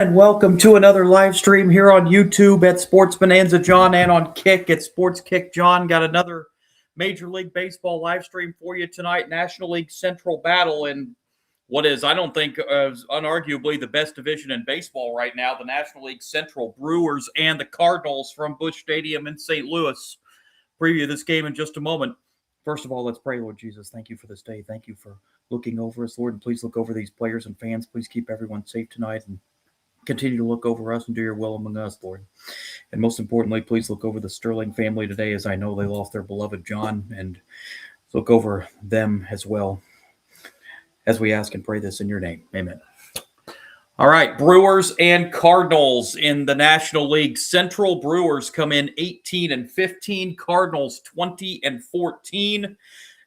And welcome to another live stream here on YouTube at Sports Bonanza John and on Kick at Sports Kick John. Got another Major League Baseball live stream for you tonight. National League Central battle in what is, I don't think, unarguably the best division in baseball right now. The National League Central Brewers and the Cardinals from Busch Stadium in St. Louis. Preview this game in just a moment. First of all, let's pray, Lord Jesus. Thank you for this day. Thank you for looking over us, Lord. And please look over these players and fans. Please keep everyone safe tonight and continue to look over us and do your will among us, Lord. And most importantly, please look over the Sterling family today, as I know they lost their beloved John, and look over them as well, as we ask and pray this in your name. Amen. All right, Brewers and Cardinals in the National League Central. Brewers come in 18-15, Cardinals 20-14.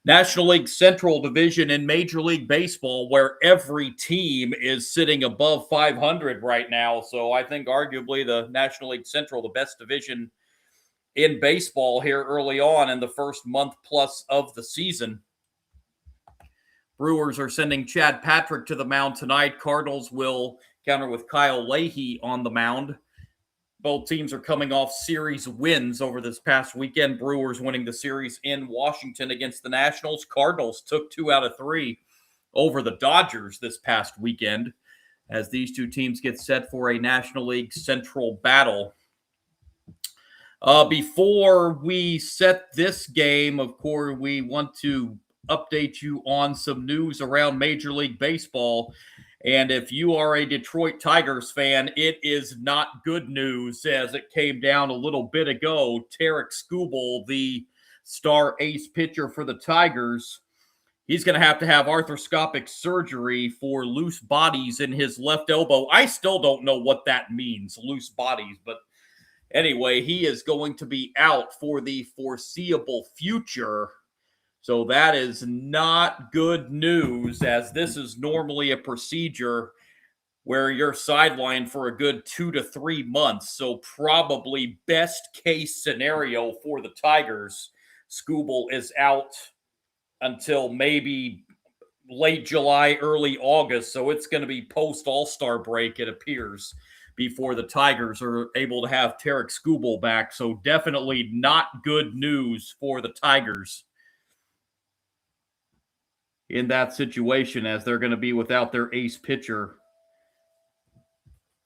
National League Central division in Major League Baseball, where every team is sitting above 500 right now. So I think arguably the National League Central, the best division in baseball here early on in the first month plus of the season. Brewers are sending Chad Patrick to the mound tonight. Cardinals will counter with Kyle Leahy on the mound. Both teams are coming off series wins over this past weekend. Brewers winning the series in Washington against the Nationals. Cardinals took 2 out of 3 over the Dodgers this past weekend as these two teams get set for a National League Central battle. Before we set this game, of course, we want to update you on some news around Major League Baseball. And if you are a Detroit Tigers fan, it is not good news as it came down a little bit ago. Tarik Skubal, the star ace pitcher for the Tigers, he's going to have arthroscopic surgery for loose bodies in his left elbow. I still don't know what that means, loose bodies. But anyway, he is going to be out for the foreseeable future. So that is not good news, as this is normally a procedure where you're sidelined for a good 2 to 3 months. So probably best case scenario for the Tigers, Skubal is out until maybe late July, early August. So it's going to be post All-Star break, it appears, before the Tigers are able to have Tarik Skubal back. So definitely not good news for the Tigers in that situation, as they're going to be without their ace pitcher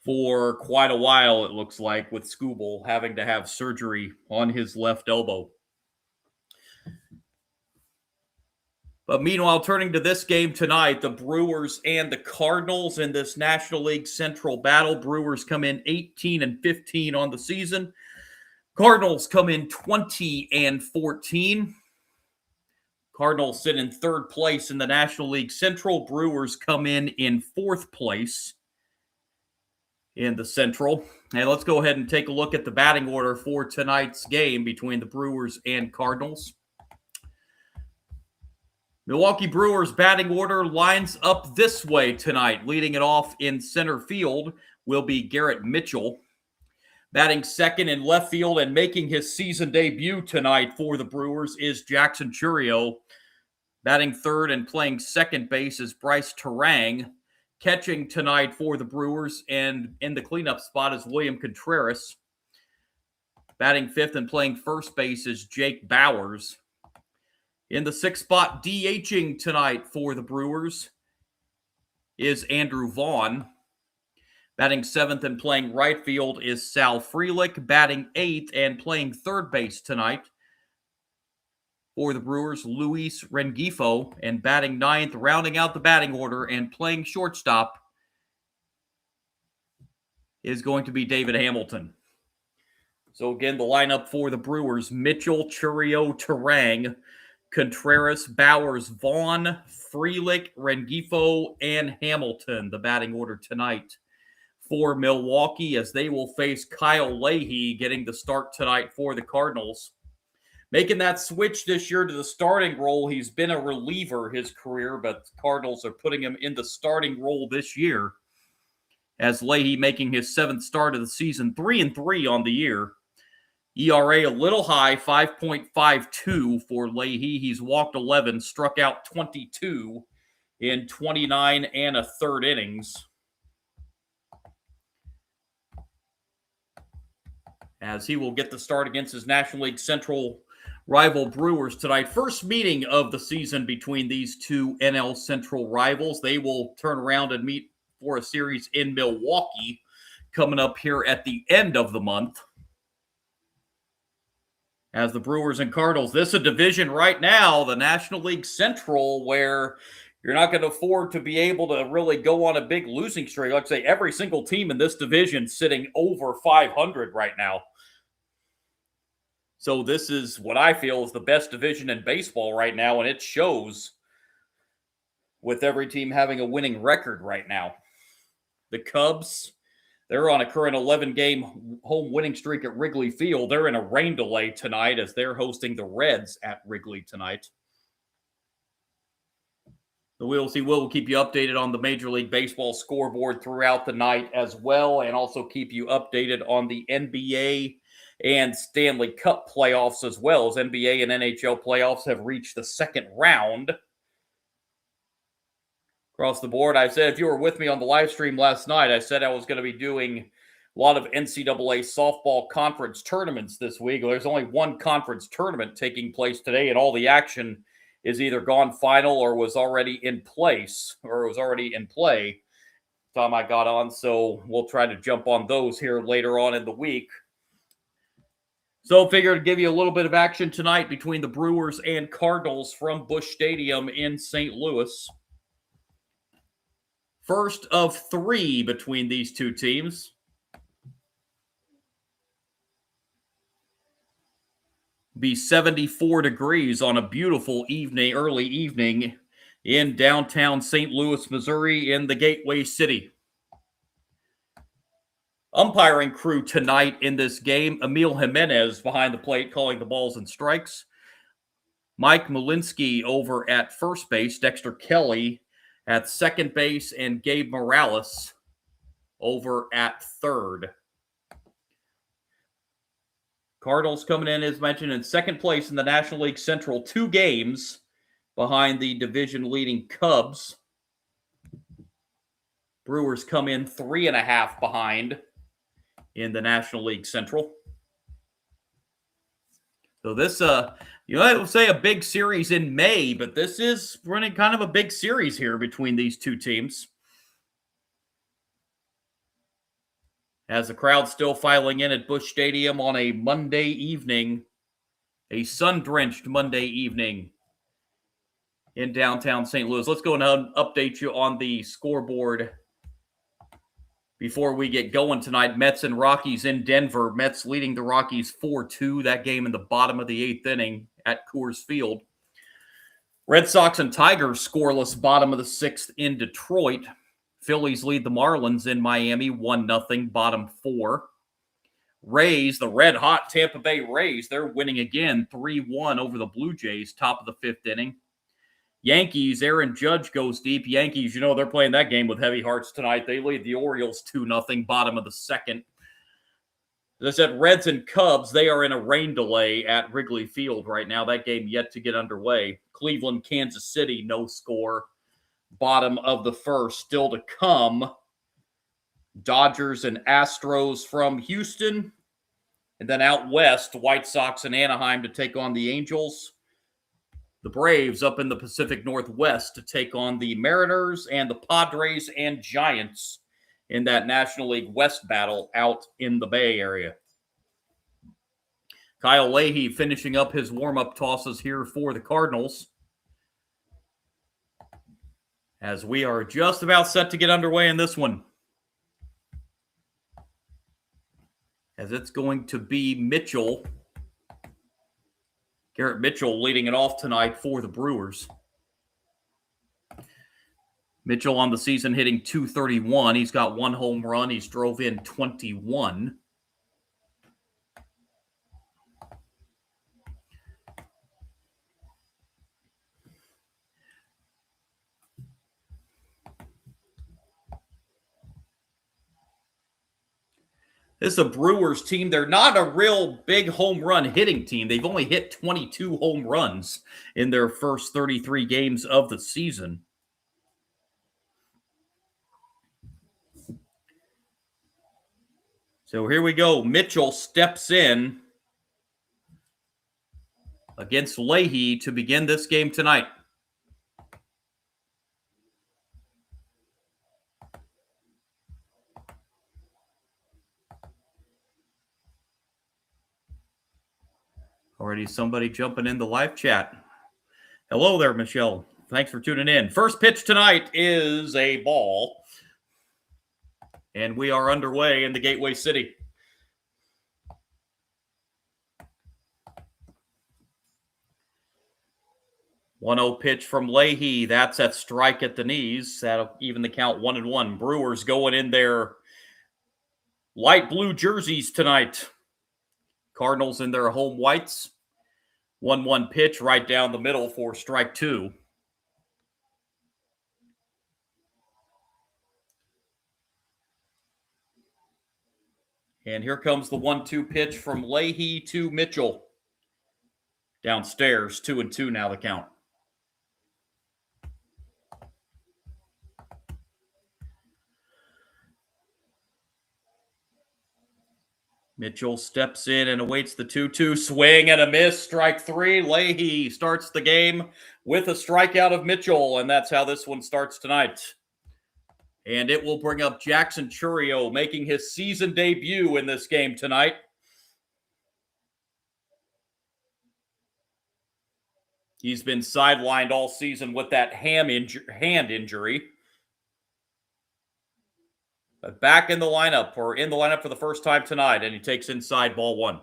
for quite a while, it looks like, with Skubal having to have surgery on his left elbow. But meanwhile, turning to this game tonight, the Brewers and the Cardinals in this National League Central battle. Brewers come in 18-15 on the season. Cardinals come in 20-14. Cardinals sit in third place in the National League Central. Brewers come in fourth place in the Central. And let's go ahead and take a look at the batting order for tonight's game between the Brewers and Cardinals. Milwaukee Brewers batting order lines up this way tonight. Leading it off in center field will be Garrett Mitchell. Batting second in left field and making his season debut tonight for the Brewers is Jackson Chourio. Batting third and playing second base is Bryce Terang. Catching tonight for the Brewers and in the cleanup spot is William Contreras. Batting fifth and playing first base is Jake Bowers. In the sixth spot, DHing tonight for the Brewers is Andrew Vaughn. Batting seventh and playing right field is Sal Frelick. Batting eighth and playing third base tonight for the Brewers, Luis Rengifo. And batting ninth, rounding out the batting order and playing shortstop is going to be David Hamilton. So again, the lineup for the Brewers: Mitchell, Chourio, Terang, Contreras, Bowers, Vaughn, Frelick, Rengifo, and Hamilton. The batting order tonight for Milwaukee, as they will face Kyle Leahy getting the start tonight for the Cardinals. Making that switch this year to the starting role. He's been a reliever his career, but the Cardinals are putting him in the starting role this year, as Leahy making his seventh start of the season, 3-3 on the year. ERA a little high, 5.52 for Leahy. He's walked 11, struck out 22 in 29 and a third innings. as he will get the start against his National League Central rival Brewers tonight. First meeting of the season between these two NL Central rivals. They will turn around and meet for a series in Milwaukee coming up here at the end of the month. As the Brewers and Cardinals, this is a division right now, the National League Central, where you're not going to afford to be able to really go on a big losing streak. Like I say, every single team in this division sitting over 500 right now. So this is what I feel is the best division in baseball right now, and it shows with every team having a winning record right now. The Cubs, they're on a current 11-game home winning streak at Wrigley Field. They're in a rain delay tonight as they're hosting the Reds at Wrigley tonight. We'll keep you updated on the Major League Baseball scoreboard throughout the night as well, and also keep you updated on the NBA and Stanley Cup playoffs as well, as NBA and NHL playoffs have reached the second round. Across the board, I said, if you were with me on the live stream last night, I said I was going to be doing a lot of NCAA softball conference tournaments this week. There's only one conference tournament taking place today, and all the action is either gone final or was already in place, or was already in play time I got on. So we'll try to jump on those here later on in the week. So figured to give you a little bit of action tonight between the Brewers and Cardinals from Busch Stadium in St. Louis. First of three between these two teams. Be 74 degrees on a beautiful early evening in downtown St. Louis, Missouri, in the Gateway City. Umpiring crew tonight in this game, Emil Jimenez behind the plate calling the balls and strikes. Mike Malinsky over at first base, Dexter Kelly at second base, and Gabe Morales over at third. Cardinals coming in, as mentioned, in second place in the National League Central, 2 games behind the division-leading Cubs. Brewers come in 3.5 behind in the National League Central. So this, I would say a big series in May, but this is running kind of a big series here between these two teams. As the crowd still filing in at Busch Stadium on a Monday evening, a sun-drenched Monday evening in downtown St. Louis. Let's go and update you on the scoreboard before we get going tonight. Mets and Rockies in Denver. Mets leading the Rockies 4-2. That game in the bottom of the 8th inning at Coors Field. Red Sox and Tigers scoreless bottom of the 6th in Detroit. Phillies lead the Marlins in Miami 1-0, bottom 4. Rays, the red-hot Tampa Bay Rays, they're winning again 3-1 over the Blue Jays, top of the 5th inning. Yankees, Aaron Judge goes deep. Yankees, they're playing that game with heavy hearts tonight. They lead the Orioles 2-0, bottom of the 2nd. As I said, Reds and Cubs, they are in a rain delay at Wrigley Field right now. That game yet to get underway. Cleveland, Kansas City, no score. Bottom of the 1st, still to come. Dodgers and Astros from Houston. And then out west, White Sox and Anaheim to take on the Angels. The Braves up in the Pacific Northwest to take on the Mariners, and the Padres and Giants in that National League West battle out in the Bay Area. Kyle Leahy finishing up his warm-up tosses here for the Cardinals, as we are just about set to get underway in this one. As it's going to be Garrett Mitchell leading it off tonight for the Brewers. Mitchell on the season hitting .231. He's got 1 home run. He's drove in 21. This is a Brewers team. They're not a real big home run hitting team. They've only hit 22 home runs in their first 33 games of the season. So here we go. Mitchell steps in against Leahy to begin this game tonight. Already somebody jumping in the live chat. Hello there, Michelle. Thanks for tuning in. First pitch tonight is a ball. And we are underway in the Gateway City. One-zero pitch from Leahy. That's at strike at the knees. That'll even the count 1-1. Brewers going in their light blue jerseys tonight. Cardinals in their home whites. 1-1 pitch right down the middle for strike two. And here comes the 1-2 pitch from Leahy to Mitchell. Downstairs, 2-2 now the count. Mitchell steps in and awaits the 2-2 swing and a miss. Strike three. Leahy starts the game with a strikeout of Mitchell, and that's how this one starts tonight. And it will bring up Jackson Chourio making his season debut in this game tonight. He's been sidelined all season with that hand injury. But back in the lineup, or in the lineup for the first time tonight, and he takes inside ball one.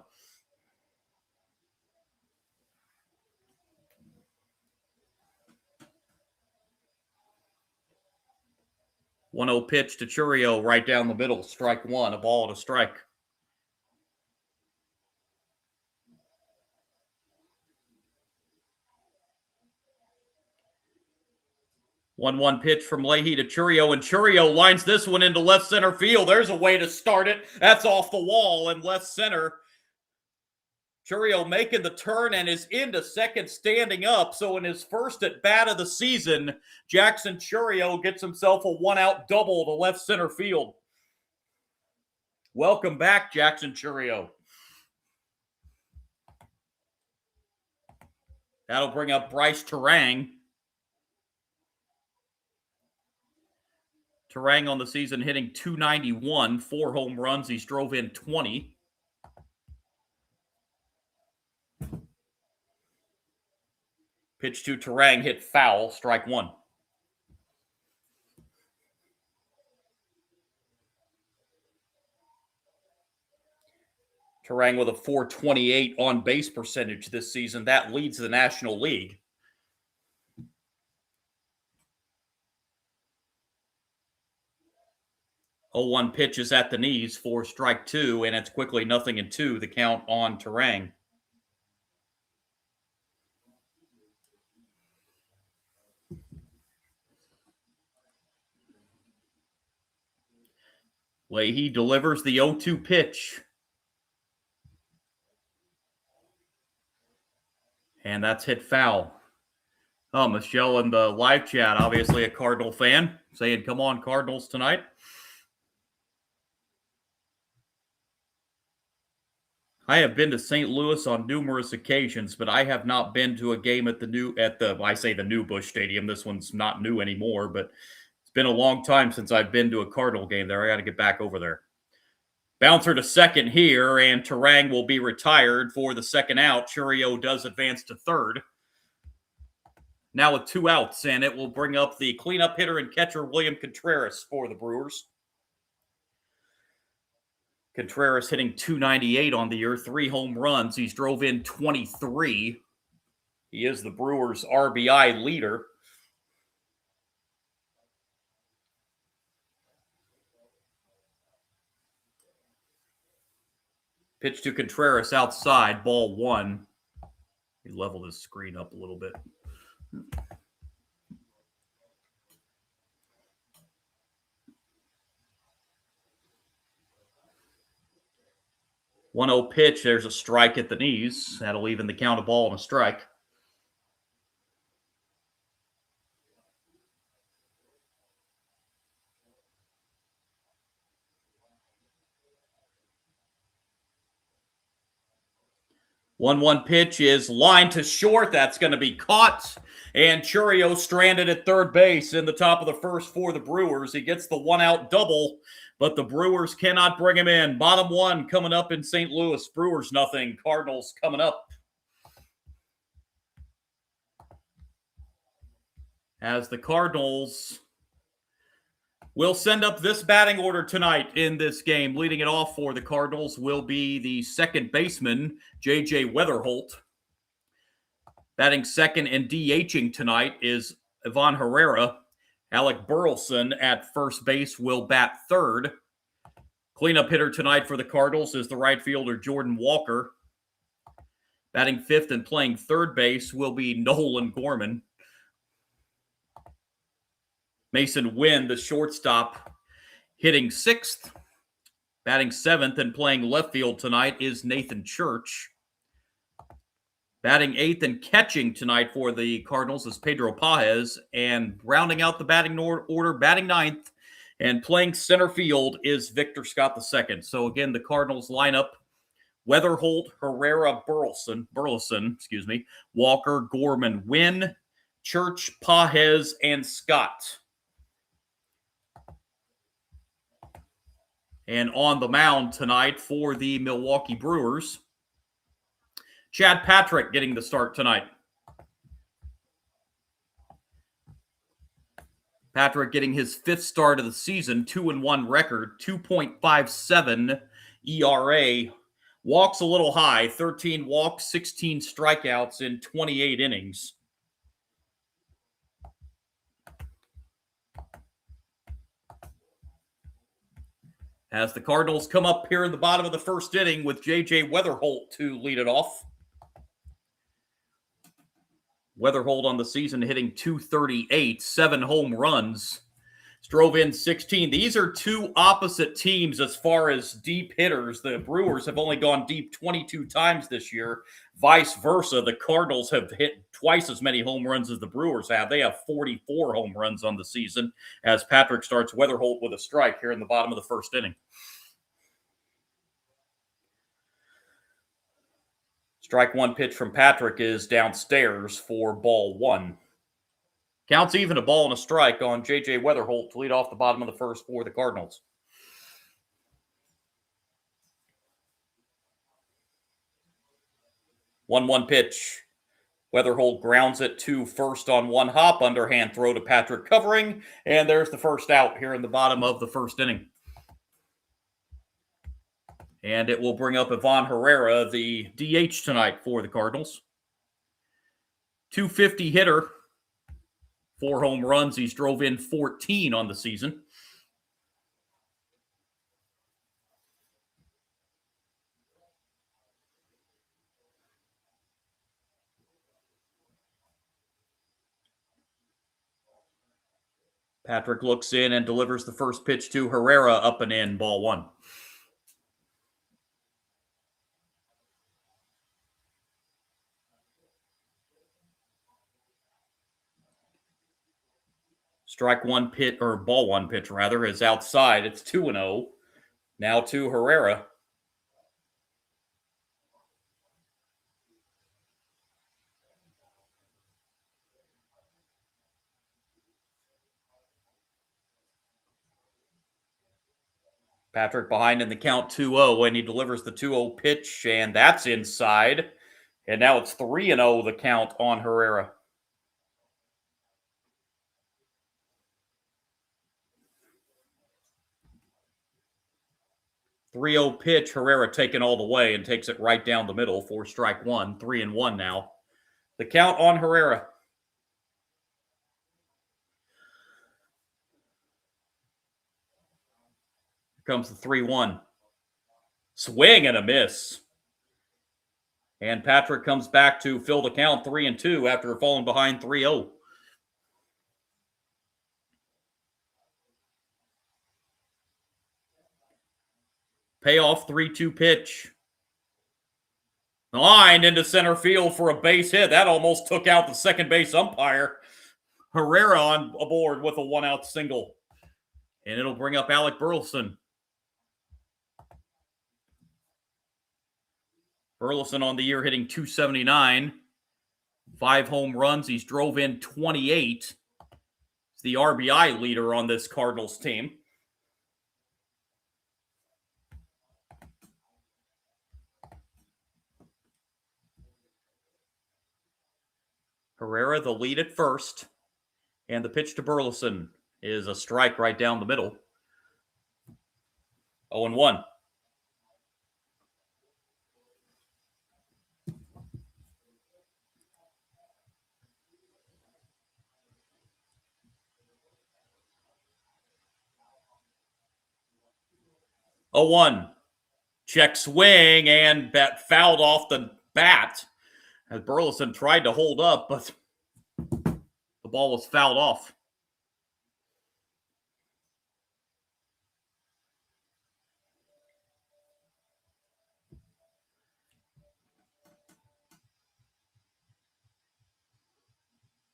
One-zero pitch to Chourio right down the middle. Strike one, a ball and a strike. One-one pitch from Leahy to Chourio, and Chourio lines this one into left center field. There's a way to start it. That's off the wall in left center. Chourio making the turn and is into second standing up. So in his first at bat of the season, Jackson Chourio gets himself a one-out double to left center field. Welcome back, Jackson Chourio. That'll bring up Bryce Turang. Turang on the season hitting .291, 4 home runs. He's drove in 20. Pitch to Turang, hit foul, strike one. Turang with a .428 on base percentage this season. That leads the National League. Oh, 1 pitch is at the knees for strike two, and it's quickly 0-2, the count on Turang. Leahy delivers the 0-2 pitch. And that's hit foul. Oh, Michelle in the live chat, obviously a Cardinal fan, saying, come on, Cardinals tonight. I have been to St. Louis on numerous occasions, but I have not been to a game at the new Busch Stadium. This one's not new anymore, but it's been a long time since I've been to a Cardinal game there. I got to get back over there. Bouncer to second here, and Turang will be retired for the second out. Chourio does advance to third. Now with 2 outs, and it will bring up the cleanup hitter and catcher, William Contreras, for the Brewers. Contreras hitting .298 on the year, 3 home runs. He's drove in 23. He is the Brewers' RBI leader. Pitch to Contreras outside, ball one. He leveled his screen up a little bit. 1-0 pitch. There's a strike at the knees. That'll even the count, a ball and a strike. 1-1 pitch is lined to short. That's going to be caught. And Churio stranded at third base in the top of the first for the Brewers. He gets the one-out double, but the Brewers cannot bring him in. Bottom one coming up in St. Louis. Brewers nothing. Cardinals coming up. As the Cardinals will send up this batting order tonight in this game. Leading it off for the Cardinals will be the second baseman, J.J. Weatherholt. Batting second and DHing tonight is Ivan Herrera. Alec Burleson at first base will bat third. Cleanup hitter tonight for the Cardinals is the right fielder Jordan Walker. Batting fifth and playing third base will be Nolan Gorman. Mason Wynn, the shortstop, hitting sixth. Batting seventh and playing left field tonight is Nathan Church. Batting eighth and catching tonight for the Cardinals is Pedro Paez. And rounding out the batting order, batting ninth and playing center field is Victor Scott II. So again, the Cardinals lineup: Weatherholt, Herrera, Burleson, Walker, Gorman, Wynn, Church, Paez, and Scott. And on the mound tonight for the Milwaukee Brewers, Chad Patrick getting the start tonight. Patrick getting his fifth start of the season, 2-1 record, 2.57 ERA. Walks a little high, 13 walks, 16 strikeouts in 28 innings. As the Cardinals come up here in the bottom of the first inning with J.J. Weatherholt to lead it off. Weatherholt on the season hitting .238, 7 home runs. Drove in 16. These are two opposite teams as far as deep hitters. The Brewers have only gone deep 22 times this year. Vice versa, the Cardinals have hit twice as many home runs as the Brewers have. They have 44 home runs on the season as Patrick starts Weatherholt with a strike here in the bottom of the first inning. Strike one pitch from Patrick is downstairs for ball one. Counts even, a ball and a strike on J.J. Weatherholt to lead off the bottom of the first for the Cardinals. One pitch. Weatherholt grounds it to first on one hop. Underhand throw to Patrick covering. And there's the first out here in the bottom of the first inning. And it will bring up Ivan Herrera, the DH tonight for the Cardinals. .250 hitter. 4 home runs. He's drove in 14 on the season. Patrick looks in and delivers the first pitch to Herrera, up and in, ball one. Strike one pitch, or ball one pitch rather, is outside. It's 2-0. Now to Herrera. Patrick behind in the count 2-0, and he delivers the 2-0 pitch, and that's inside. And now it's 3-0 the count on Herrera. .30 pitch, Herrera taken all the way and takes it right down the middle for strike one. 3-1 now. The count on Herrera. Here comes the 3-1. Swing and a miss. And Patrick comes back to fill the count 3-2 after falling behind 3-0. Payoff 3-2 pitch. Line into center field for a base hit. That almost took out the second base umpire. Herrera on aboard with a 1-out single. And it'll bring up Alec Burleson. Burleson on the year hitting .279, 5 home runs. He's drove in 28. He's the RBI leader on this Cardinals team. Herrera, the lead at first. And the pitch to Burleson is a strike right down the middle. 0-1. A 1. Check swing and bat fouled off the bat as Burleson tried to hold up, but the ball was fouled off.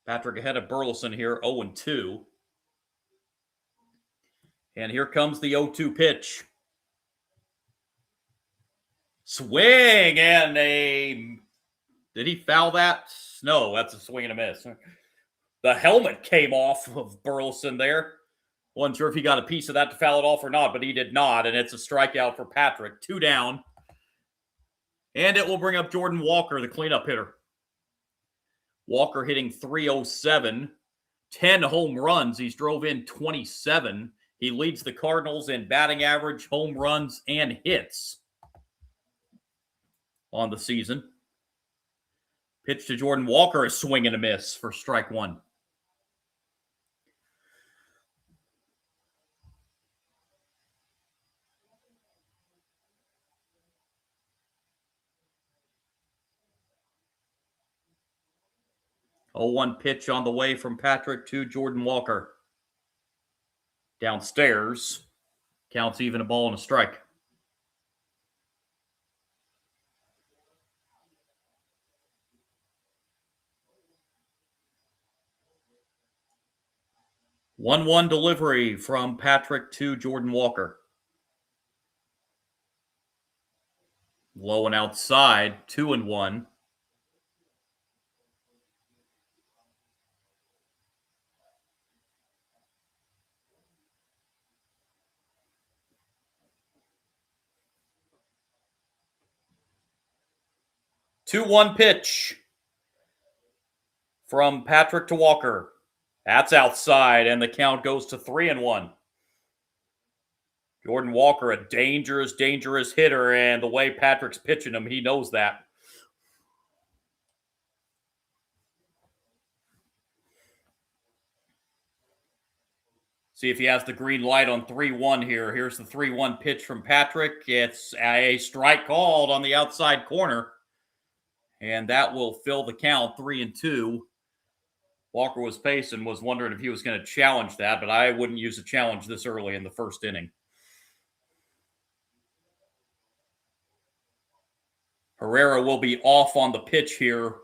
Patrick ahead of Burleson here, 0-2. And here comes the 0-2 pitch. Swing and a... Did he foul that? No, that's a swing and a miss. The helmet came off of Burleson there. Wasn't sure if he got a piece of that to foul it off or not, but he did not, and it's a strikeout for Patrick. 2 down. And it will bring up Jordan Walker, the cleanup hitter. Walker hitting .307, 10 home runs. He's drove in 27. He leads the Cardinals in batting average, home runs, and hits on the season. Pitch to Jordan Walker, a swing and a miss for strike 1. Oh, 1 pitch on the way from Patrick to Jordan Walker. Downstairs. Counts even, a ball and a strike. One delivery from Patrick to Jordan Walker. Low and outside, 2-1. Two-one pitch from Patrick to Walker. That's outside, and the count goes to 3-1. Jordan Walker, a dangerous, dangerous hitter, and the way Patrick's pitching him, he knows that. See if he has the green light on 3-1 here. Here's the 3-1 pitch from Patrick. It's a strike called on the outside corner, and that will fill the count, 3-2. Walker was pacing, was wondering if he was going to challenge that, but I wouldn't use a challenge this early in the first inning. Herrera will be off on the pitch here.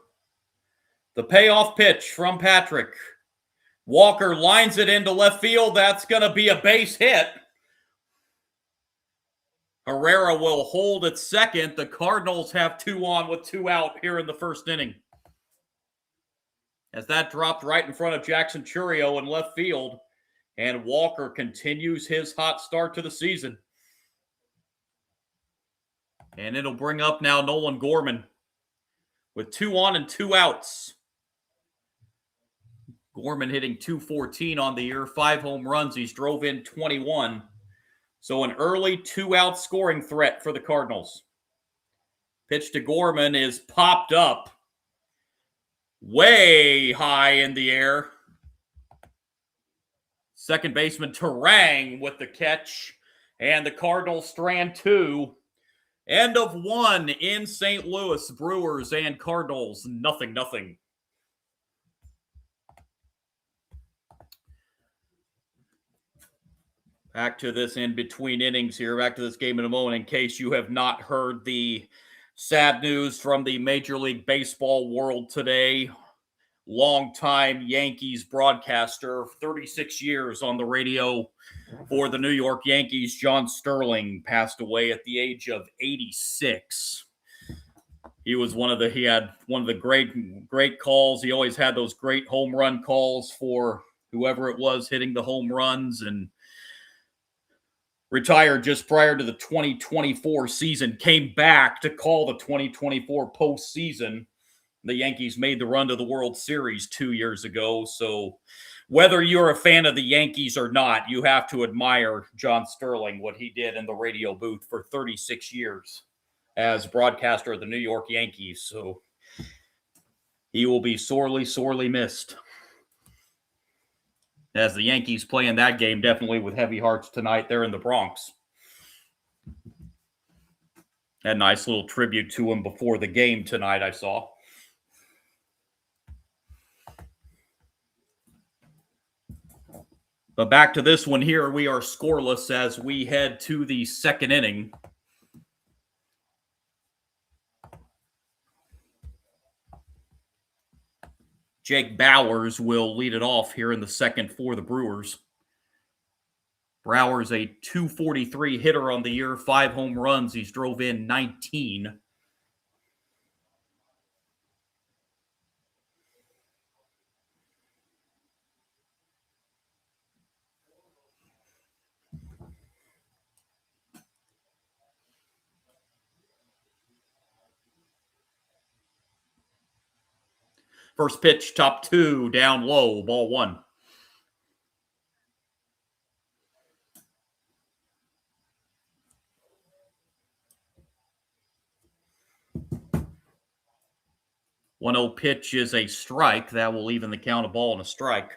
The payoff pitch from Patrick. Walker lines it into left field. That's going to be a base hit. Herrera will hold at second. The Cardinals have 2 on with 2 out here in the first inning. As that dropped right in front of Jackson Churio in left field. And Walker continues his hot start to the season. And it'll bring up now Nolan Gorman with 2 on and 2 outs. Gorman hitting .214 on the year, 5 home runs. He's drove in 21. So an early 2-out scoring threat for the Cardinals. Pitch to Gorman is popped up way high in the air. Second baseman Terang with the catch. And the Cardinals strand 2. End of 1 in St. Louis. Brewers and Cardinals, 0-0. Back to this in-between innings here. Back to this game in a moment. In case you have not heard the sad news from the Major League Baseball world today. Longtime Yankees broadcaster, 36 years on the radio for the New York Yankees, John Sterling, passed away at the age of 86. He had one of the great calls. He always had those great home run calls for whoever it was hitting the home runs, and retired just prior to the 2024 season, came back to call the 2024 postseason. The Yankees made the run to the World Series 2 years ago. So whether you're a fan of the Yankees or not, you have to admire John Sterling, what he did in the radio booth for 36 years as broadcaster of the New York Yankees. So he will be sorely, sorely missed, as the Yankees play in that game definitely with heavy hearts tonight. They're in the Bronx. Had a nice little tribute to him before the game tonight, I saw. But back to this one here, we are scoreless as we head to the second inning. Jake Bauers will lead it off here in the second for the Brewers. Bauers, a .243 hitter on the year, 5 home runs. He's drove in 19. First pitch, top 2, down low, ball 1. One 0 pitch is a strike. That will even the count, a ball and a strike.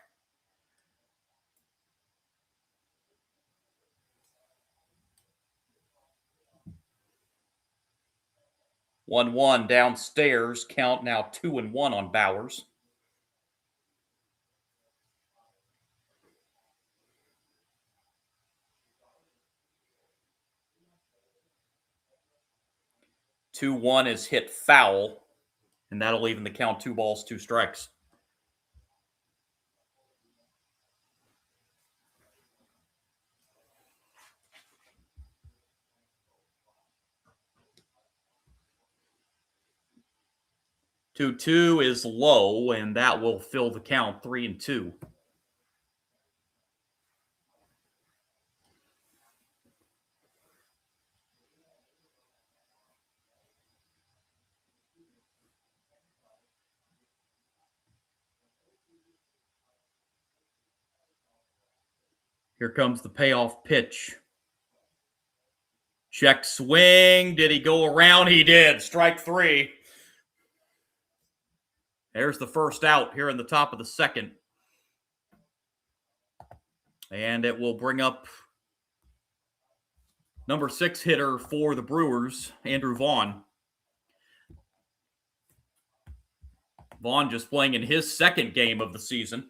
One downstairs. Count now 2-1 on Bauers. Two one is hit foul, and that'll even the count, 2 balls, 2 strikes. Two is low, and that will fill the count, 3-2. Here comes the payoff pitch. Check swing. Did he go around? He did. Strike 3. There's the first out here in the top of the second. And it will bring up number 6 hitter for the Brewers, Andrew Vaughn. Vaughn just playing in his second game of the season.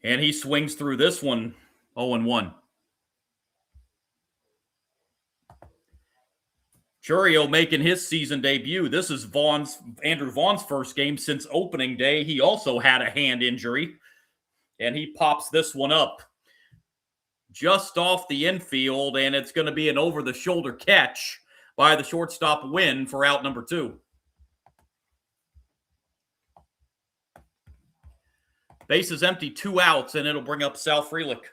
And he swings through this one, 0-1. Chourio making his season debut. This is Andrew Vaughn's first game since opening day. He also had a hand injury, and he pops this one up just off the infield, and it's going to be an over-the-shoulder catch by the shortstop Wynn for out number 2. Base is empty, 2 outs, and it'll bring up Sal Frelick.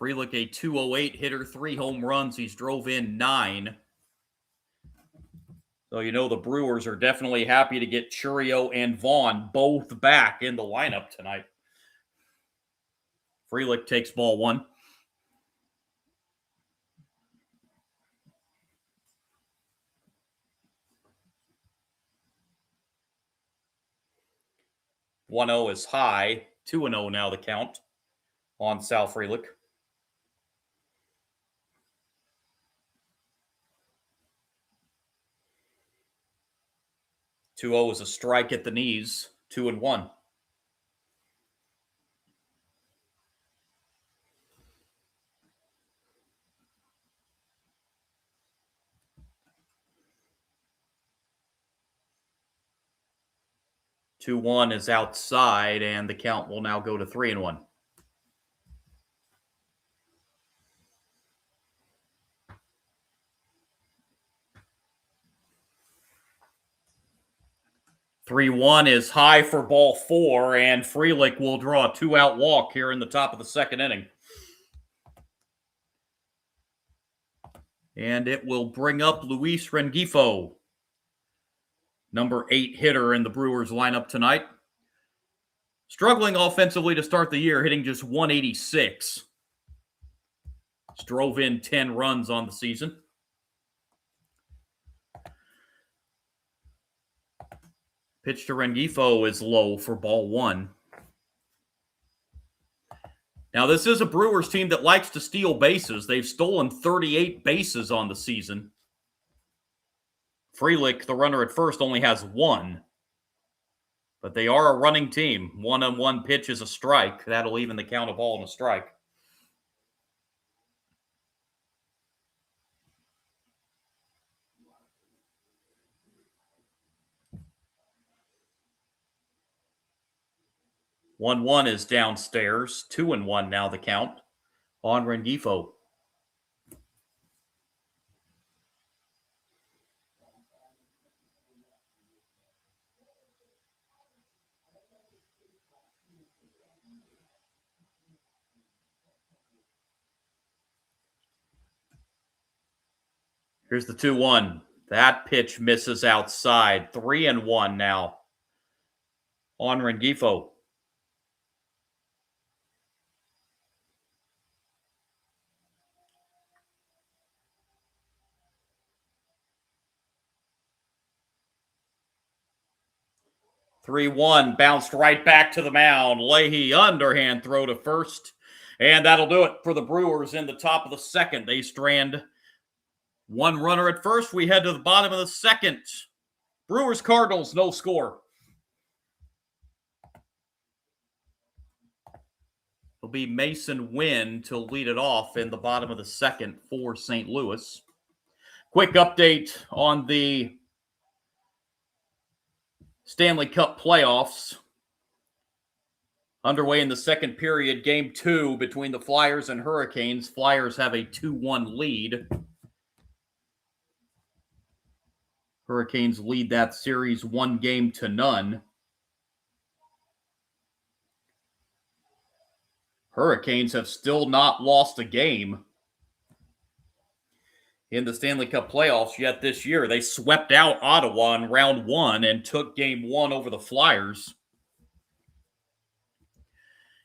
Frelick, a .208 hitter, 3 home runs. He's drove in 9. So, the Brewers are definitely happy to get Chourio and Vaughn both back in the lineup tonight. Frelick takes ball 1. One 0 is high. 2-0 now the count on Sal Frelick. Two 0 is a strike at the knees. 2-1. Two 1 is outside, and the count will now go to 3-1. 3-1 is high for ball 4, and Frelick will draw a 2-out walk here in the top of the second inning. And it will bring up Luis Rengifo, number 8 hitter in the Brewers lineup tonight. Struggling offensively to start the year, hitting just 186. Drove in 10 runs on the season. Pitch to Rengifo is low for ball 1. Now, this is a Brewers team that likes to steal bases. They've stolen 38 bases on the season. Frelick, the runner at first, only has 1. But they are a running team. 1-on-1 pitch is a strike. That'll even the count of ball and a strike. One is downstairs. 2-1 now the count on Rengifo. Here's the 2-1. That pitch misses outside. 3-1 now on Rengifo. Three-one bounced right back to the mound. Leahy underhand throw to first. And that'll do it for the Brewers in the top of the second. They strand 1 runner at first. We head to the bottom of the second. Brewers Cardinals, no score. It'll be Mason Wynn to lead it off in the bottom of the second for St. Louis. Quick update on the Stanley Cup playoffs. Underway in the second period, game 2 between the Flyers and Hurricanes. Flyers have a 2-1 lead. Hurricanes lead that series 1-0. Hurricanes have still not lost a game in the Stanley Cup playoffs yet this year. They swept out Ottawa in round 1 and took game 1 over the Flyers.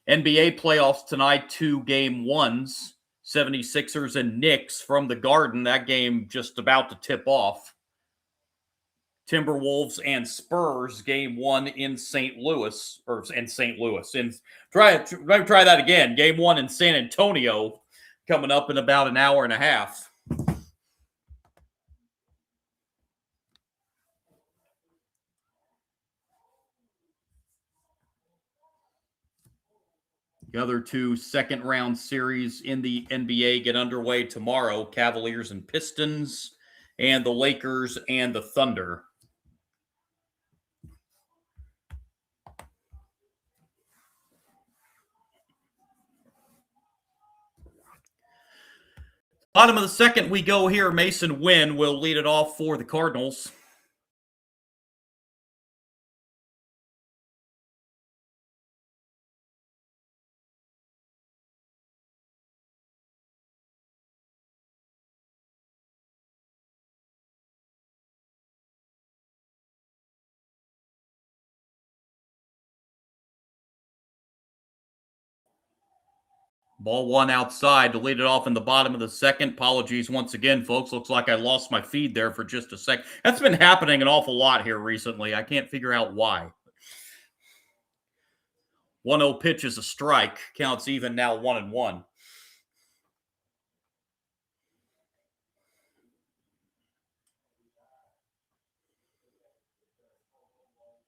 NBA playoffs tonight, 2 game 1s. 76ers and Knicks from the Garden. That game just about to tip off. Timberwolves and Spurs, game 1 in St. Louis. Let me try that again. Game 1 in San Antonio coming up in about an hour and a half. The other 2 second-round series in the NBA get underway tomorrow. Cavaliers and Pistons, and the Lakers and the Thunder. Bottom of the second we go here. Mason Wynn will lead it off for the Cardinals. Ball 1 outside to lead it off in the bottom of the second. Apologies once again, folks. Looks like I lost my feed there for just a sec. That's been happening an awful lot here recently. I can't figure out why. 1-0 pitch is a strike. Counts even now 1-1.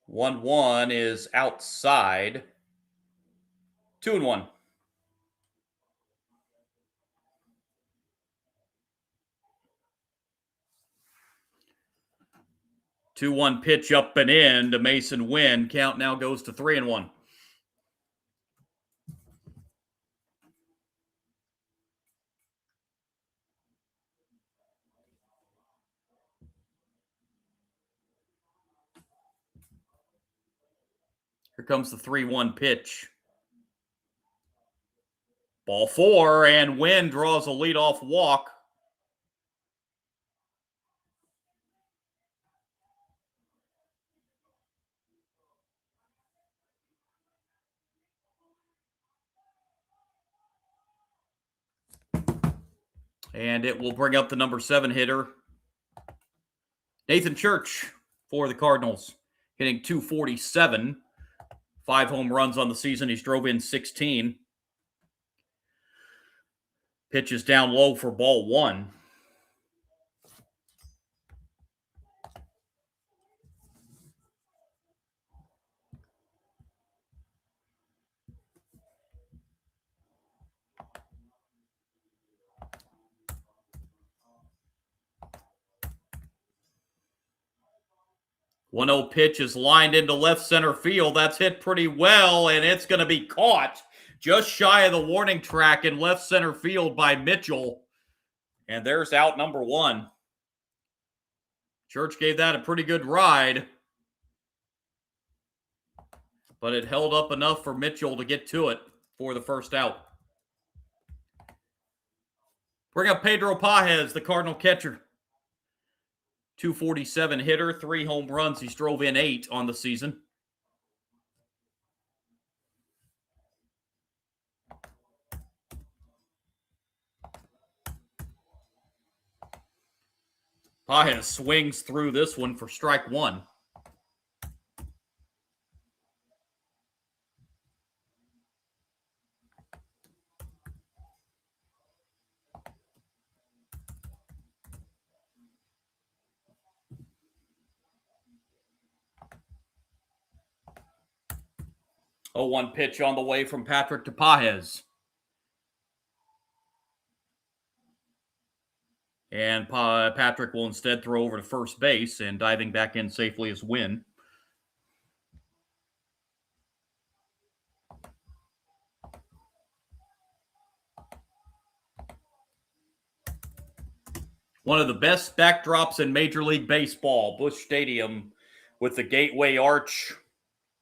One is outside. 2-1. 2-1 pitch up and in to Mason Wynn. Count now goes to 3-1. Here comes the 3-1 pitch. Ball 4, and Wynn draws a leadoff walk. And it will bring up the number 7 hitter, Nathan Church, for the Cardinals, hitting .247. 5 home runs on the season. He's drove in 16. Pitch is down low for ball 1. One 0 pitch is lined into left center field. That's hit pretty well, and it's going to be caught just shy of the warning track in left center field by Mitchell. And there's out number 1. Church gave that a pretty good ride, but it held up enough for Mitchell to get to it for the first out. Bring up Pedro Pages, the Cardinal catcher. .247 hitter, 3 home runs. He's drove in 8 on the season. Pages swings through this one for strike 1. A 1 pitch on the way from Patrick to Pages. And Patrick will instead throw over to first base, and diving back in safely is Wynn. One of the best backdrops in Major League Baseball, Busch Stadium, with the Gateway Arch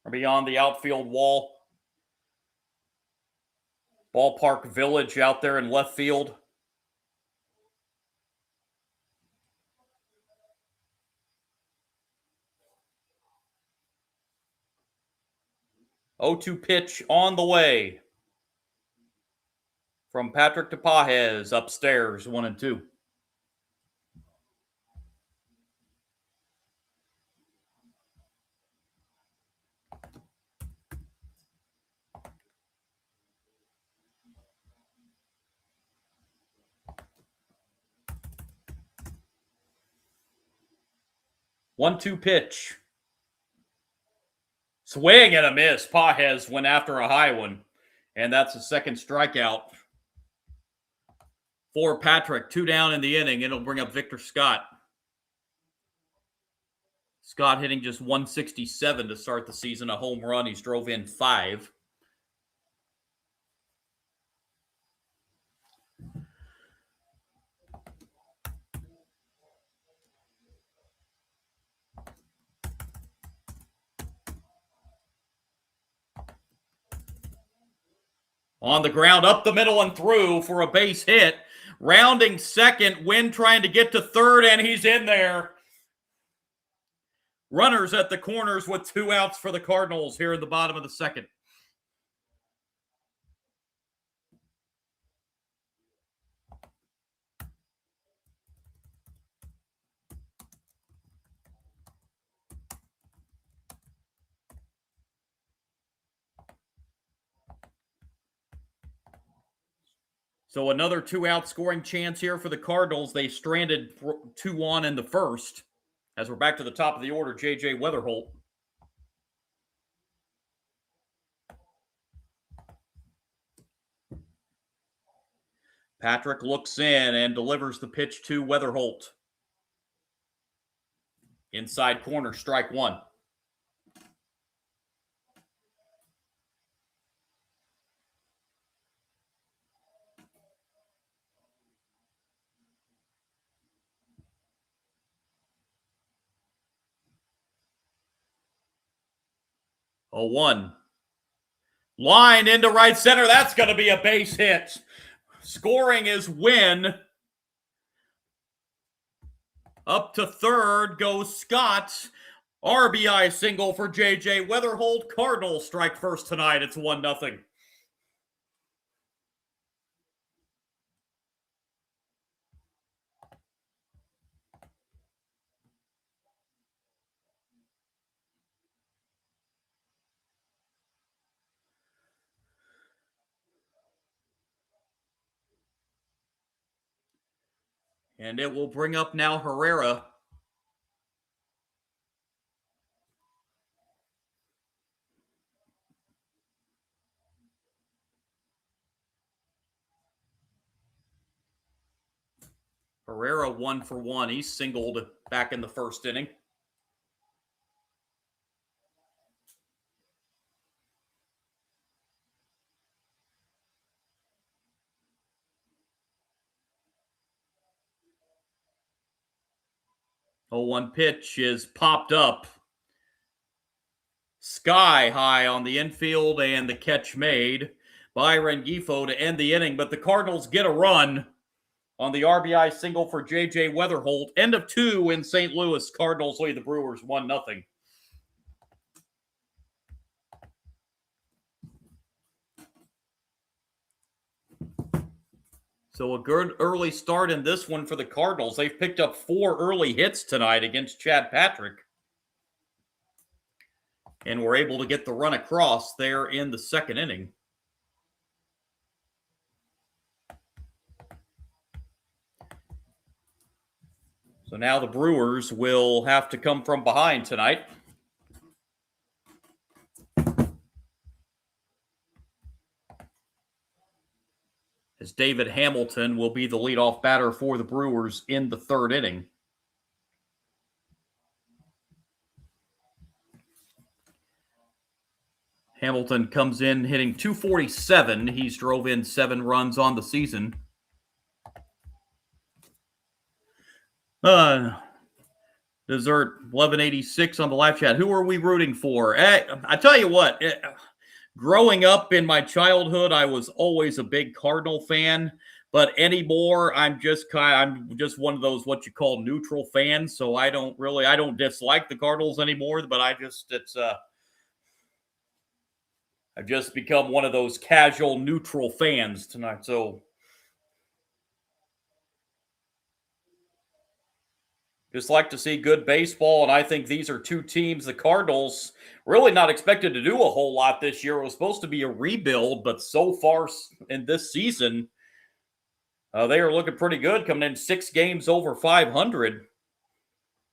beyond the outfield wall. Ballpark Village out there in left field. O2 pitch on the way from Patrick to Pages upstairs, 1-2. One-two pitch. Swing and a miss. Pages went after a high one. And that's a second strikeout for Patrick. 2 down in the inning. It'll bring up Victor Scott. Scott hitting just .167 to start the season. A home run. He's drove in 5. On the ground, up the middle and through for a base hit. Rounding second, Wynn trying to get to third, and he's in there. Runners at the corners with 2 outs for the Cardinals here in the bottom of the second. So another 2-out scoring chance here for the Cardinals. They stranded 2 on in the first. As we're back to the top of the order, J.J. Weatherholt. Patrick looks in and delivers the pitch to Weatherholt. Inside corner, strike 1. 0-1. Line into right center. That's going to be a base hit. Scoring is Wynn. Up to third goes Scott. RBI single for J.J. Weatherholt. Cardinals strike first tonight. It's 1-0. And it will bring up now Herrera. Herrera 1 for 1. He singled back in the first inning. Oh, 1 pitch is popped up. Sky high on the infield, and the catch made by Rengifo to end the inning. But the Cardinals get a run on the RBI single for J.J. Weatherholt. End of 2 in St. Louis. Cardinals lead the Brewers 1-0. So a good early start in this one for the Cardinals. They've picked up 4 early hits tonight against Chad Patrick. And were able to get the run across there in the second inning. So now the Brewers will have to come from behind tonight. As David Hamilton will be the leadoff batter for the Brewers in the third inning. Hamilton comes in hitting .247. He's drove in 7 runs on the season. Dessert 1186 on the live chat. Who are we rooting for? I tell you what, growing up in my childhood, I was always a big Cardinal fan. But anymore, I'm just one of those what you call neutral fans. So I don't dislike the Cardinals anymore. But I've just become one of those casual neutral fans tonight. So just like to see good baseball, and I think these are 2 teams. The Cardinals really not expected to do a whole lot this year. It was supposed to be a rebuild, but so far in this season, they are looking pretty good, coming in 6 games over 500.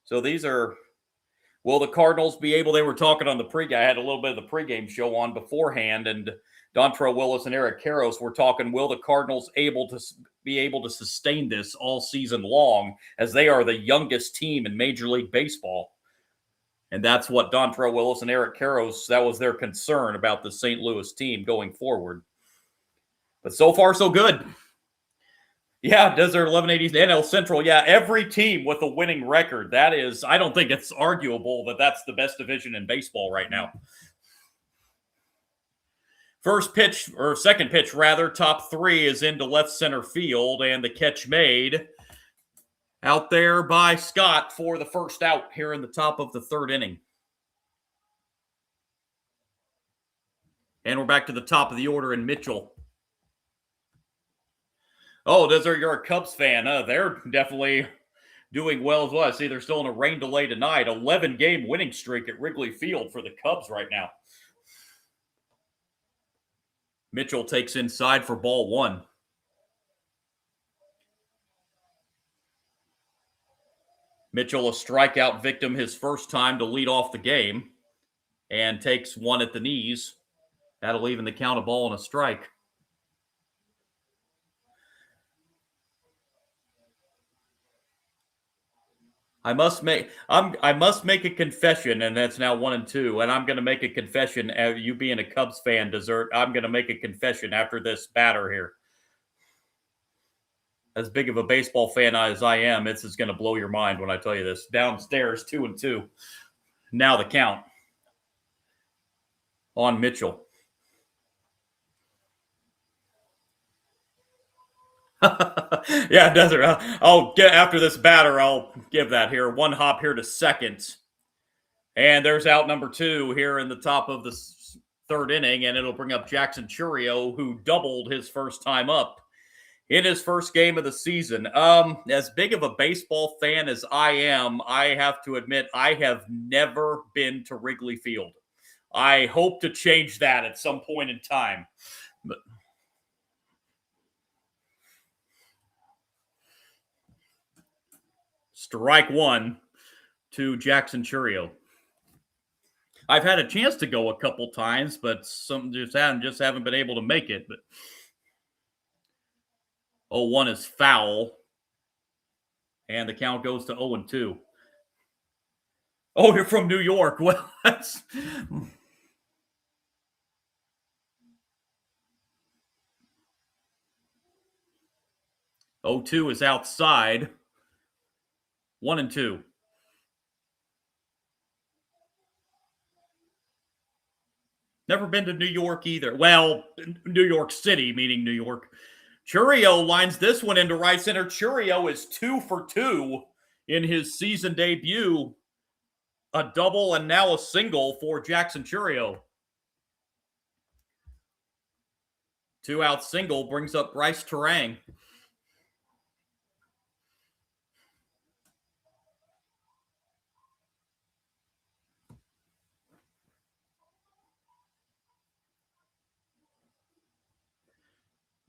So these are, will the Cardinals be able, they were talking on the pregame, I had a little bit of the pregame show on beforehand, and Dontrell Willis and Eric Karros were talking, will the Cardinals be able to sustain this all season long, as they are the youngest team in Major League Baseball. And that's what Dontrell Willis and Eric Karros, that was their concern about the St. Louis team going forward. But so far, so good. Yeah, Desert 1180s, NL Central. Yeah, every team with a winning record. That is, I don't think it's arguable that that's the best division in baseball right now. First pitch, or second pitch rather, top 3 is into left center field, and the catch made out there by Scott for the first out here in the top of the third inning. And we're back to the top of the order in Mitchell. Oh, you're a Cubs fan. They're definitely doing well as well. I see they're still in a rain delay tonight. 11-game winning streak at Wrigley Field for the Cubs right now. Mitchell takes inside for ball 1. Mitchell, a strikeout victim his first time to lead off the game, and takes 1 at the knees. That'll even the count, a ball and a strike. I must make a confession, and that's now 1 and 2. And I'm going to make a confession. You being a Cubs fan, Dessert, I'm going to make a confession after this batter here. As big of a baseball fan as I am, this is going to blow your mind when I tell you this. Downstairs, 2 and 2. Now the count. on Mitchell. Yeah, it doesn't. I'll get after this batter. I'll give that here. One hop here to second. And there's out number 2 here in the top of the third inning, and it'll bring up Jackson Churio, who doubled his first time up in his first game of the season. As big of a baseball fan as I am, I have to admit I have never been to Wrigley Field. I hope to change that at some point in time. But strike one to Jackson Churio. I've had a chance to go a couple times, but some just haven't been able to make it. But 0-1 is foul, and the count goes to 0-2. Oh, you're from New York. Well, that's 0-2 is outside. 1-2. Never been to New York either. Well, New York City, meaning New York. Churio lines this one into right center. Churio is 2 for 2 in his season debut. A double and now a single for Jackson Churio. 2-out single brings up Bryce Terang.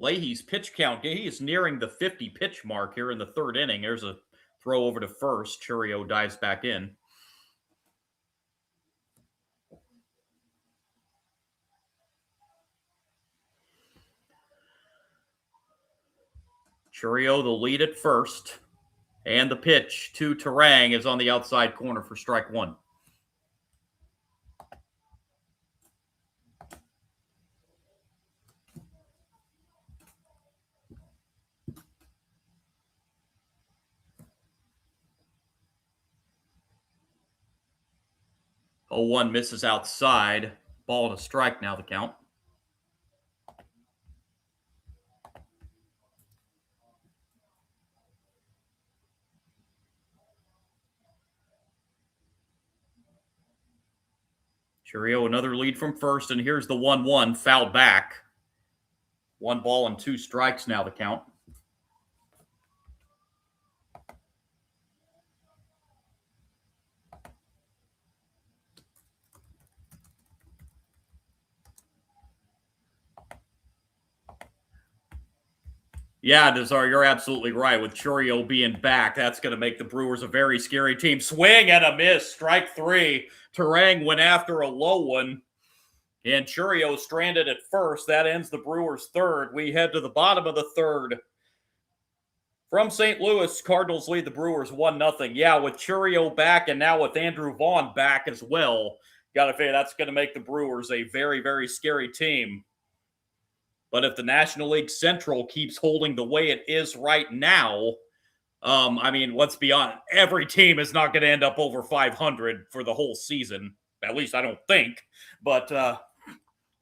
Leahy's pitch count, he is nearing the 50 pitch mark here in the third inning. There's a throw over to first. Churio dives back in. Churio the lead at first. And the pitch to Terang is on the outside corner for strike one. Oh, 1 misses outside. Ball to strike now the count. Churio another lead from first, and here's the 1-1 fouled back. 1 ball and 2 strikes now the count. Yeah, Desar, you're absolutely right. With Churio being back, that's going to make the Brewers a very scary team. Swing and a miss. Strike 3. Terang went after a low one. And Churio stranded at first. That ends the Brewers' third. We head to the bottom of the third. From St. Louis, Cardinals lead the Brewers 1-0. Yeah, with Churio back and now with Andrew Vaughn back as well. Got to figure that's going to make the Brewers a very, very scary team. But if the National League Central keeps holding the way it is right now, I mean, let's be honest, every team is not going to end up over 500 for the whole season. At least I don't think. But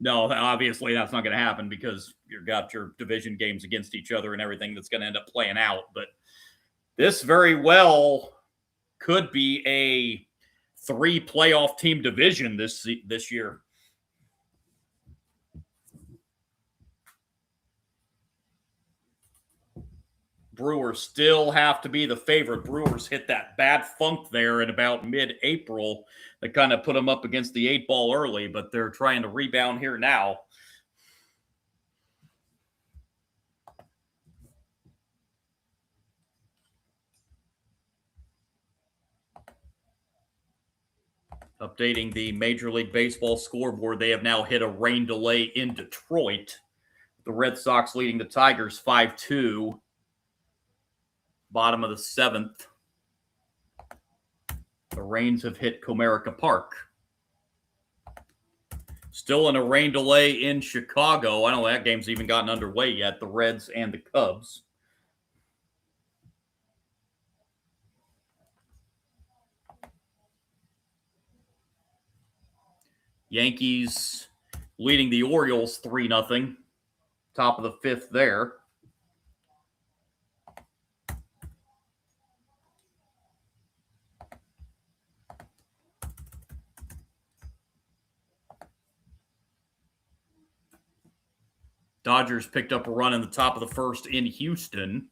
no, obviously that's not going to happen because you've got your division games against each other and everything that's going to end up playing out. But this very well could be a 3 playoff team division this year. Brewers still have to be the favorite. Brewers hit that bad funk there in about mid-April that kind of put them up against the 8 ball early, but they're trying to rebound here now. Updating the Major League Baseball scoreboard, they have now hit a rain delay in Detroit. The Red Sox leading the Tigers 5-2. Bottom of the 7th. The rains have hit Comerica Park. Still in a rain delay in Chicago. I don't know that game's even gotten underway yet. The Reds and the Cubs. Yankees leading the Orioles 3-0. Top of the fifth there. Dodgers picked up a run in the top of the first in Houston.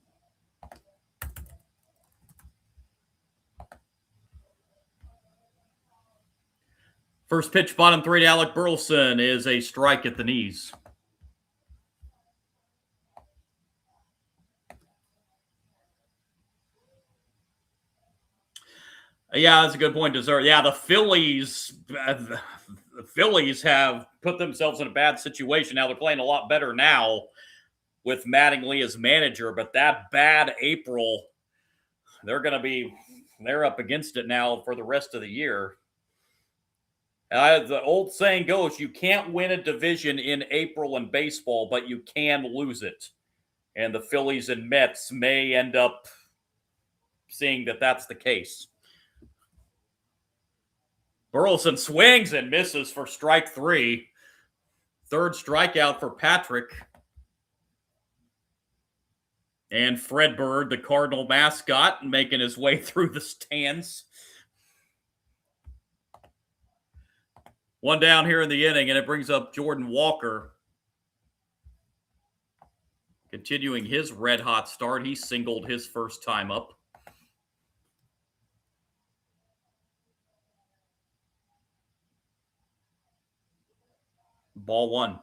First pitch, bottom three to Alec Burleson is a strike at the knees. Yeah, that's a good point, Dessert. Yeah, the Phillies have put themselves in a bad situation. Now they're playing a lot better now with Mattingly as manager, but that bad April, they're up against it now for the rest of the year. The old saying goes, you can't win a division in April in baseball, but you can lose it. And the Phillies and Mets may end up seeing that that's the case. Burleson swings and misses for strike three. Third strikeout for Patrick. And Fred Bird, the Cardinal mascot, making his way through the stands. One down here in the inning, and it brings up Jordan Walker. Continuing his red-hot start, he singled his first time up. Ball one.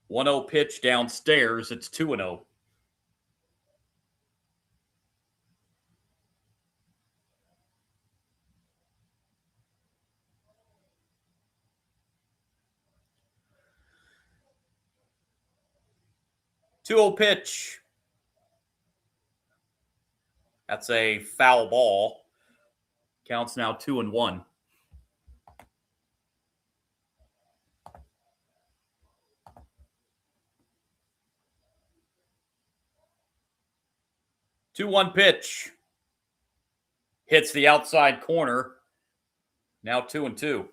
One-zero pitch downstairs. It's 2-0. Two-zero pitch. That's a foul ball. Counts now 2-1. Two-one pitch. Hits the outside corner. Now 2-2.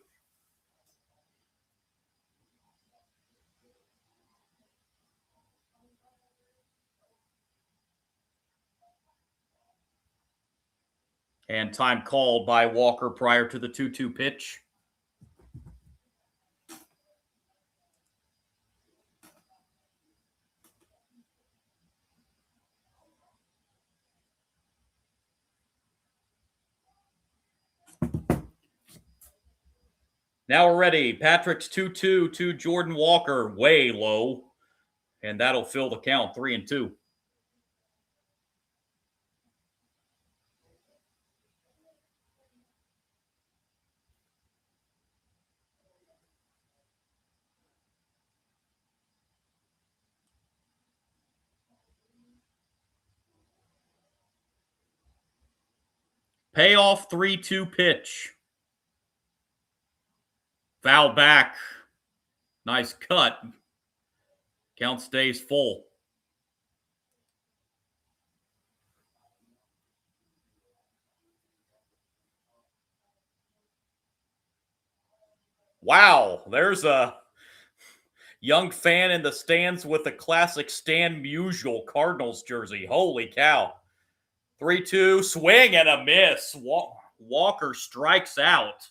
And time called by Walker prior to the 2-2 pitch. Now we're ready. Patrick's 2-2 to Jordan Walker, way low. And that'll fill the count, 3-2. Payoff 3-2 pitch. Foul back. Nice cut. Count stays full. Wow, there's a young fan in the stands with a classic Stan Musial Cardinals jersey. Holy cow. 3-2, swing and a miss. Walker strikes out.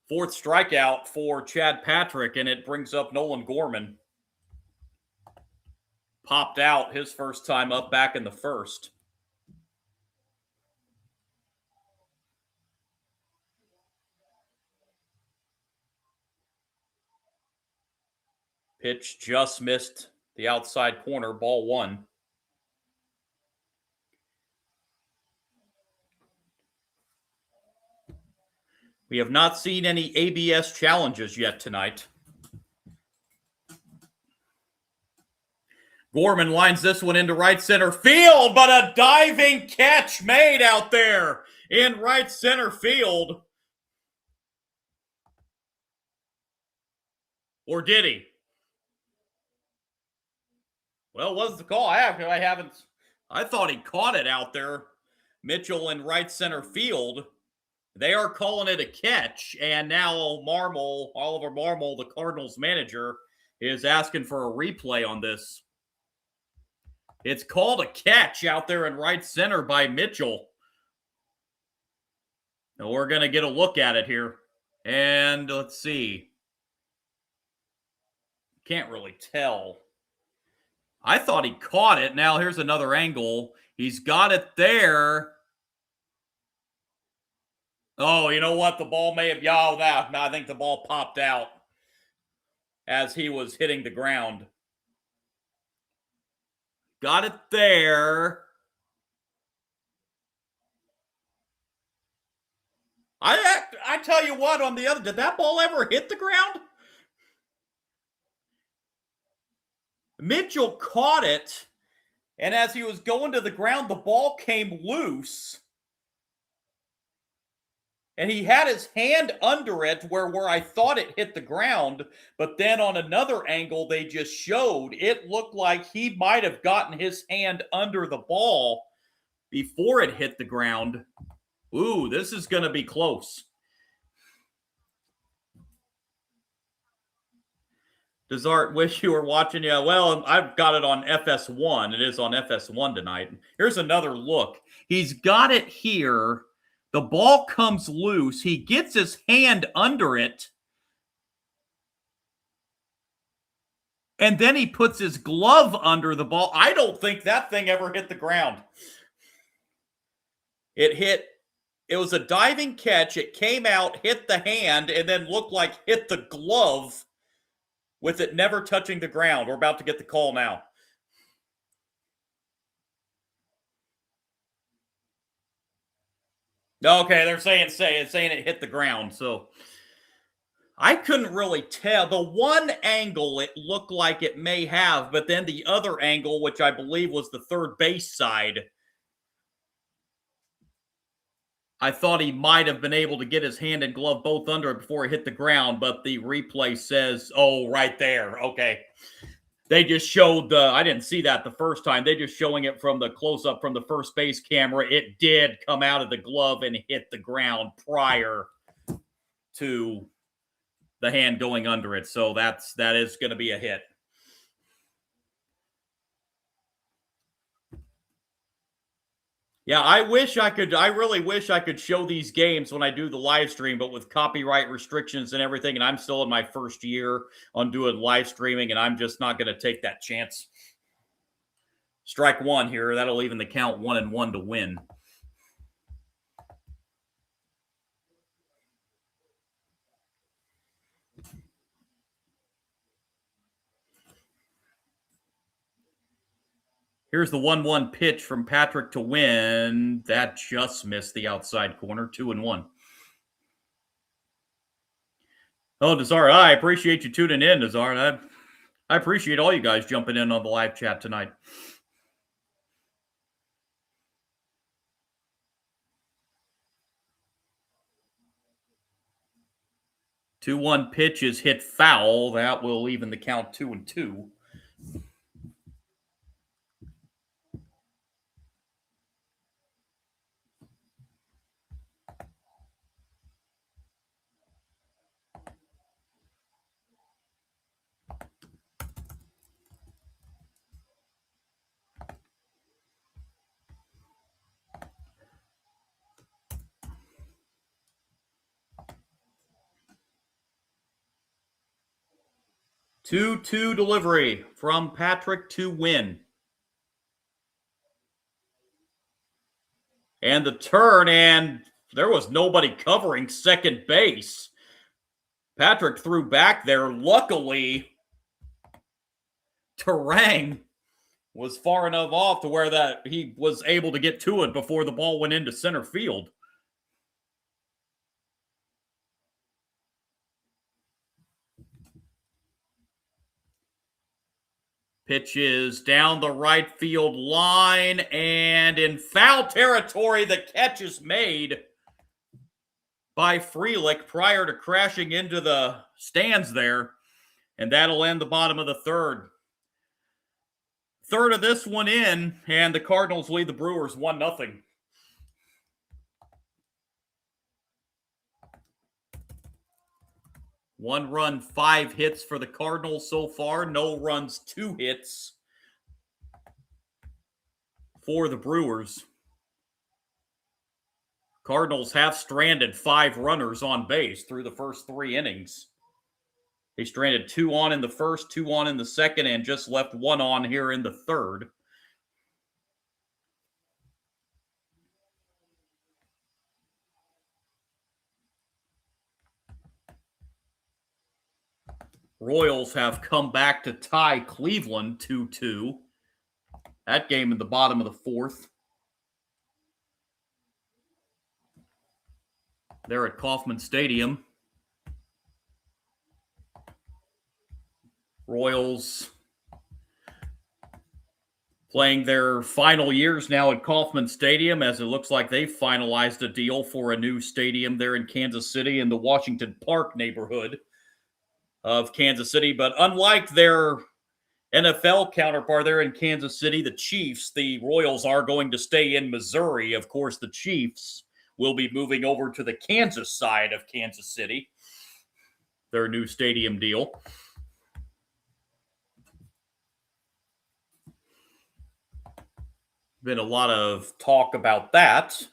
Fourth strikeout for Chad Patrick, and it brings up Nolan Gorman. Popped out his first time up back in the first. Pitch just missed the outside corner, ball one. We have not seen any ABS challenges yet tonight. Gorman lines this one into right center field, but a diving catch made out there in right center field. Or did he? Well, what's the call? I haven't. I thought he caught it out there. Mitchell in right center field. They are calling it a catch, and now Oliver Marmol, the Cardinals manager, is asking for a replay on this. It's called a catch out there in right center by Mitchell. Now we're going to get a look at it here. And let's see. Can't really tell. I thought he caught it. Now here's another angle. He's got it there. Oh, you know what? The ball may have... No, I think the ball popped out as he was hitting the ground. Got it there. I tell you what, on the other... Did that ball ever hit the ground? Mitchell caught it, and as he was going to the ground, the ball came loose. And he had his hand under it where I thought it hit the ground. But then on another angle they just showed, it looked like he might have gotten his hand under the ball before it hit the ground. Ooh, this is going to be close. Desart, wish you were watching. Yeah, well, I've got it on FS1. It is on FS1 tonight. Here's another look. He's got it here. The ball comes loose. He gets his hand under it. And then he puts his glove under the ball. I don't think that thing ever hit the ground. It was a diving catch. It came out, hit the hand, and then looked like hit the glove with it never touching the ground. We're about to get the call now. Okay, they're saying it hit the ground. So I couldn't really tell. The one angle it looked like it may have, but then the other angle, which I believe was the third base side, I thought he might have been able to get his hand and glove both under it before it hit the ground, but the replay says, oh, right there. Okay. They just showed I didn't see that the first time. They just showing it from the close-up from the first base camera. It did come out of the glove and hit the ground prior to the hand going under it. So that is going to be a hit. Yeah, I really wish I could show these games when I do the live stream, but with copyright restrictions and everything, and I'm still in my first year on doing live streaming, and I'm just not going to take that chance. Strike one here. That'll even the count 1-1 to win. Here's the 1-1 pitch from Patrick to win. That just missed the outside corner. 2-1. Oh, Desart, I appreciate you tuning in, Desart. I appreciate all you guys jumping in on the live chat tonight. 2-1 pitch is hit foul. That will even the count 2-2. Two delivery from Patrick to win. And the turn, and there was nobody covering second base. Patrick threw back there. Luckily, Terang was far enough off to where that he was able to get to it before the ball went into center field. Pitch is down the right field line and in foul territory. The catch is made by Frelick prior to crashing into the stands there. And that'll end the bottom of the third. Third of this one in, and the Cardinals lead the Brewers 1-0. One run, 5 hits for the Cardinals so far. No runs, 2 hits for the Brewers. Cardinals have stranded 5 runners on base through the first 3 innings. They stranded 2 on in the first, 2 on in the second, and just left 1 on here in the third. Royals have come back to tie Cleveland 2-2. That game in the bottom of the fourth. They're at Kauffman Stadium. Royals playing their final years now at Kauffman Stadium, as it looks like they've finalized a deal for a new stadium there in Kansas City in the Washington Park neighborhood of Kansas City. But unlike their NFL counterpart there in Kansas City, the Chiefs, the Royals are going to stay in Missouri. Of course, the Chiefs will be moving over to the Kansas side of Kansas City, their new stadium deal. Been a lot of talk about that.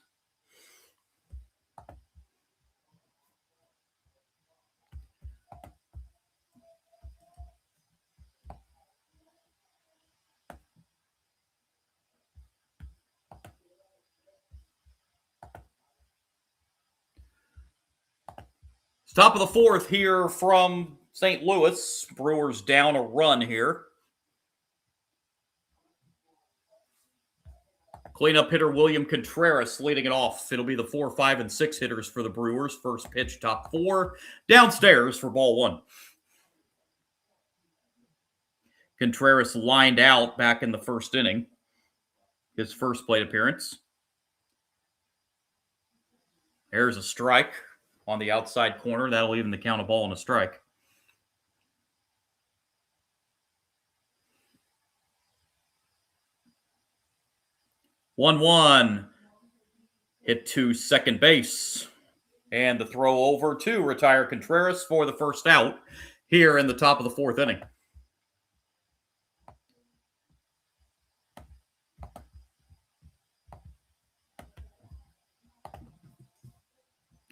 It's top of the fourth here from St. Louis. Brewers down a run here. Cleanup hitter William Contreras leading it off. It'll be the 4, 5, and 6 hitters for the Brewers. First pitch, top 4. Downstairs for ball 1. Contreras lined out back in the first inning. His first plate appearance. There's a strike on the outside corner. That'll even the count a ball and a strike. One hit to second base. And the throw over to retire Contreras for the first out here in the top of the fourth inning.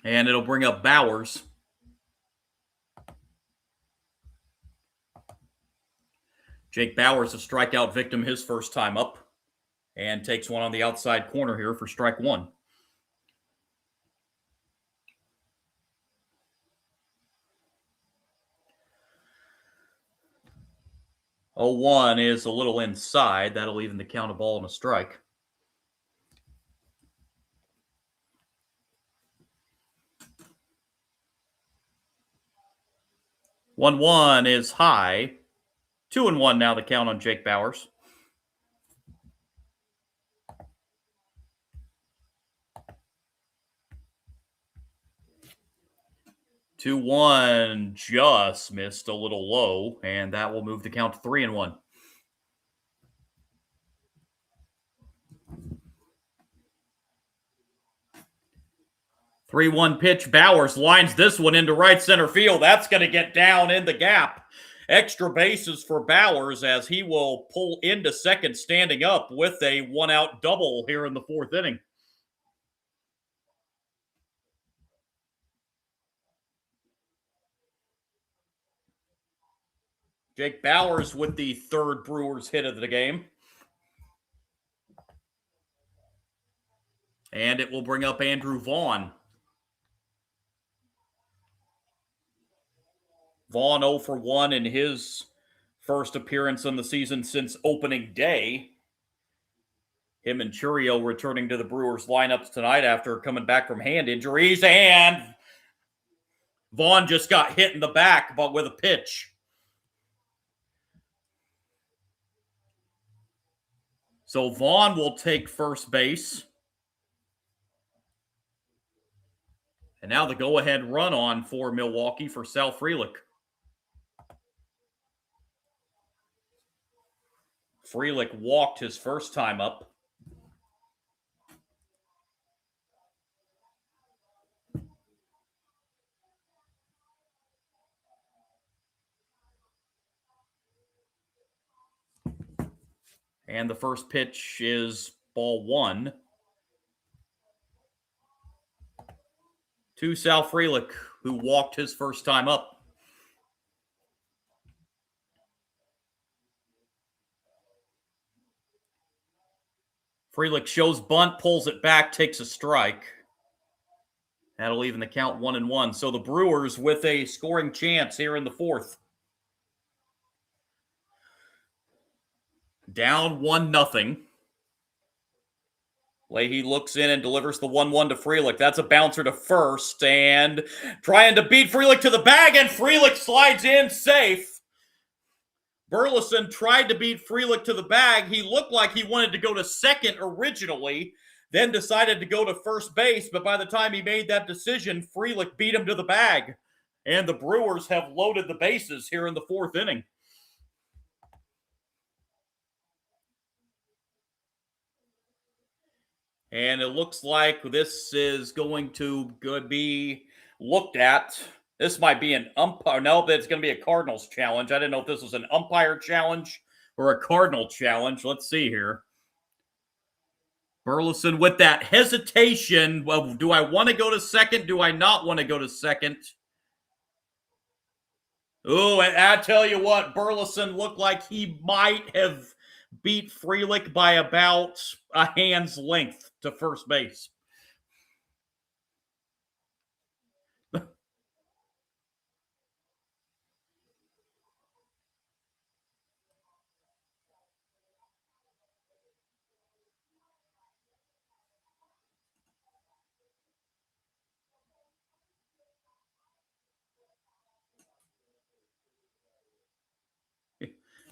And it'll bring up Bowers. Jake Bowers, a strikeout victim his first time up, and takes one on the outside corner here for strike 1. Oh, 1 is a little inside. That'll even the count a ball and a strike. One is high. 2-1 now the count on Jake Bowers. Two one just missed a little low, and that will move the count to 3-1. 3-1 pitch. Bowers lines this one into right center field. That's going to get down in the gap. Extra bases for Bowers as he will pull into second standing up with a 1-out double here in the fourth inning. Jake Bowers with the third Brewers hit of the game. And it will bring up Andrew Vaughn. Vaughn 0 for 1 in his first appearance on the season since opening day. Him and Churio returning to the Brewers lineups tonight after coming back from hand injuries. And Vaughn just got hit in the back, but with a pitch. So Vaughn will take first base. And now the go-ahead run on for Milwaukee for Sal Frelick. Frelick walked his first time up. And the first pitch is ball one to Sal Frelick, who walked his first time up. Frelick shows bunt, pulls it back, takes a strike. That'll even the count 1-1. So the Brewers with a scoring chance here in the fourth. Down 1-0. Leahy looks in and delivers the 1-1 to Frelick. That's a bouncer to first, and trying to beat Frelick to the bag, and Frelick slides in safe. Burleson tried to beat Frelick to the bag. He looked like he wanted to go to second originally, then decided to go to first base, but by the time he made that decision, Frelick beat him to the bag. And the Brewers have loaded the bases here in the fourth inning. And it looks like this is going to be looked at. This might be an umpire. No, it's going to be a Cardinals challenge. I didn't know if this was an umpire challenge or a Cardinal challenge. Let's see here. Burleson with that hesitation. Well, do I want to go to second? Do I not want to go to second? Oh, and I tell you what, Burleson looked like he might have beat Frelick by about a hand's length to first base.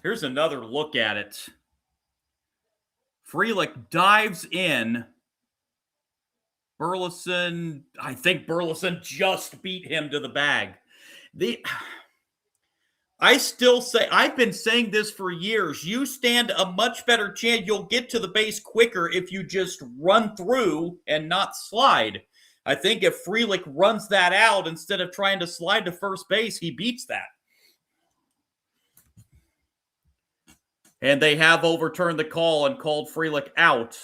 Here's another look at it. Frelick dives in. I think Burleson just beat him to the bag. I still say, I've been saying this for years, you stand a much better chance. You'll get to the base quicker if you just run through and not slide. I think if Frelick runs that out instead of trying to slide to first base, he beats that. And they have overturned the call and called Frelick out.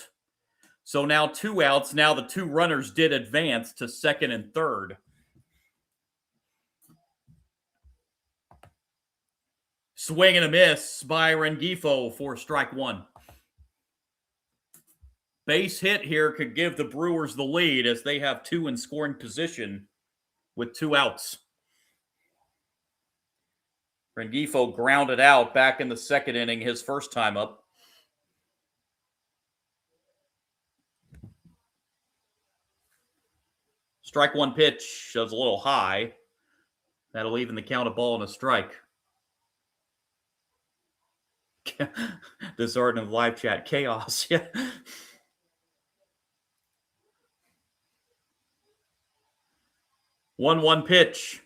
So now 2 outs. Now the 2 runners did advance to second and third. Swing and a miss by Rengifo for strike 1. Base hit here could give the Brewers the lead as they have 2 in scoring position with 2 outs. Rengifo grounded out back in the second inning, his first time up. Strike 1 pitch shows a little high. That'll even the count, a ball and a strike. This art in the live chat, chaos. Yeah. 1-1 pitch.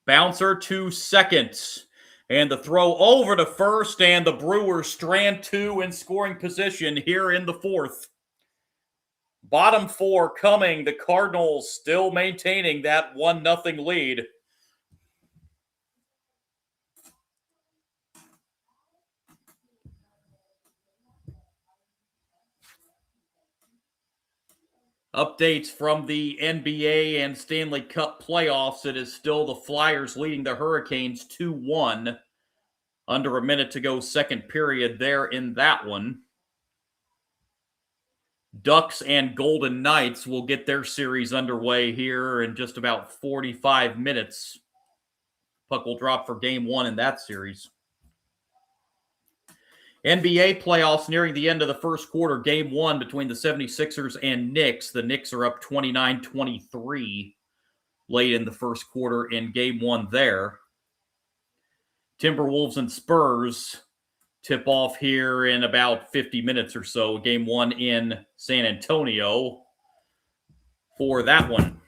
Bouncer to second. And the throw over to first, and the Brewers strand 2 in scoring position here in the fourth. Bottom 4 coming. The Cardinals still maintaining that 1-0 lead. Updates from the NBA and Stanley Cup playoffs. It is still the Flyers leading the Hurricanes 2-1. Under a minute to go, second period there in that one. Ducks and Golden Knights will get their series underway here in just about 45 minutes. Puck will drop for game 1 in that series. NBA playoffs nearing the end of the first quarter. Game 1 between the 76ers and Knicks. The Knicks are up 29-23 late in the first quarter in game 1 there. Timberwolves and Spurs tip off here in about 50 minutes or so. Game 1 in San Antonio for that one.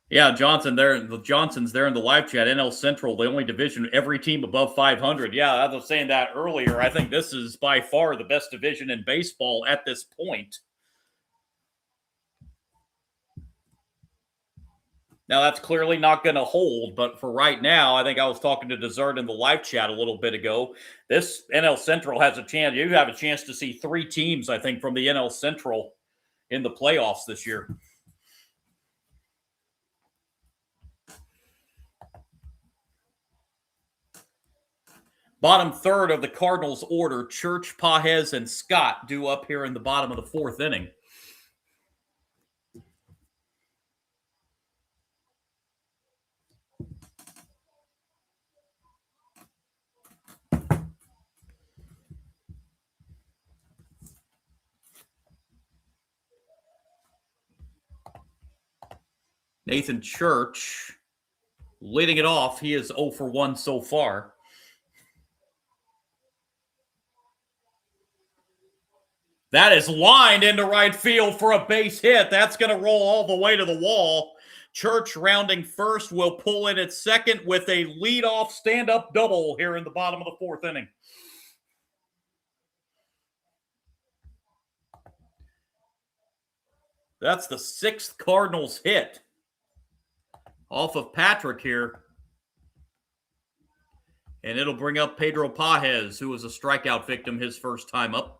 Yeah, Johnson there. The Johnson's there in the live chat. NL Central, the only division, every team above 500. Yeah, I was saying that earlier. I think this is by far the best division in baseball at this point. Now, that's clearly not going to hold, but for right now, I think I was talking to Desert in the live chat a little bit ago. This NL Central has a chance. You have a chance to see 3 teams, I think, from the NL Central in the playoffs this year. Bottom third of the Cardinals order, Church, Pages, and Scott due up here in the bottom of the 4th inning. Nathan Church leading it off. He is 0 for 1 so far. That is lined into right field for a base hit. That's going to roll all the way to the wall. Church rounding first will pull in at second with a leadoff stand-up double here in the bottom of the 4th inning. That's the 6th Cardinals hit off of Patrick here. And it'll bring up Pedro Pages, who was a strikeout victim his first time up.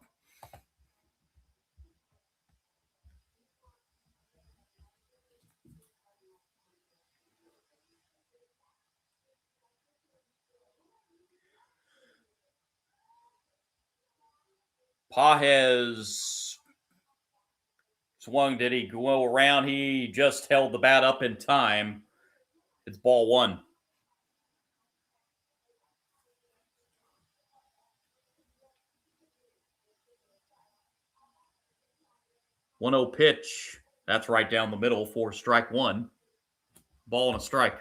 Pages swung. Did he go around? He just held the bat up in time. It's ball 1. One 0 pitch. That's right down the middle for strike 1. Ball and a strike.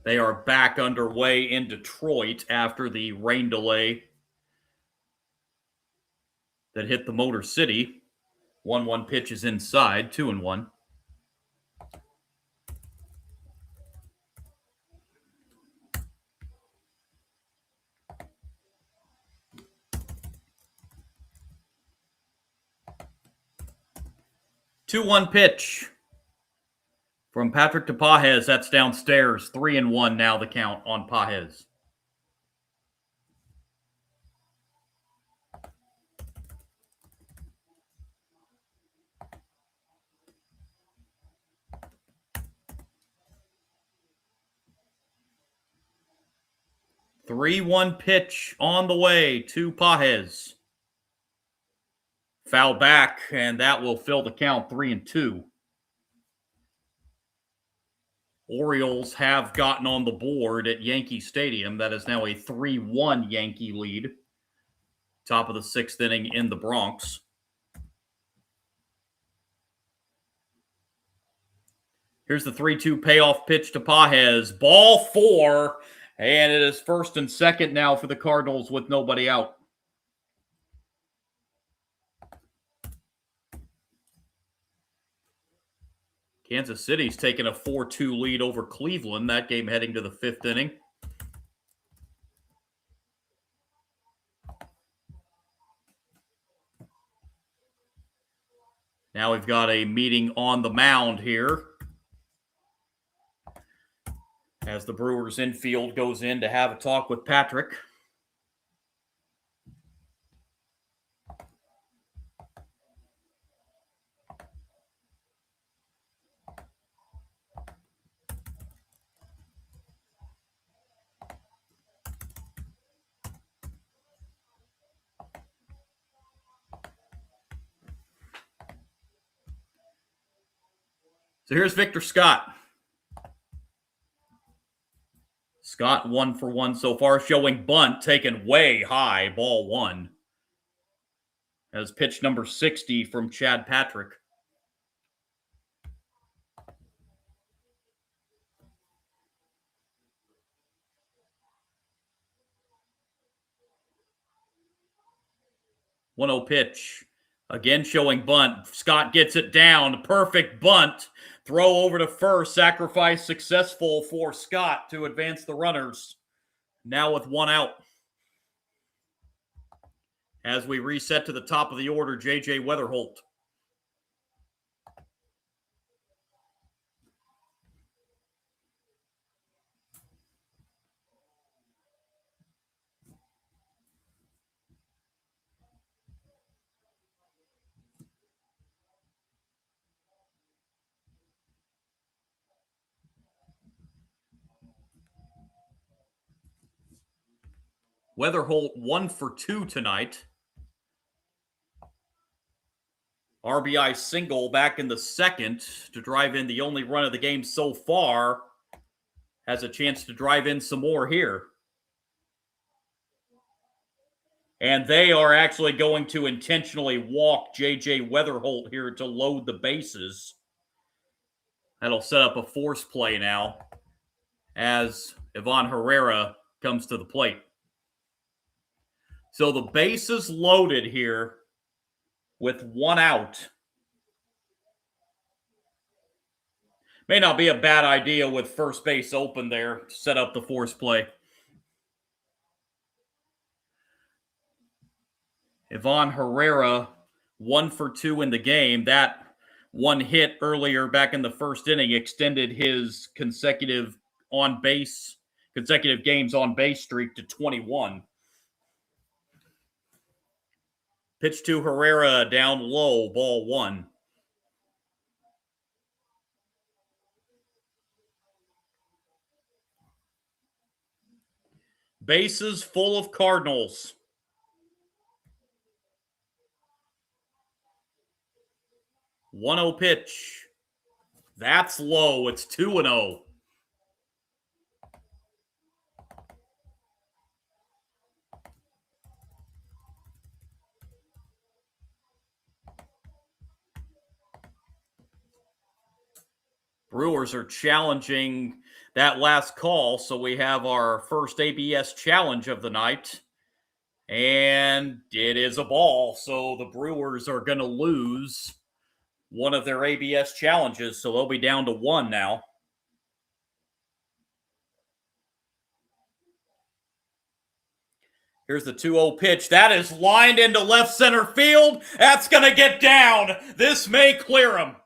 They are back underway in Detroit after the rain delay that hit the Motor City. 1-1 pitch is inside, 2-1. Two-one pitch from Patrick to Pages. That's downstairs. 3-1 now the count on Pages. Three-one pitch on the way to Pages. Foul back, and that will fill the count 3-2. Orioles have gotten on the board at Yankee Stadium. That is now a 3-1 Yankee lead. Top of the 6th inning in the Bronx. Here's the 3-2 payoff pitch to Pages. Ball 4, and it is 1st and 2nd now for the Cardinals with nobody out. Kansas City's taken a 4-2 lead over Cleveland. That game heading to the 5th inning. Now we've got a meeting on the mound here as the Brewers infield goes in to have a talk with Patrick. So here's Victor Scott. Scott 1 for 1 so far, showing bunt taken way high, ball 1. As pitch number 60 from Chad Patrick. One 0 pitch. Again showing bunt. Scott gets it down. Perfect bunt. Throw over to first. Sacrifice successful for Scott to advance the runners. Now with 1 out. As we reset to the top of the order, J.J. Weatherholt. Weatherholt 1 for 2 tonight. RBI single back in the second to drive in the only run of the game so far. Has a chance to drive in some more here. And they are actually going to intentionally walk J.J. Weatherholt here to load the bases. That'll set up a force play now as Ivan Herrera comes to the plate. So the bases loaded here with 1 out. May not be a bad idea with first base open there to set up the force play. Ivan Herrera, 1 for 2 in the game. That one hit earlier back in the first inning extended his consecutive games on base streak to 21. Pitch to Herrera down low, ball 1. Bases full of Cardinals. 1-0 pitch. That's low. It's 2-0. Brewers are challenging that last call, so we have our first ABS challenge of the night. And it is a ball, so the Brewers are going to lose one of their ABS challenges, so they'll be down to 1 now. Here's the 2-0 pitch. That is lined into left center field. That's going to get down. This may clear him.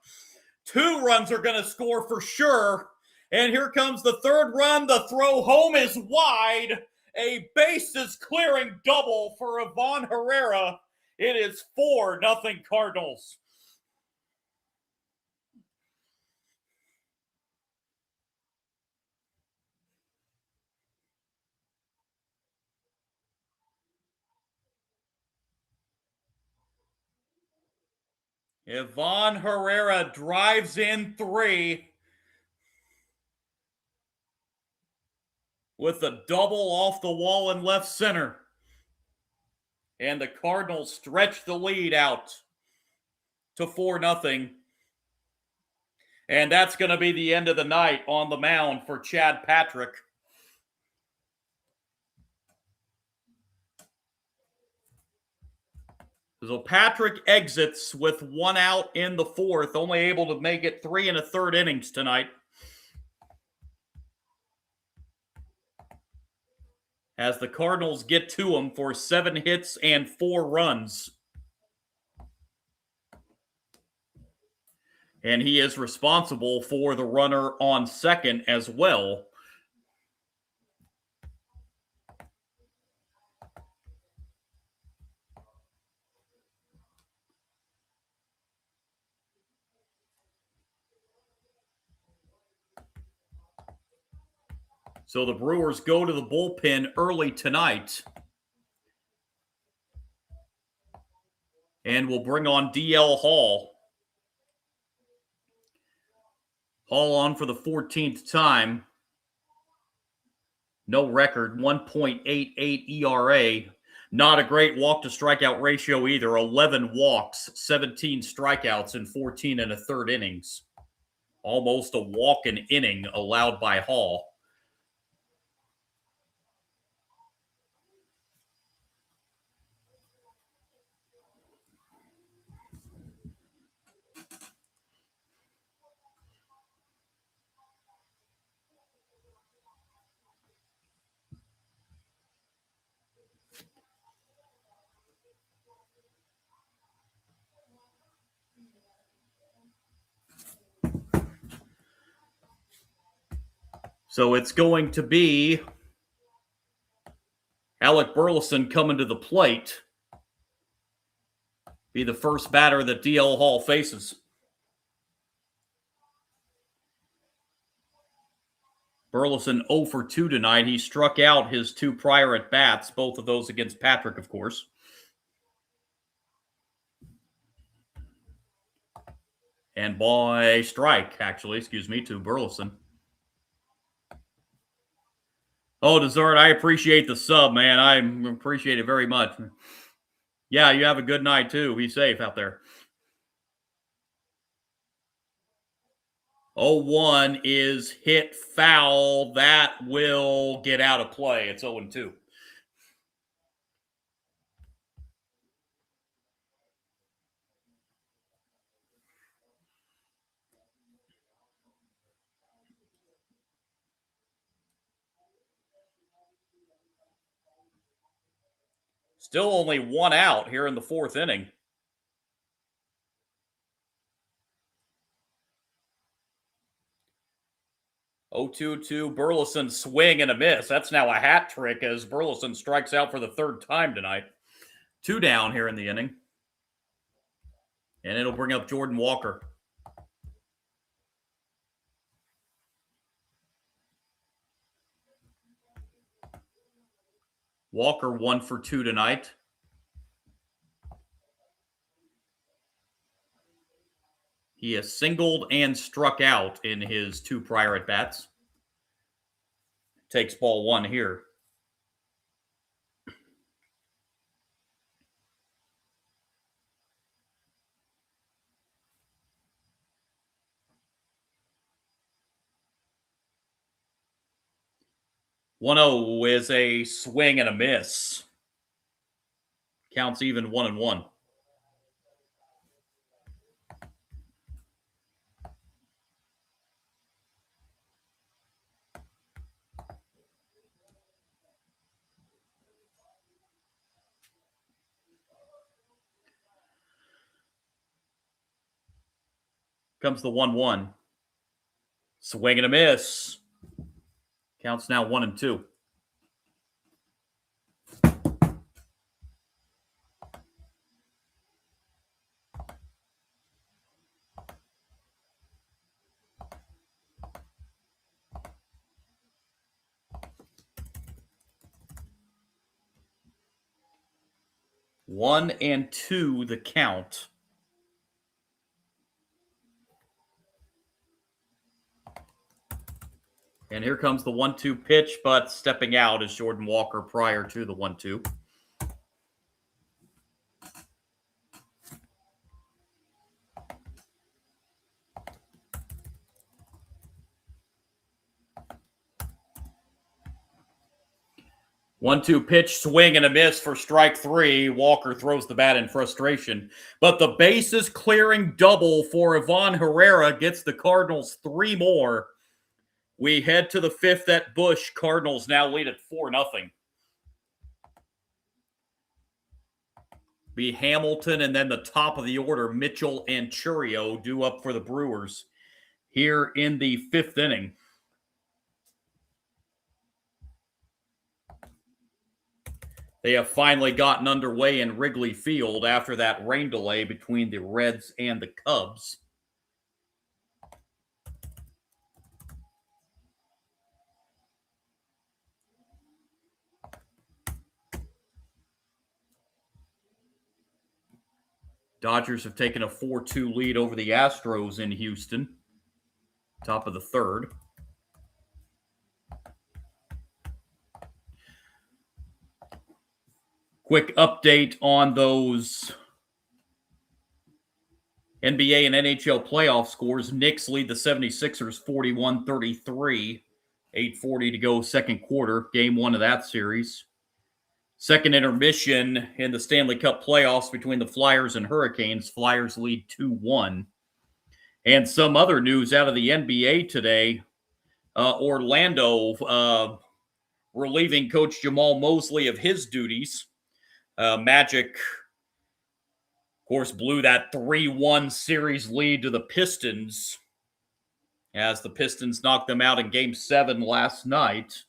2 runs are going to score for sure. And here comes the 3rd run. The throw home is wide. A bases clearing double for Ivan Herrera. It is 4-0 Cardinals. Ivan Herrera drives in 3 with a double off the wall in left center. And the Cardinals stretch the lead out to 4-0. And that's going to be the end of the night on the mound for Chad Patrick. So Patrick exits with 1 out in the 4th, only able to make it 3 1/3 innings tonight. As the Cardinals get to him for 7 hits and 4 runs. And he is responsible for the runner on second as well. So the Brewers go to the bullpen early tonight. And will bring on DL Hall. Ball on for the 14th time. No record, 1.88 ERA. Not a great walk-to-strikeout ratio either. 11 walks, 17 strikeouts in 14 and a third innings. Almost a walk an inning allowed by Hall. So it's going to be Alec Burleson coming to the plate. Be the first batter that DL Hall faces. Burleson 0 for 2 tonight. He struck out his 2 prior at-bats, both of those against Patrick, of course. And by strike, actually, to Burleson. Oh, Desert, I appreciate the sub, man. I appreciate it very much. Yeah, you have a good night, too. Be safe out there. 0-1 is hit foul. That will get out of play. It's 0-2. Still only 1 out here in the 4th inning. 0-2-2, Burleson swing and a miss. That's now a hat trick as Burleson strikes out for the 3rd time tonight. 2 down here in the inning. And it'll bring up Jordan Walker. Walker 1 for 2 tonight. He has singled and struck out in his 2 prior at-bats. Takes ball 1 here. "1-0 is a swing and a miss. Counts even 1-1. Comes the 1-1. Swing and a miss. Counts now 1-2. One and two, the count. And here comes the 1-2 pitch, but stepping out is Jordan Walker prior to the 1-2. One-two pitch, swing and a miss for strike 3. Walker throws the bat in frustration. But the bases clearing double for Ivan Herrera gets the Cardinals 3 more. We head to the 5th at Busch. Cardinals now lead at 4-0. Be Hamilton and then the top of the order, Mitchell and Churio, due up for the Brewers here in the 5th inning. They have finally gotten underway in Wrigley Field after that rain delay between the Reds and the Cubs. Dodgers have taken a 4-2 lead over the Astros in Houston. Top of the third. Quick update on those NBA and NHL playoff scores. Knicks lead the 76ers 41-33. 8:40 to go, second quarter. Game one of that series. Second intermission in the Stanley Cup playoffs between the Flyers and Hurricanes. Flyers lead 2-1. And some other news out of the NBA today. Orlando relieving Coach Jamal Mosley of his duties. Magic, of course, blew that 3-1 series lead to the Pistons as the Pistons knocked them out in Game 7 last night,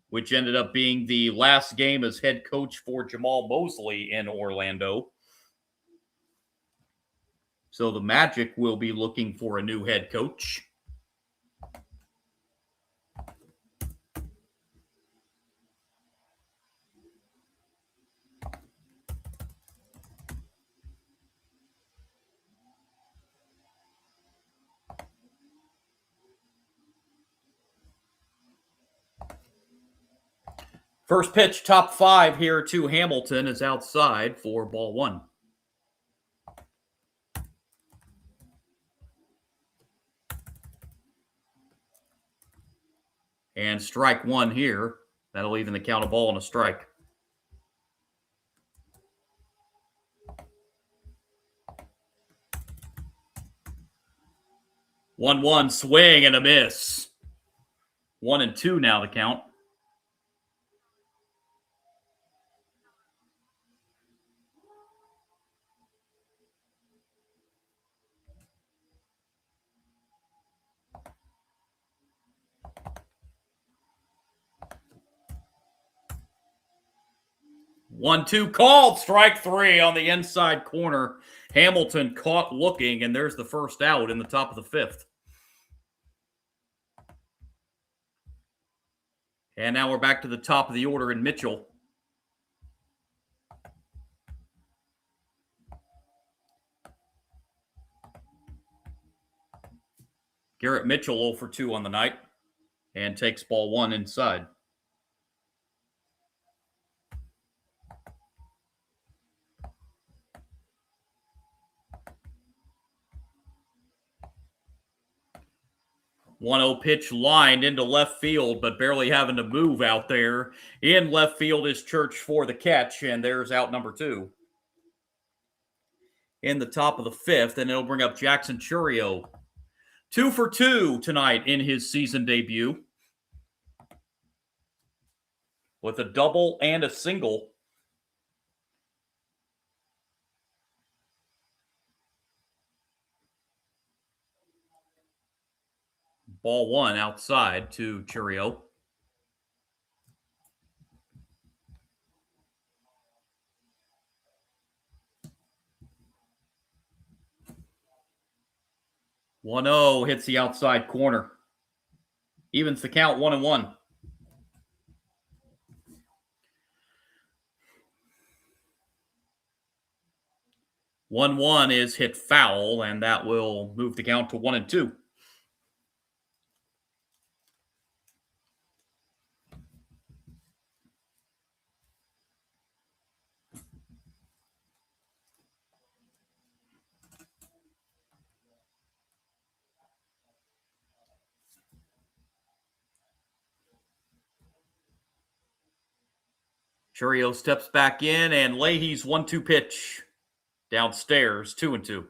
which ended up being the last game as head coach for Jamal Mosley in Orlando. So the Magic will be looking for a new head coach. First pitch, top five here to Hamilton is outside for ball one. And strike one here. That'll even the count a ball and a strike. One swing and a miss. 1-2 now the count. One-two called. Strike three on the inside corner. Hamilton caught looking, and there's the first out in the top of the fifth. And now we're back to the top of the order in Mitchell. Garrett Mitchell 0 for 2 on the night and takes ball one inside. One 0 pitch lined into left field, but barely having to move out there. In left field is Church for the catch, and there's out number 2. In the top of the fifth, and it'll bring up Jackson Chourio. 2 for 2 tonight in his season debut, with a double and a single. Ball one outside to Chourio. One 0 hits the outside corner. Evens the count 1-1. 1-1 is hit foul, and that will move the count to 1-2. Chourio steps back in, and Leahy's 1-2 pitch downstairs, 2-2.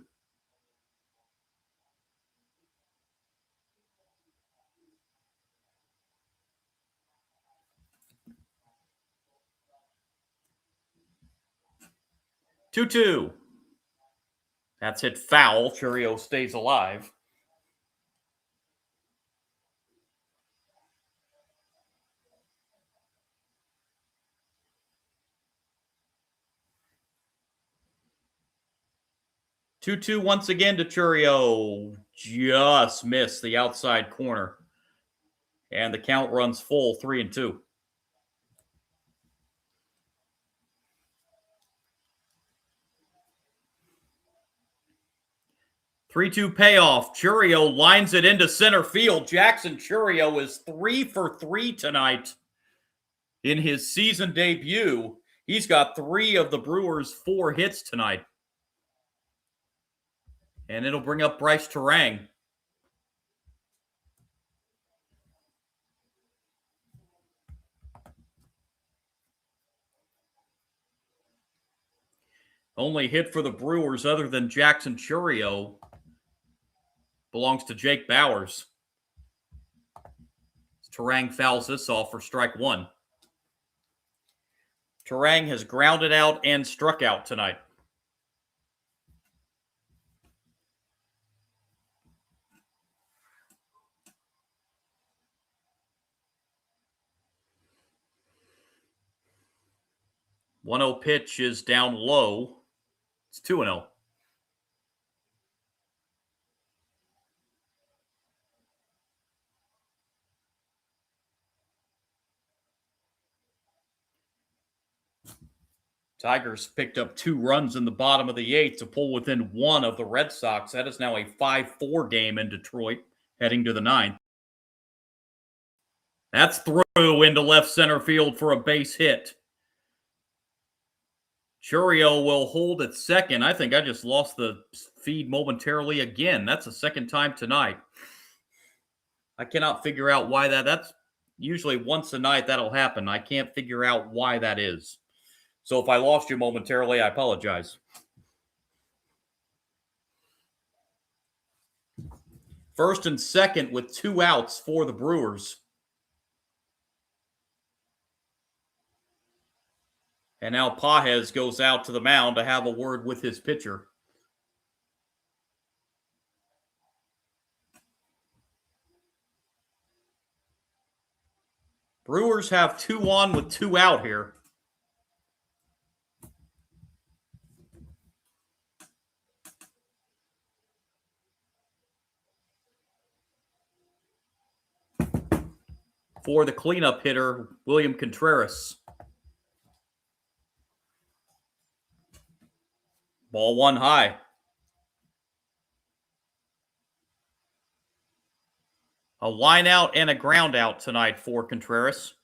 Two. That's hit foul. Chourio stays alive. Two once again to Chourio. Just missed the outside corner. And the count runs full, 3-2. 3-2 payoff. Churio lines it into center field. Jackson Churio is 3 for 3 tonight in his season debut. He's got 3 of the Brewers' 4 hits tonight. And it'll bring up Bryce Terang. Only hit for the Brewers other than Jackson Churio belongs to Jake Bowers. Terang fouls this off for strike 1. Terang has grounded out and struck out tonight. One 0 pitch is down low. It's 2-0. Tigers picked up 2 runs in the bottom of the 8th to pull within 1 of the Red Sox. That is now a 5-4 game in Detroit, heading to the 9th. That's through into left center field for a base hit. Churio will hold at second. I think I just lost the feed momentarily again. That's the second time tonight. I cannot figure out why that's usually once a night that'll happen. I can't figure out why that is. So if I lost you momentarily, I apologize. First and second with 2 outs for the Brewers. And now Pages goes out to the mound to have a word with his pitcher. Brewers have 2 on with 2 out here. For the cleanup hitter, William Contreras. Ball 1 high. A line out and a ground out tonight for Contreras.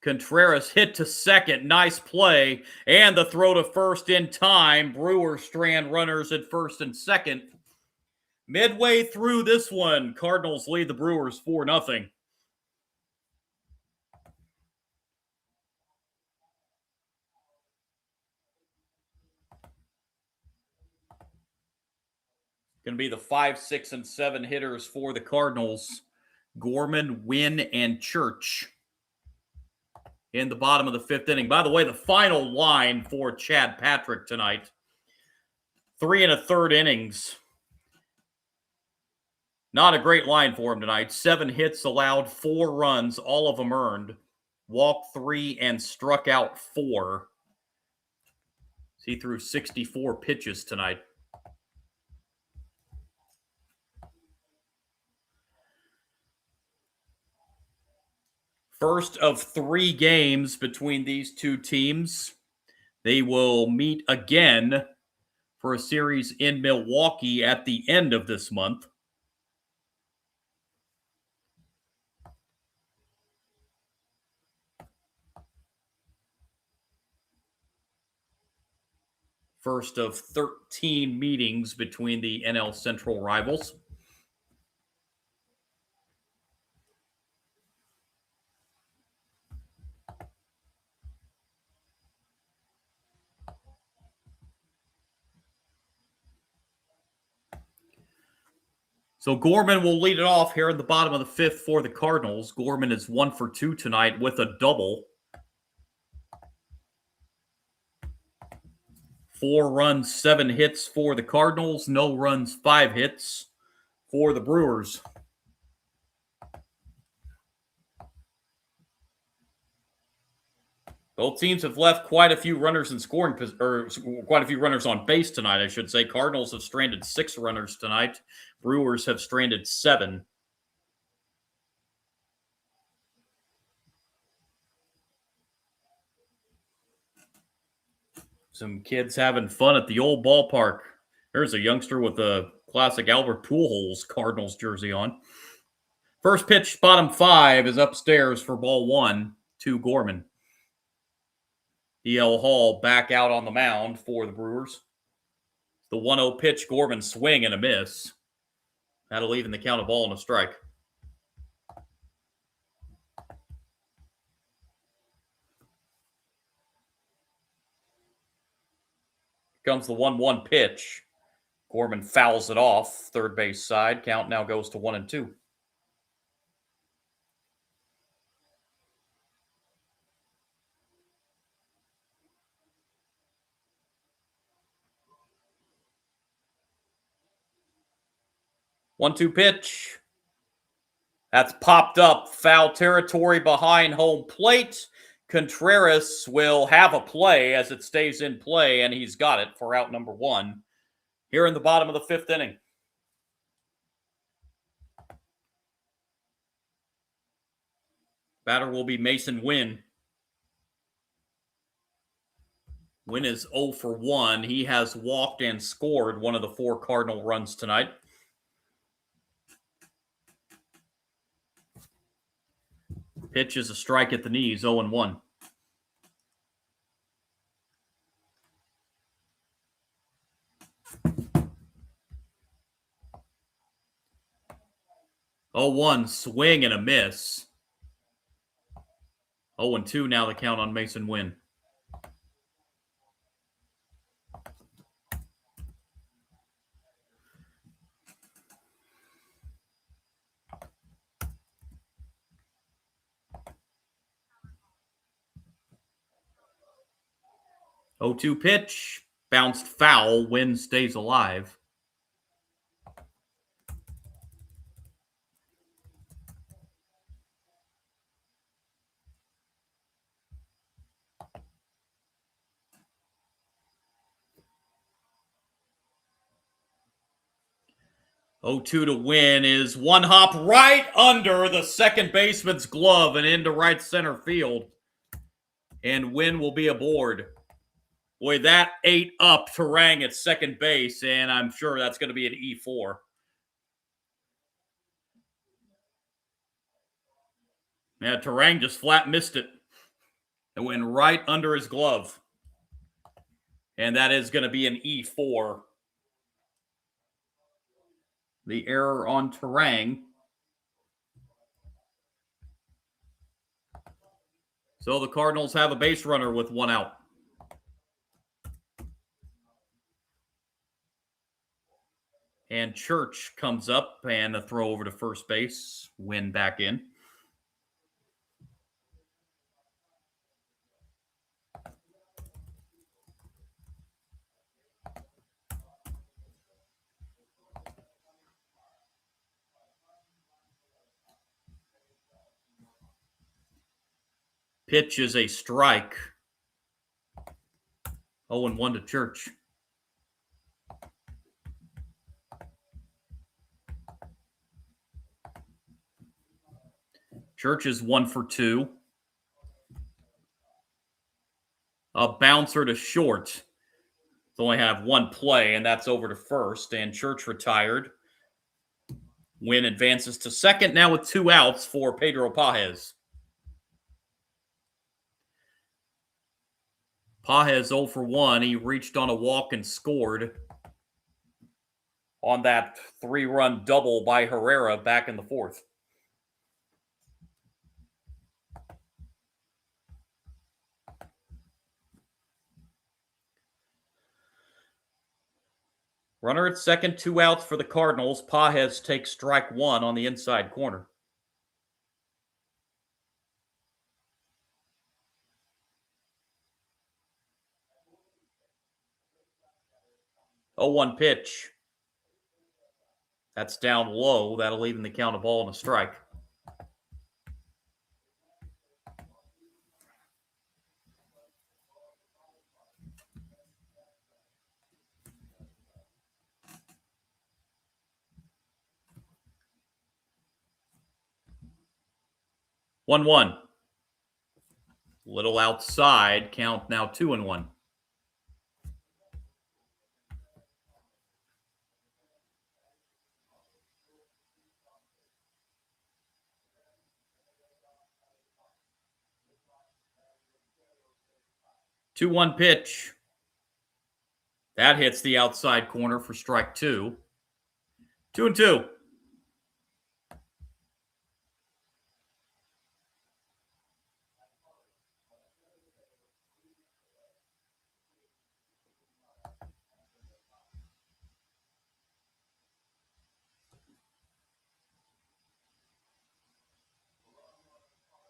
Contreras hit to second. Nice play. And the throw to first in time. Brewers strand runners at first and second. Midway through this one, Cardinals lead the Brewers 4-0. Going to be the 5, 6, and 7 hitters for the Cardinals. Gorman, Wynn, and Church in the bottom of the 5th inning. By the way, the final line for Chad Patrick tonight. 3 1/3 innings. Not a great line for him tonight. 7 hits allowed, 4 runs, all of them earned. Walked 3 and struck out 4. He threw 64 pitches tonight. First of 3 games between these 2 teams. They will meet again for a series in Milwaukee at the end of this month. First of 13 meetings between the NL Central rivals. So Gorman will lead it off here in the bottom of the 5th for the Cardinals. Gorman is 1 for 2 tonight with a double. 4 runs, 7 hits for the Cardinals. No runs, 5 hits for the Brewers. Both teams have left quite a few runners in scoring, or quite a few runners on base tonight, I should say. Cardinals have stranded 6 runners tonight. Brewers have stranded 7. Some kids having fun at the old ballpark. There's a youngster with a classic Albert Pujols Cardinals jersey on. First pitch, bottom 5, is upstairs for ball 1 to Gorman. E.L. Hall back out on the mound for the Brewers. The 1-0 pitch, Gorman swing and a miss. That'll even the count of ball and a strike. Comes the 1-1 pitch. Gorman fouls it off, third base side. Count now goes to 1-2. One-two pitch. That's popped up. Foul territory behind home plate. Contreras will have a play as it stays in play, and he's got it for out number 1 here in the bottom of the 5th inning. Batter will be Mason Wynn. Wynn is 0 for 1. He has walked and scored one of the 4 Cardinal runs tonight. Pitch is a strike at the knees, 0-1. Oh, 1 swing and a miss. 0-2 now the count on Mason Wynn. Oh, 2 pitch, bounced foul. Wynn stays alive. Oh, 2 to Wynn is one hop right under the second baseman's glove and into right center field. And Wynn will be aboard. Boy, that ate up Terang at second base, and I'm sure that's going to be an E4. Yeah, Terang just flat missed it. It went right under his glove. And that is going to be an E4. The error on Terang. So the Cardinals have a base runner with 1 out. And Church comes up and a throw over to first base. Wynn back in. Pitch is a strike. 0-1 to Church. Church is 1 for 2. A bouncer to short. It's only have 1 play, and that's over to first. And Church retired. Wynn advances to second, now with 2 outs for Pedro Pages. Pages 0 for 1. He reached on a walk and scored on that 3-run double by Herrera back in the 4th. Runner at second, 2 outs for the Cardinals. Pages takes strike 1 on the inside corner. Oh, 1 pitch. That's down low. That'll even the count of ball and a strike. One. Little outside. Count now 2-1. 2-1 pitch. That hits the outside corner for strike 2. 2-2.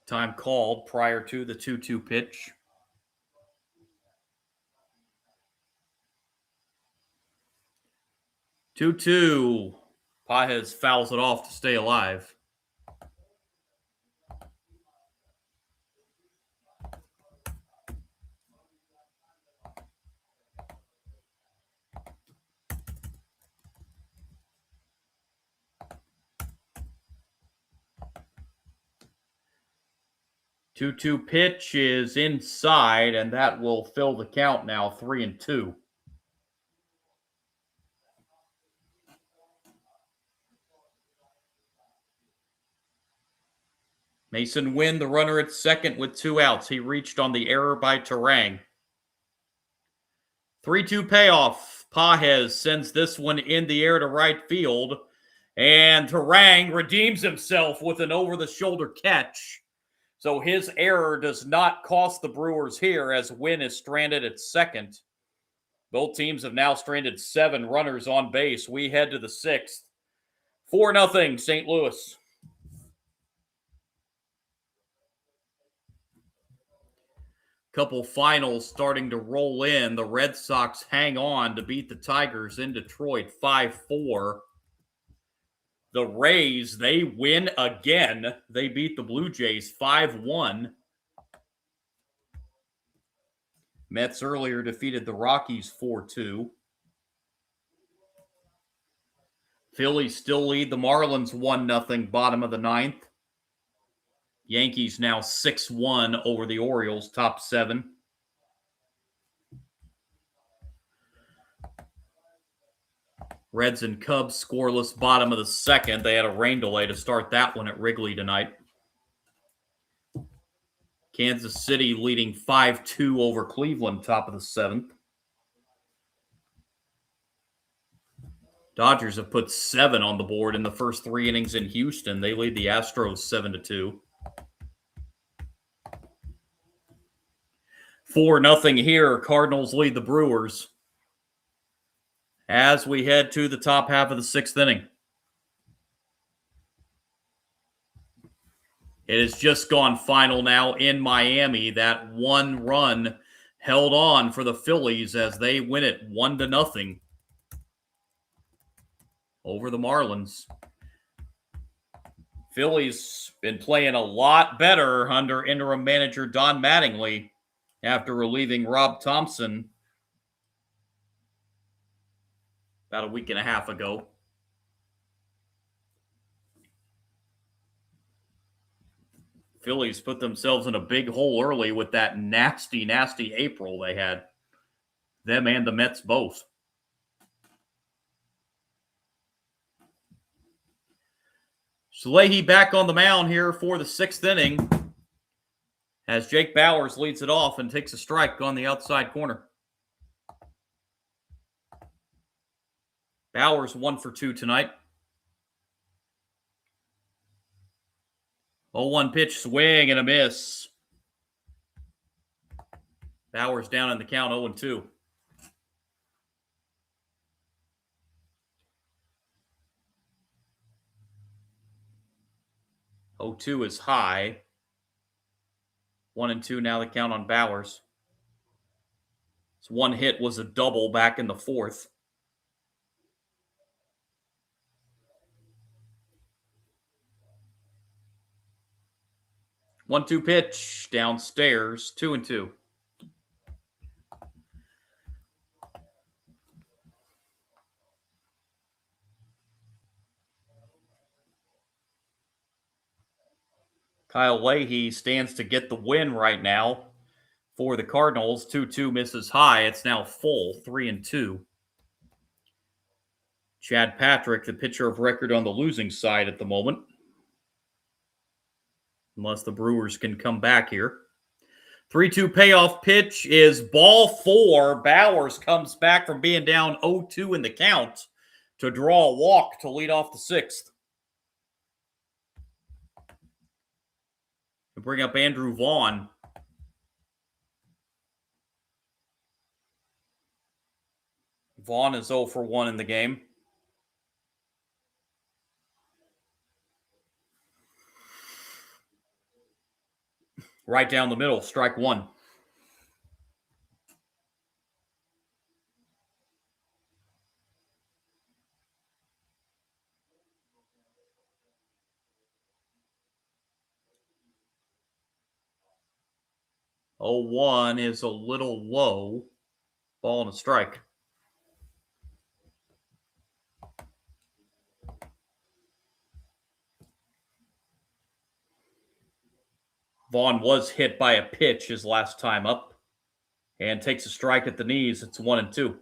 Time called prior to the 2-2 pitch. Two. Pages fouls it off to stay alive. Two pitch is inside, and that will fill the count now, 3-2. Mason Wynn, the runner at second with 2 outs. He reached on the error by Terang. 3-2 payoff. Pages sends this one in the air to right field, and Terang redeems himself with an over-the-shoulder catch. So his error does not cost the Brewers here as Wynn is stranded at second. Both teams have now stranded 7 runners on base. We head to the 6th. 4-0 St. Louis. Couple finals starting to roll in. The Red Sox hang on to beat the Tigers in Detroit 5-4. The Rays, they win again. They beat the Blue Jays 5-1. Mets earlier defeated the Rockies 4-2. Phillies still lead the Marlins 1-0, bottom of the 9th. Yankees now 6-1 over the Orioles, top 7. Reds and Cubs scoreless, bottom of the 2nd. They had a rain delay to start that one at Wrigley tonight. Kansas City leading 5-2 over Cleveland, top of the 7th. Dodgers have put 7 on the board in the first 3 innings in Houston. They lead the Astros 7-2. 4-0 here. Cardinals lead the Brewers as we head to the top half of the 6th inning. It has just gone final now in Miami. That 1 run held on for the Phillies as they win it 1-0 over the Marlins. Phillies been playing a lot better under interim manager Don Mattingly after relieving Rob Thompson about a week and a half ago. Phillies put themselves in a big hole early with that nasty April they had. Them and the Mets both. Salehi back on the mound here for the 6th inning as Jake Bauers leads it off and takes a strike on the outside corner. Bauers 1 for 2 tonight. 0-1 pitch, swing and a miss. Bauers down in the count, 0-2. Oh-2 is high. 1-2 now the count on Bauers. His one hit was a double back in the 4th. One-two pitch downstairs, 2-2. Kyle Leahy stands to get the win right now for the Cardinals. 2-2 misses high. It's now full, 3-2. Chad Patrick, the pitcher of record on the losing side at the moment. Unless the Brewers can come back here. 3-2 payoff pitch is ball 4. Bowers comes back from being down 0-2 in the count to draw a walk to lead off the 6th. And bring up Andrew Vaughn. Vaughn is 0 for 1 in the game. Right down the middle, strike 1. Oh, 1 is a little low. Ball and a strike. Vaughn was hit by a pitch his last time up and takes a strike at the knees. It's 1-2.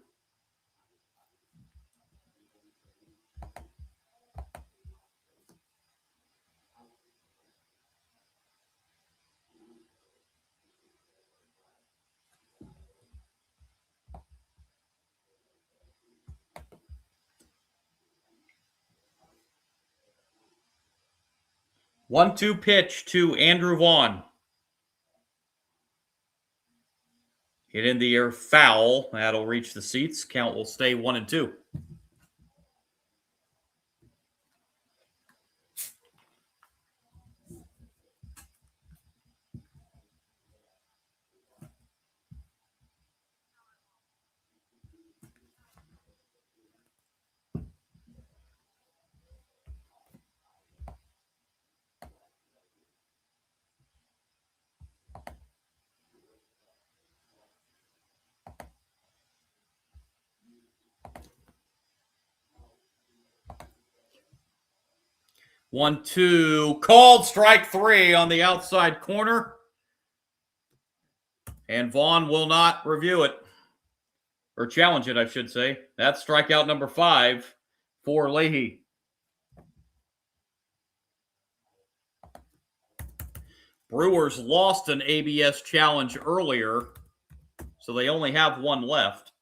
One-two pitch to Andrew Vaughn. Hit in the air, foul. That'll reach the seats. Count will stay 1-2. One, two, called strike 3 on the outside corner. And Vaughn will not review it. Or challenge it, I should say. That's strikeout number 5 for Leahy. Brewers lost an ABS challenge earlier, so they only have 1 left.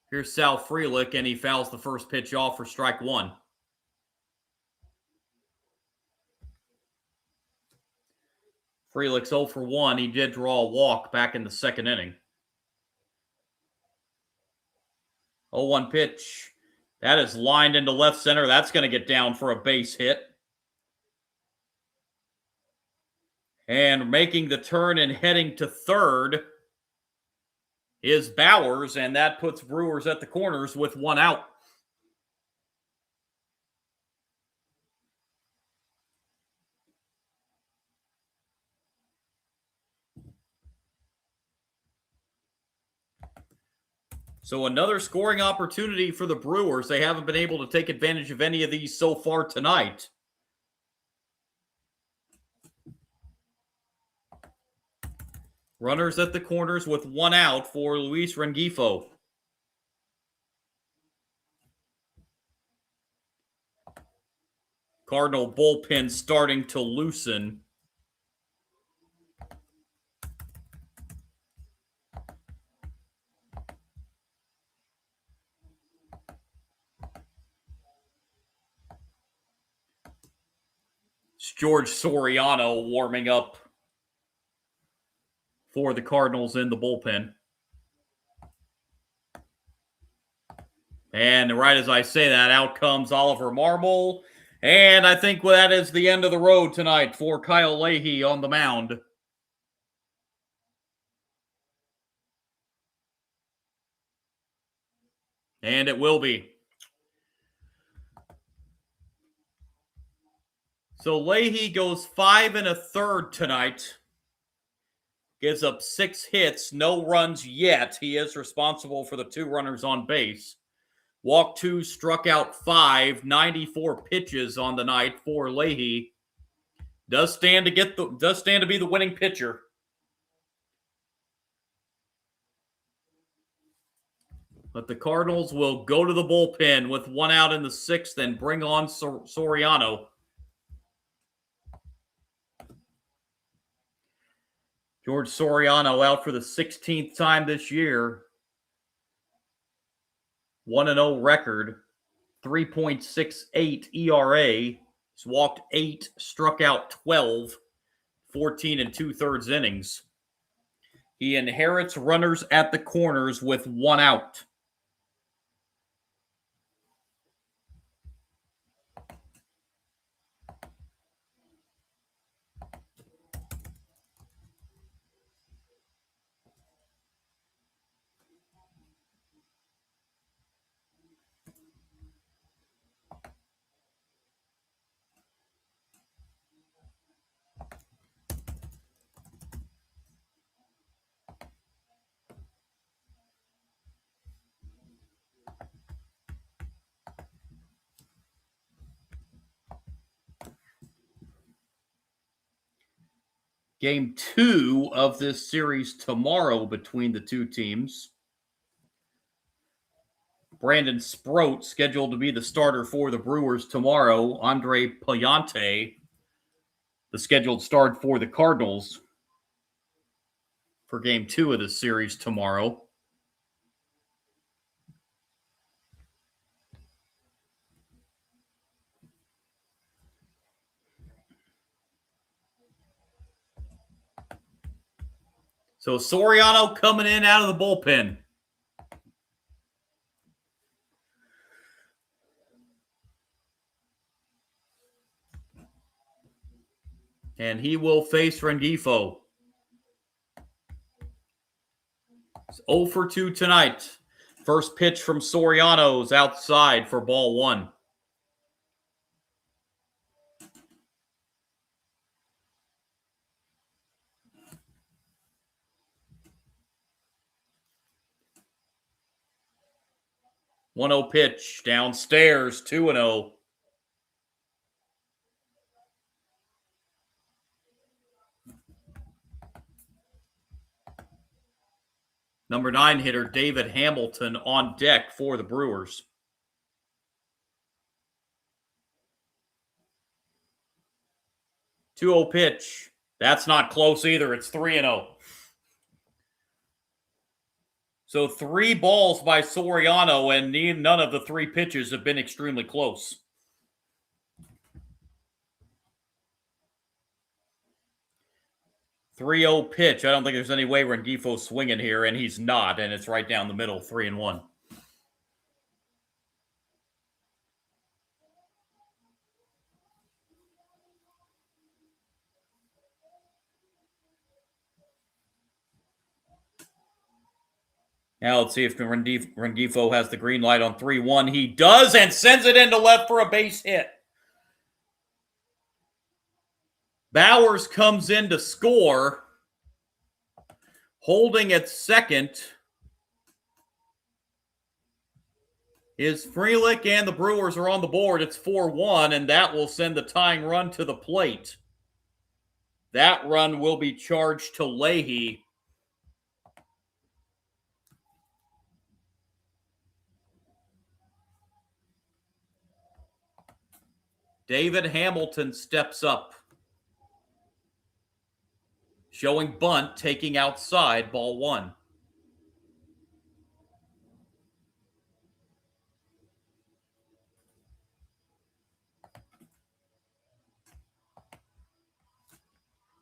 Here's Sal Frelick, and he fouls the first pitch off for strike 1. Frelick's 0 for 1. He did draw a walk back in the 2nd inning. 0-1 pitch. That is lined into left center. That's going to get down for a base hit. And making the turn and heading to third is Bowers, and that puts Brewers at the corners with 1 out. So another scoring opportunity for the Brewers. They haven't been able to take advantage of any of these so far tonight. Runners at the corners with 1 out for Luis Rengifo. Cardinal bullpen starting to loosen. It's George Soriano warming up for the Cardinals in the bullpen. And right as I say that, out comes Oliver Marmol. And I think that is the end of the road tonight for Kyle Leahy on the mound. And it will be. So Leahy goes 5 1/3 tonight. Gives up 6 hits, no runs yet. He is responsible for the 2 runners on base. Walked 2, struck out 5, 94 pitches on the night for Leahy. Does stand to be the winning pitcher. But the Cardinals will go to the bullpen with one out in the sixth and bring on Soriano. George Soriano out for the 16th time this year. 1-0 record, 3.68 ERA. He's walked 8, struck out 12, 14 and 2/3 innings. He inherits runners at the corners with one out. Game 2 of this series tomorrow between the two teams. Brandon Sproat scheduled to be the starter for the Brewers tomorrow. Andre Pallante, the scheduled start for the Cardinals for Game 2 of this series tomorrow. So Soriano coming in out of the bullpen. And he will face Rengifo. It's 0 for 2 tonight. First pitch from Soriano's outside for ball 1. One-zero pitch downstairs, 2-0. Number 9 hitter David Hamilton on deck for the Brewers. 2-0 pitch. That's not close either. It's 3-0. So 3 balls by Soriano, and none of the 3 pitches have been extremely close. Three-zero pitch. I don't think there's any way Rengifo's swinging here, and he's not, and it's right down the middle, 3-1. Now let's see if Rengifo has the green light on 3-1. He does, and sends it into left for a base hit. Bowers comes in to score. Holding at second is Frelick, and the Brewers are on the board. It's 4-1, and that will send the tying run to the plate. That run will be charged to Leahy. David Hamilton steps up. Showing bunt, taking outside, ball 1.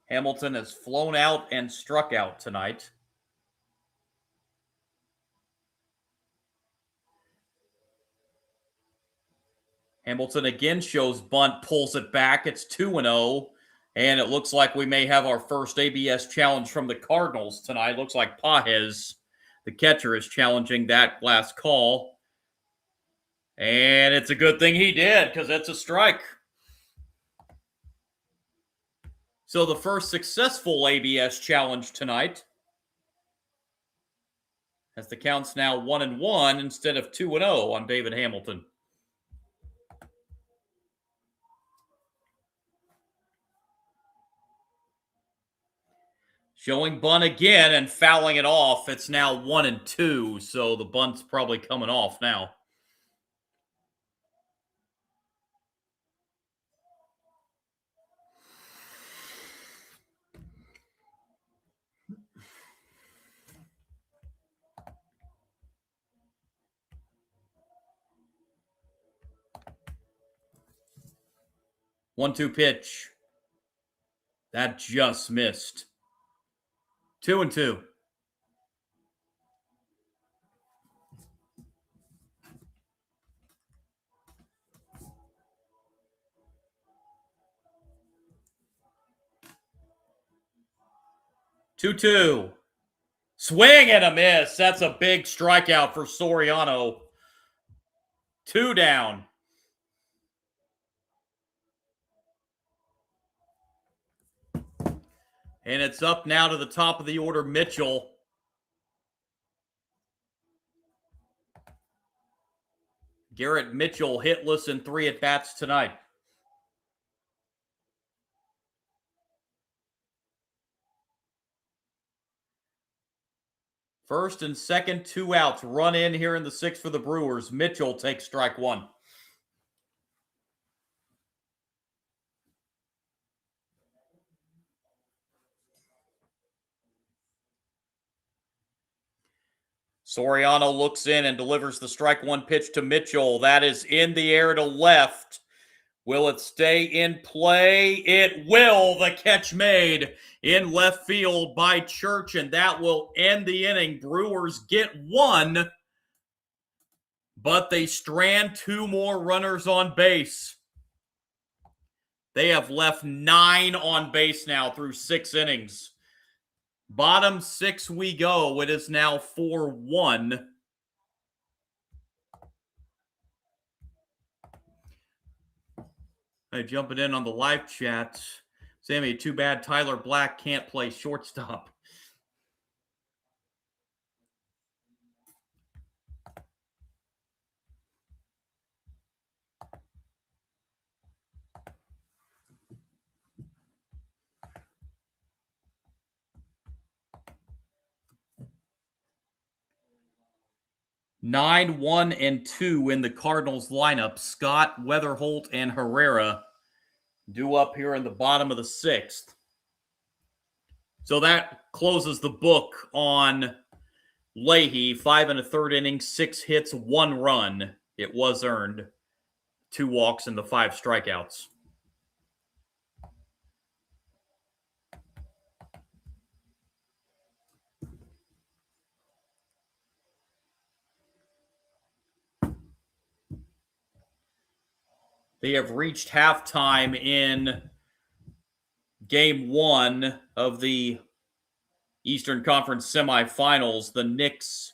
Hamilton has flown out and struck out tonight. Hamilton again shows bunt, pulls it back. It's 2-0. And it looks like we may have our first ABS challenge from the Cardinals tonight. Looks like Pages, the catcher, is challenging that last call. And it's a good thing he did, because it's a strike. So the first successful ABS challenge tonight, as the count's now 1-1 instead of 2-0 on David Hamilton. Showing bunt again and fouling it off. It's now 1-2, so the bunt's probably coming off now. One-two pitch. That just missed. 2-2. Two. Swing and a miss. That's a big strikeout for Soriano. 2 down. And it's up now to the top of the order, Mitchell. Garrett Mitchell hitless in 3 at-bats tonight. First and second, 2 outs. Run in here in the 6th for the Brewers. Mitchell takes strike 1. Soriano looks in and delivers the strike 1 pitch to Mitchell. That is in the air to left. Will it stay in play? It will. The catch made in left field by Church, and that will end the inning. Brewers get 1, but they strand 2 more runners on base. They have left 9 on base now through 6 innings. Bottom 6 we go. It is now 4-1. Hey, jumping in on the live chat. Sammy, too bad Tyler Black can't play shortstop. Nine, 1, and 2 in the Cardinals lineup. Scott, Weatherholt, and Herrera due up here in the bottom of the 6th. So that closes the book on Leahy. 5 1/3 innings, 6 hits, 1 run. It was earned. 2 walks and the 5 strikeouts. They have reached halftime in Game 1 of the Eastern Conference semifinals. The Knicks,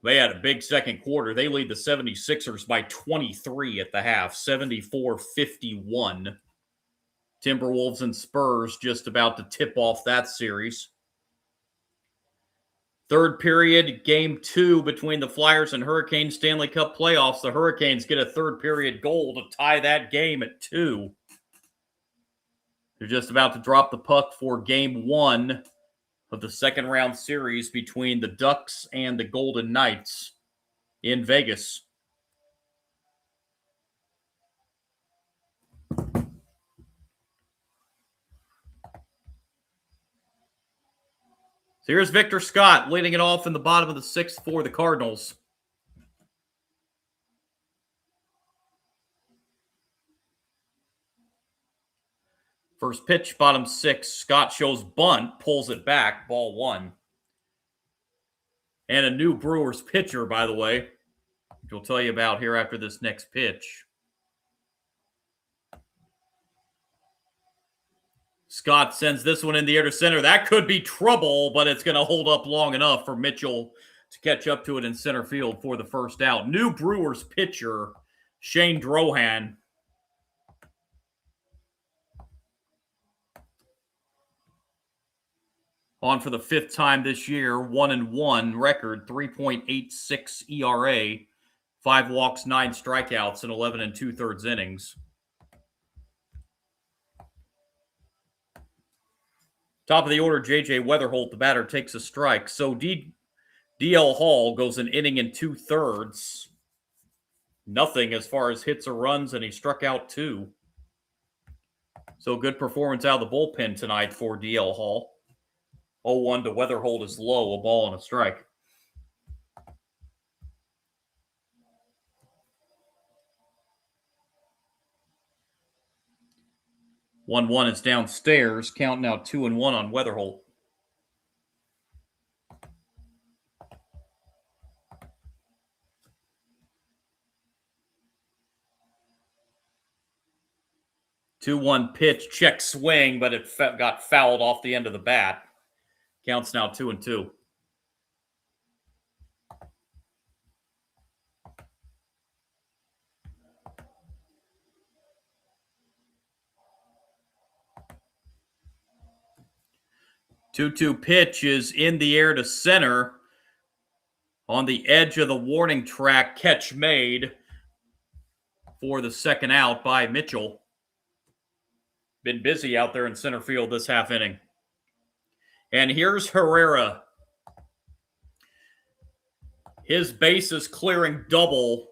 they had a big second quarter. They lead the 76ers by 23 at the half, 74-51. Timberwolves and Spurs just about to tip off that series. Third period, Game 2 between the Flyers and Hurricanes Stanley Cup playoffs. The Hurricanes get a third period goal to tie that game at 2. They're just about to drop the puck for Game 1 of the second round series between the Ducks and the Golden Knights in Vegas. So here's Victor Scott leading it off in the bottom of the 6th for the Cardinals. First pitch, bottom 6. Scott shows bunt, pulls it back, ball 1. And a new Brewers pitcher, by the way, which we'll tell you about here after this next pitch. Scott sends this one in the air to center. That could be trouble, but it's going to hold up long enough for Mitchell to catch up to it in center field for the first out. New Brewers pitcher, Shane Drohan. On for the 5th time this year, 1-1 record, 3.86 ERA, 5 walks, 9 strikeouts in 11 2/3 innings. Top of the order, J.J. Weatherholt, the batter, takes a strike. So D.L. Hall goes an inning and 2/3. Nothing as far as hits or runs, and he struck out 2. So good performance out of the bullpen tonight for D.L. Hall. 0-1 to Weatherholt is low, a ball and a strike. One is downstairs. Count now 2-1 on Weatherholt. Two-one pitch, check swing, but it got fouled off the end of the bat. Counts now 2-2. Two-two pitch is in the air to center. On the edge of the warning track, catch made for the second out by Mitchell. Been busy out there in center field this half inning. And here's Herrera. His bases clearing double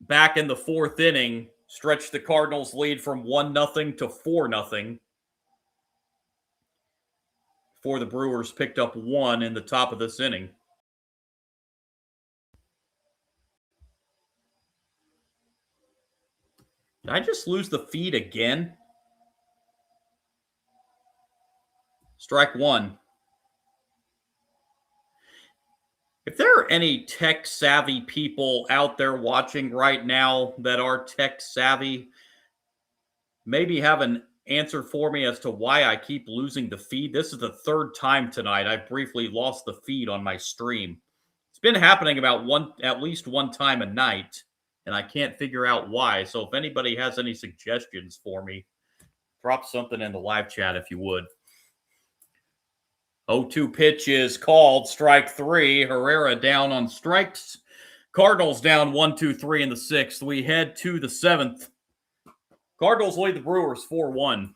back in the 4th inning stretched the Cardinals' lead from 1-0 to 4-0. Before the Brewers picked up 1 in the top of this inning. Did I just lose the feed again? Strike 1. If there are any tech-savvy people out there watching right now that are tech-savvy, maybe have an answer for me as to why I keep losing the feed. This is the 3rd time tonight I briefly lost the feed on my stream. It's been happening at least one time a night, and I can't figure out why. So if anybody has any suggestions for me, drop something in the live chat if you would. 0-2 pitch is called. Strike 3. Herrera down on strikes. Cardinals down 1-2-3 in the 6th. We head to the 7th. Cardinals lead the Brewers 4-1.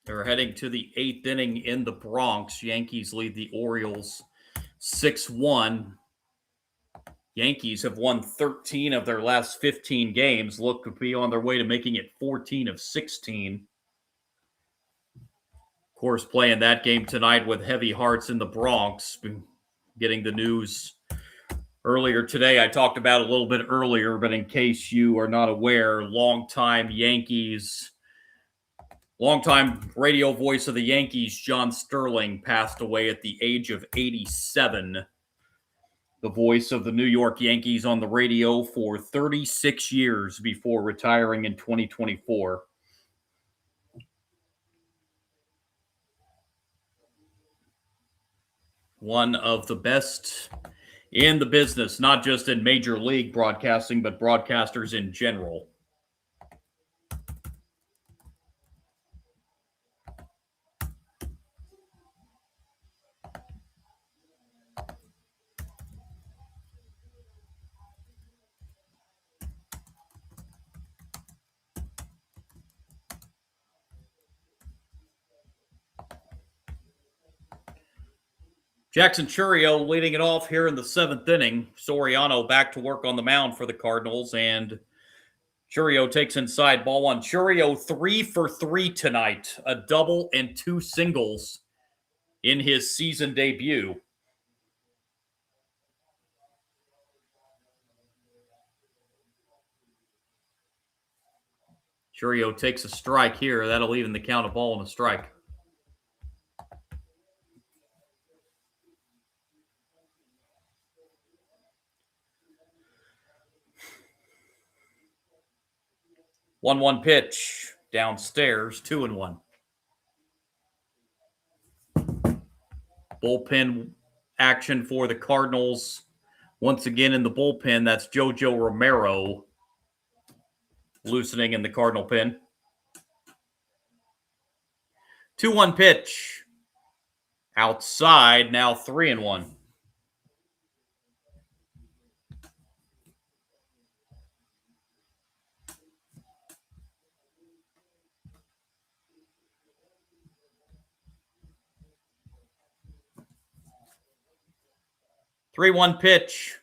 They're heading to the 8th inning in the Bronx. Yankees lead the Orioles 6-1. Yankees have won 13 of their last 15 games. Look to be on their way to making it 14 of 16. Of course, playing that game tonight with heavy hearts in the Bronx. Been getting the news earlier today. I talked about it a little bit earlier, but in case you are not aware, longtime radio voice of the Yankees, John Sterling, passed away at the age of 87. The voice of the New York Yankees on the radio for 36 years before retiring in 2024. One of the best in the business, not just in Major League broadcasting, but broadcasters in general. Jackson Chourio leading it off here in the 7th inning. Soriano back to work on the mound for the Cardinals, and Chourio takes inside ball 1. Chourio 3 for 3 tonight, a double and 2 singles in his season debut. Chourio takes a strike here. That'll even the count, a ball and a strike. 1-1 pitch downstairs, 2-1. Bullpen action for the Cardinals. Once again in the bullpen, that's JoJo Romero loosening in the Cardinal pen. 2-1 pitch. Outside, now 3-1. Three-one pitch.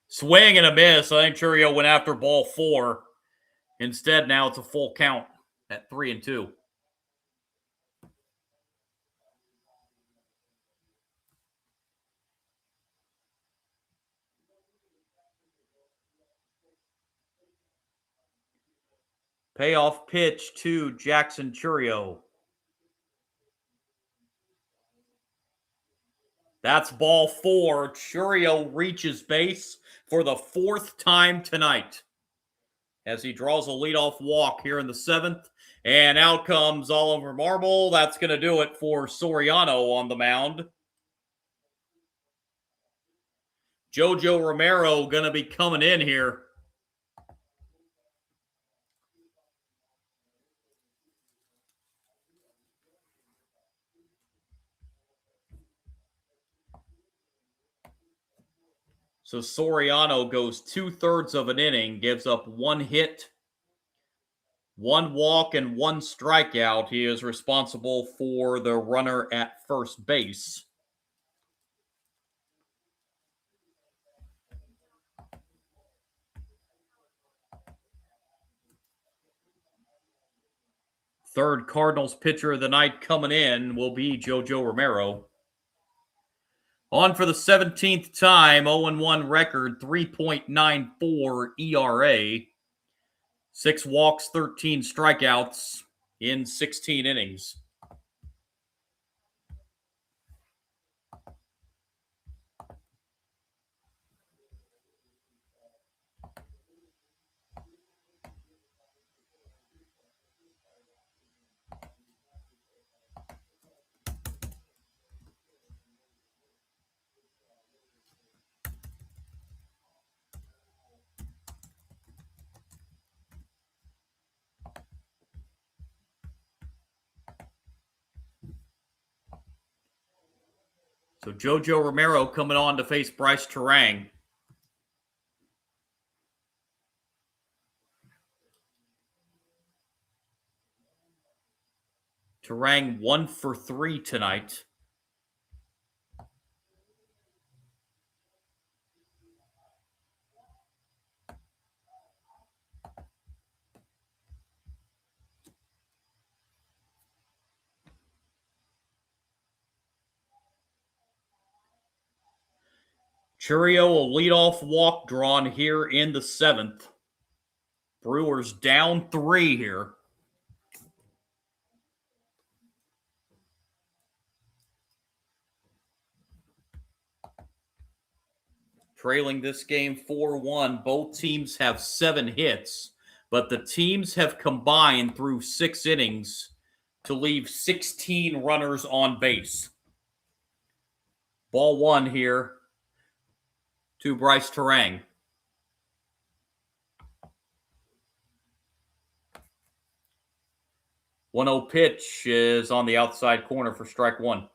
Swing and a miss. I think Churio went after ball 4. Instead, now it's a full count at 3-2. Payoff pitch to Jackson Churio. That's ball 4. Churio reaches base for the 4th time tonight as he draws a leadoff walk here in the 7th. And out comes Oliver Marble. That's going to do it for Soriano on the mound. JoJo Romero going to be coming in here. So Soriano goes 2/3 of an inning, gives up 1 hit, 1 walk, and 1 strikeout. He is responsible for the runner at first base. Third Cardinals pitcher of the night coming in will be JoJo Romero. On for the 17th time, 0-1 record, 3.94 ERA. 6 walks, 13 strikeouts in 16 innings. So JoJo Romero coming on to face Bryce Turang. Turang 1 for 3 tonight. Churio, a leadoff walk drawn here in the 7th. Brewers down 3 here. Trailing this game 4-1. Both teams have 7 hits, but the teams have combined through 6 innings to leave 16 runners on base. Ball 1 here to Bryce Turang. One-zero pitch is on the outside corner for strike 1.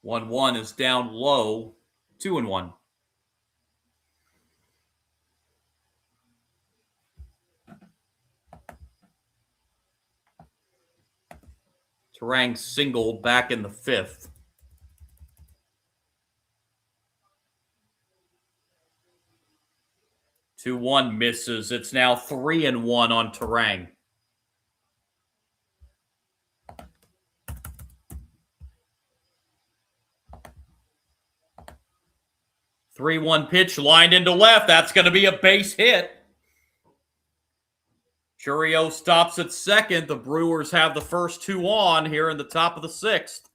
One is down low, 2-1. Turang single back in the 5th. 2-1 misses. It's now 3-1 on Turang. Three-one pitch lined into left. That's going to be a base hit. Churio stops at second. The Brewers have the first two on here in the top of the sixth.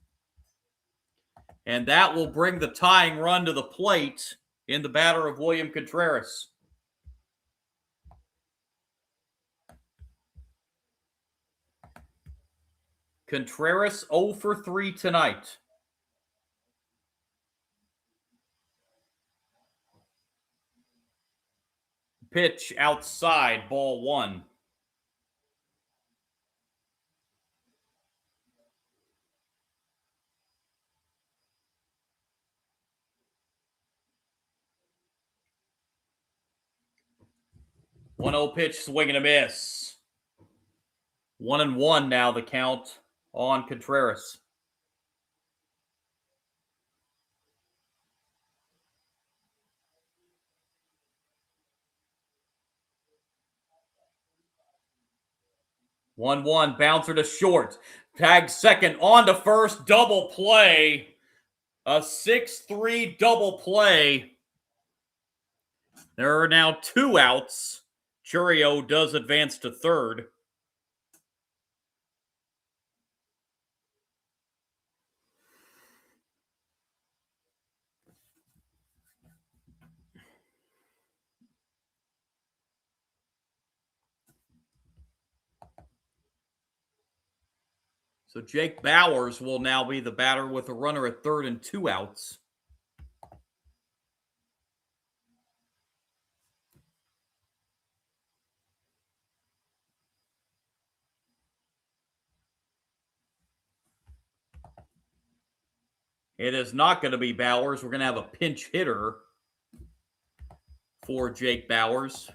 And that will bring the tying run to the plate in the batter of William Contreras. Contreras 0 for 3 tonight. Pitch outside, ball one. One 0 pitch, swing and a miss. 1-1 now the count on Contreras. One, bouncer to short. Tag second, on to first, double play. A 6-3 double play. There are now 2 outs. Churio does advance to third. So Jake Bauers will now be the batter with a runner at third and 2 outs. It is not going to be Bauers. We're going to have a pinch hitter for Jake Bauers.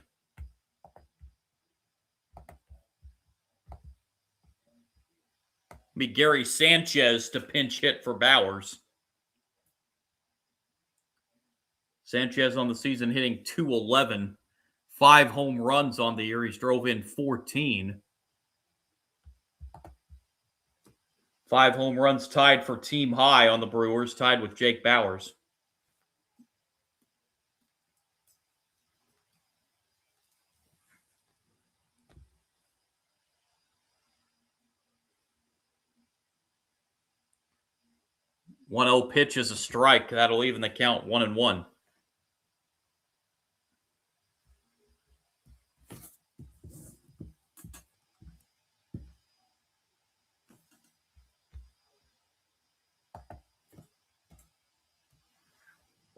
Be Gary Sanchez to pinch hit for Bauers. Sanchez on the season hitting .211, 5 home runs on the year. He's drove in 14. 5 home runs tied for team high on the Brewers, tied with Jake Bauers. One 0 pitch is a strike. That'll even the count 1-1.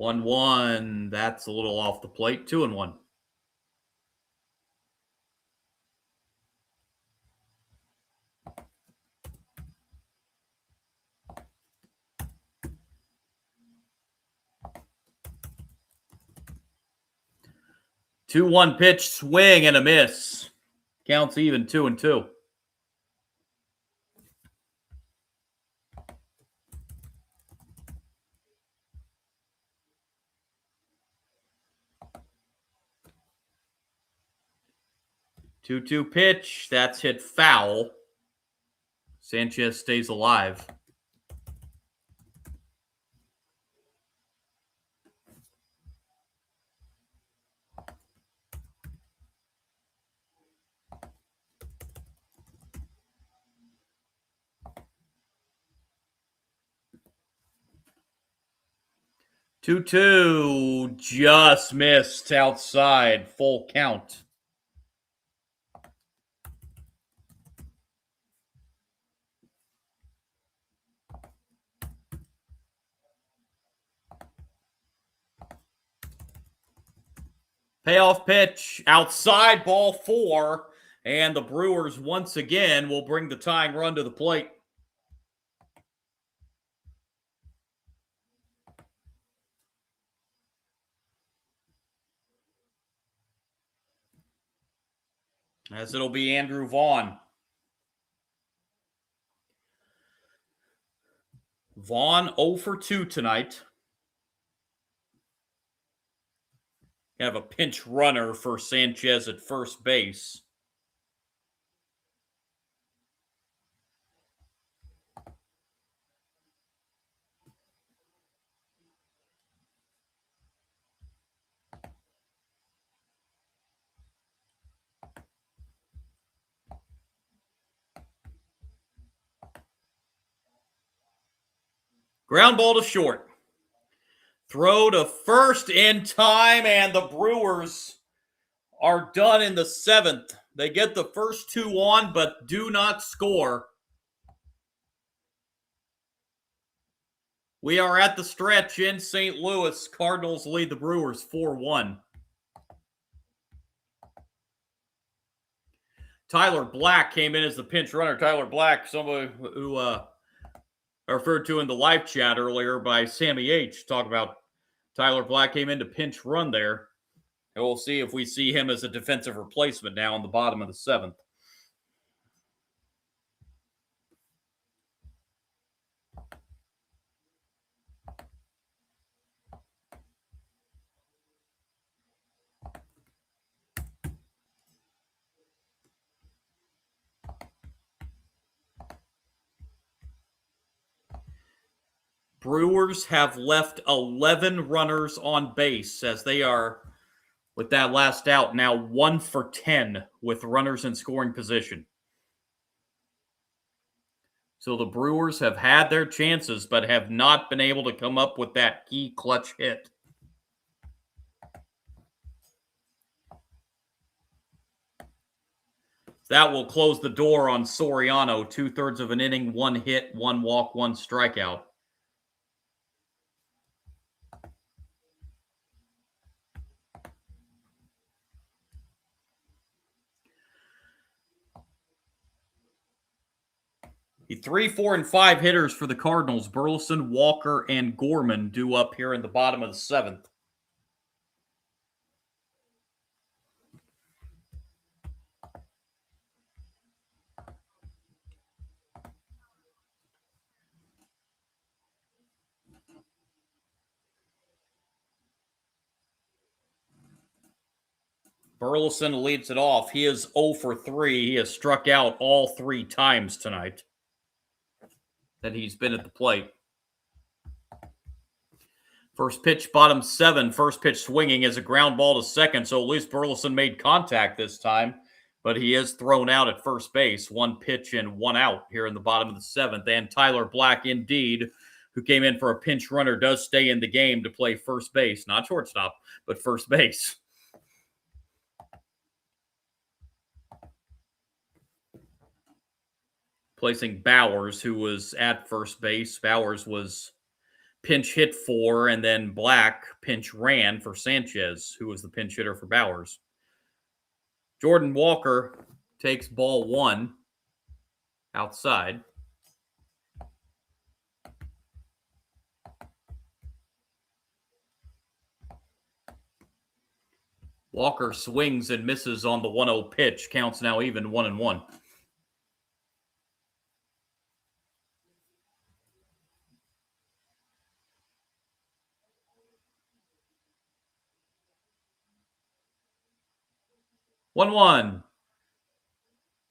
One. That's a little off the plate. 2-1. Two-one pitch, swing and a miss. Counts even 2-2. Two pitch, that's hit foul. Sanchez stays alive. Two, just missed outside, full count. Payoff pitch, outside, ball 4, and the Brewers once again will bring the tying run to the plate. As it'll be Andrew Vaughn. Vaughn 0 for 2 tonight. Have a pinch runner for Sanchez at first base. Ground ball to short. Throw to first in time, and the Brewers are done in the 7th. They get the first 2 on, but do not score. We are at the stretch in St. Louis. Cardinals lead the Brewers 4-1. Tyler Black came in as the pinch runner. Tyler Black, somebody who referred to in the live chat earlier by Sammy H. Talk about Tyler Black came in to pinch run there. And we'll see if we see him as a defensive replacement now in the bottom of the 7th. Brewers have left 11 runners on base as they are, with that last out, now 1 for 10 with runners in scoring position. So the Brewers have had their chances, but have not been able to come up with that key clutch hit. That will close the door on Soriano. 2/3 of an inning, 1 hit, 1 walk, 1 strikeout. The 3, 4, and 5 hitters for the Cardinals, Burleson, Walker, and Gorman, due up here in the bottom of the 7th. Burleson leads it off. He is 0 for 3. He has struck out all 3 times tonight that he's been at the plate. First pitch, bottom 7. First pitch swinging is a ground ball to second, so at least Burleson made contact this time, but he is thrown out at first base. 1 pitch and 1 out here in the bottom of the 7th. And Tyler Black, indeed, who came in for a pinch runner, does stay in the game to play first base. Not shortstop, but first base. Placing Bowers, who was at first base. Bowers was pinch hit for, and then Black pinch ran for Sanchez, who was the pinch hitter for Bowers. Jordan Walker takes ball 1 outside. Walker swings and misses on the 1-0 pitch. Counts now even 1-1. One.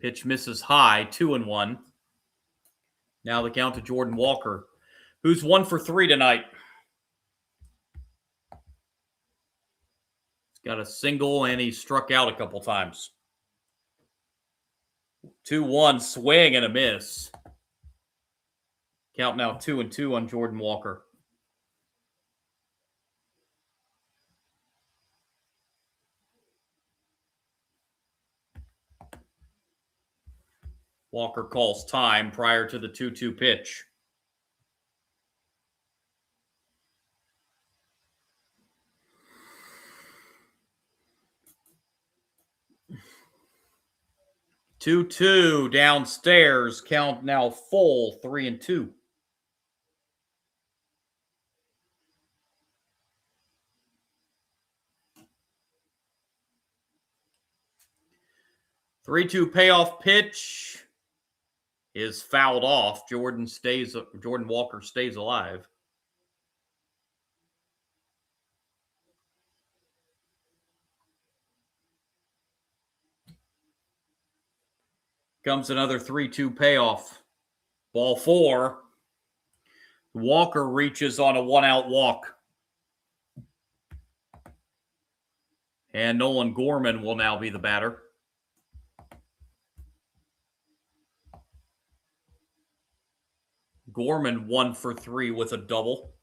Pitch misses high, 2-1. Now the count to Jordan Walker, who's 1 for 3 tonight. He's got a single and he struck out a couple times. 2-1 swing and a miss. Count now 2-2 on Jordan Walker. Walker calls time prior to the 2-2 pitch. Two downstairs. Count now full, 3-2. Three-two payoff pitch is fouled off. Jordan Walker stays alive. Comes another 3-2 payoff. Ball 4. Walker reaches on a 1-out walk. And Nolan Gorman will now be the batter. Gorman 1 for 3 with a double.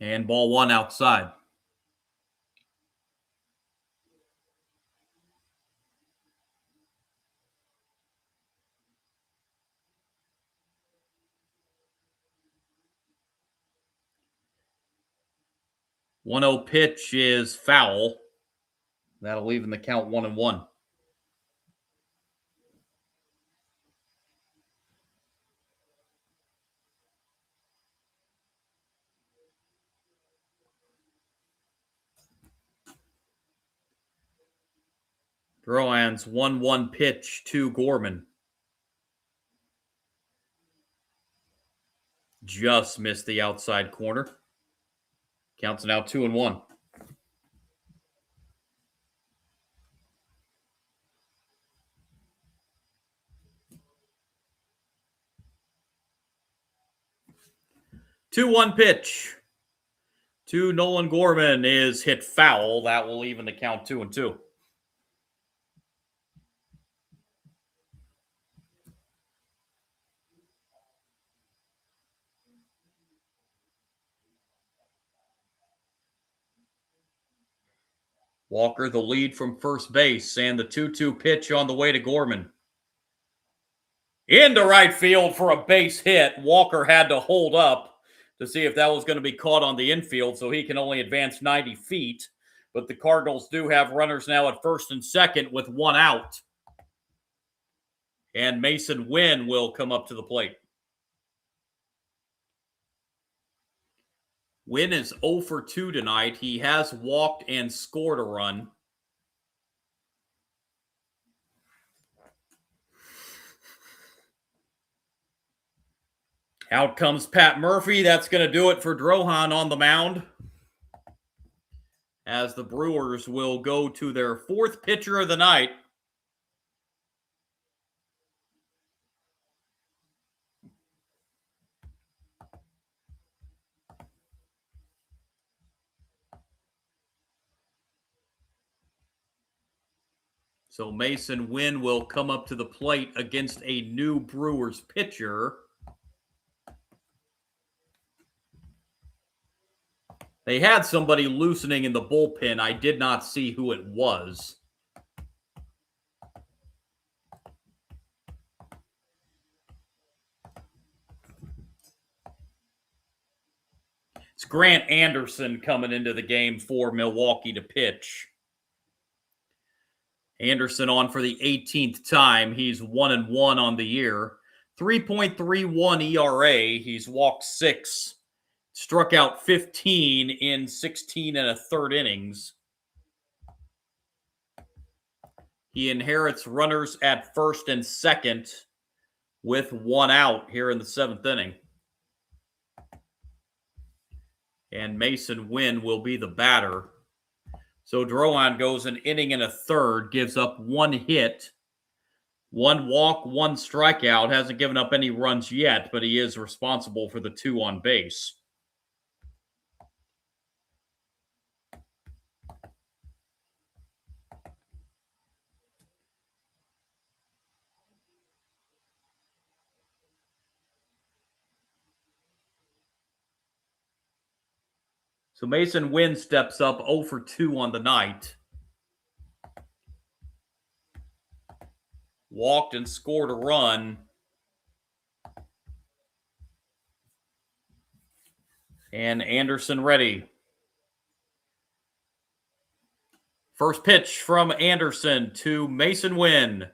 And ball 1 outside. One 0 pitch is foul. That'll even the count 1-1. Drohan's 1-1 pitch to Gorman. Just missed the outside corner. Counts now 2-1. Two-one pitch to Nolan Gorman is hit foul. That will even the count 2-2. Walker the lead from first base, and the 2-2 pitch on the way to Gorman. Into right field for a base hit. Walker had to hold up to see if that was going to be caught on the infield, so he can only advance 90 feet. But the Cardinals do have runners now at first and second with 1 out. And Mason Wynn will come up to the plate. Wynn is 0 for 2 tonight. He has walked and scored a run. Out comes Pat Murphy. That's going to do it for Drohan on the mound, as the Brewers will go to their 4th pitcher of the night. So Mason Wynn will come up to the plate against a new Brewers pitcher. They had somebody loosening in the bullpen. I did not see who it was. It's Grant Anderson coming into the game for Milwaukee to pitch. Anderson on for the 18th time. He's 1-1 on the year. 3.31 ERA. He's walked 6. Struck out 15 in 16 and a third innings. He inherits runners at first and second with 1 out here in the 7th inning. And Mason Wynn will be the batter. So Drohan goes an inning and a third, gives up 1 hit, 1 walk, 1 strikeout. Hasn't given up any runs yet, but he is responsible for the 2 on base. So Mason Wynn steps up 0 for 2 on the night. Walked and scored a run. And Anderson ready. First pitch from Anderson to Mason Wynn.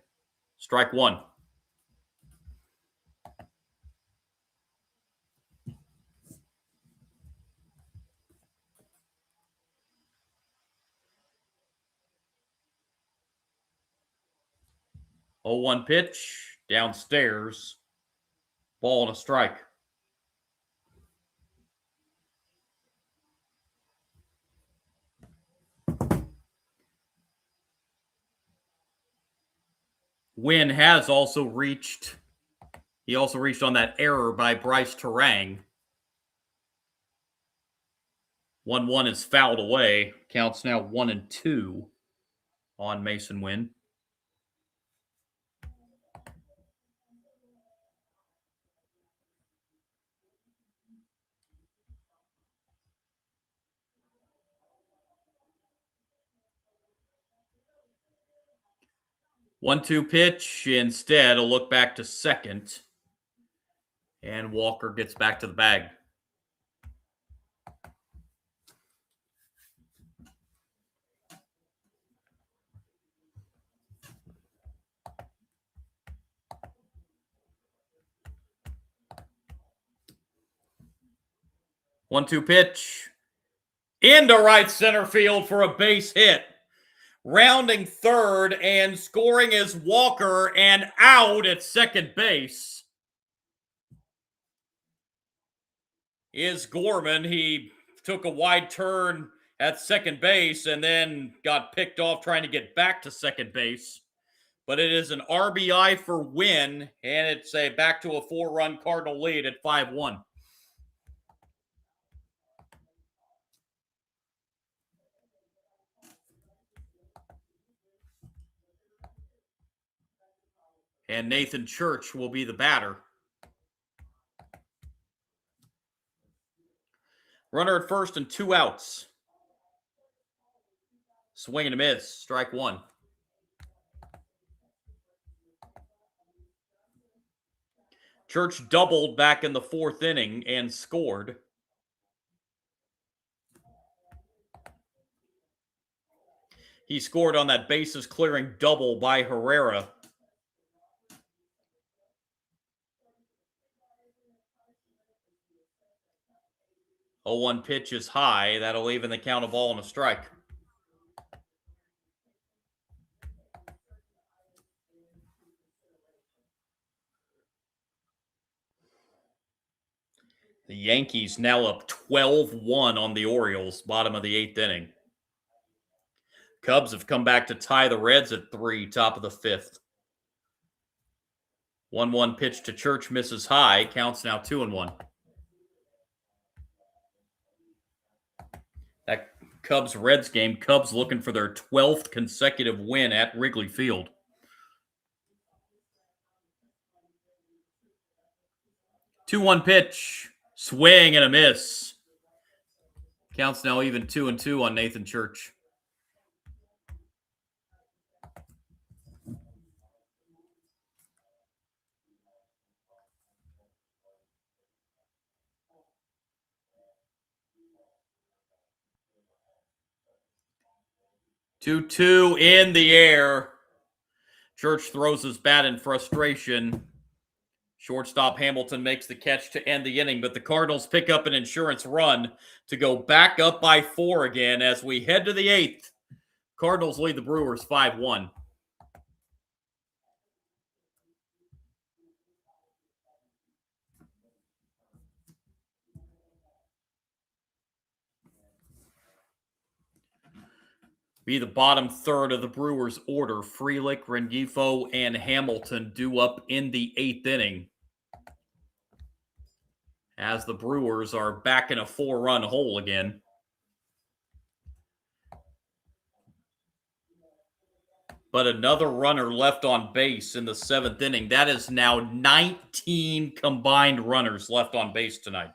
Strike 1. Oh, 1 pitch, downstairs, ball and a strike. Wynn has also reached, he also reached on that error by Bryce Terang. 1-1 is fouled away. Counts now 1-2 on Mason Wynn. One-two pitch. Instead, a look back to second. And Walker gets back to the bag. One-two pitch. Into right center field for a base hit. Rounding third and scoring is Walker, and out at second base is Gorman. He took a wide turn at second base and then got picked off trying to get back to second base. But it is an RBI for Wynn, and it's back to a 4-run Cardinal lead at 5-1. And Nathan Church will be the batter. Runner at first and 2 outs. Swing and a miss. Strike one. Church doubled back in the 4th inning and scored. He scored on that bases clearing double by Herrera. 0-1 pitch is high. That'll even the count, a ball and a strike. The Yankees now up 12-1 on the Orioles, bottom of the 8th inning. Cubs have come back to tie the Reds at 3, top of the 5th. 1-1 pitch to Church misses high. Counts now 2-1. That Cubs-Reds game, Cubs looking for their 12th consecutive win at Wrigley Field. Two-one pitch. Swing and a miss. Counts now even 2-2 on Nathan Church. Two in the air. Church throws his bat in frustration. Shortstop Hamilton makes the catch to end the inning, but the Cardinals pick up an insurance run to go back up by 4 again as we head to the 8th. Cardinals lead the Brewers 5-1. Be the bottom third of the Brewers' order. Frelick, Rengifo, and Hamilton due up in the 8th inning as the Brewers are back in a 4-run hole again. But another runner left on base in the 7th inning. That is now 19 combined runners left on base tonight.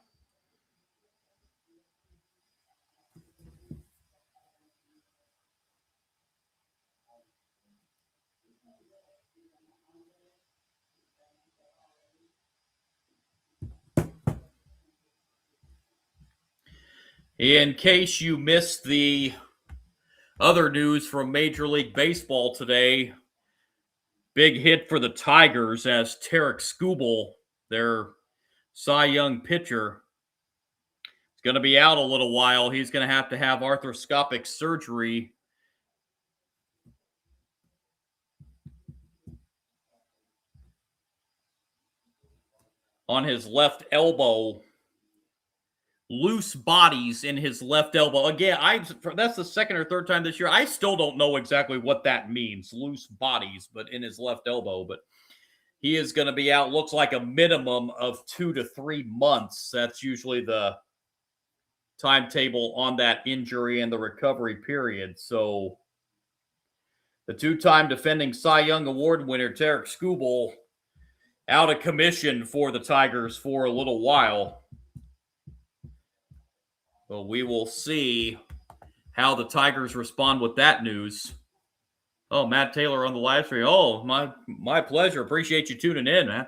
In case you missed the other news from Major League Baseball today, big hit for the Tigers as Tarek Skubal, their Cy Young pitcher, is going to be out a little while. He's going to have arthroscopic surgery on his left elbow. Loose bodies in his left elbow. Again, that's the second or third time this year. I still don't know exactly what that means, loose bodies, but in his left elbow. But he is going to be out, looks like a minimum of 2 to 3 months. That's usually the timetable on that injury and the recovery period. So the two-time defending Cy Young Award winner, Tarek Skubal, out of commission for the Tigers for a little while. Well, we will see how the Tigers respond with that news. Oh, Matt Taylor on the live stream. Oh, my pleasure. Appreciate you tuning in, man.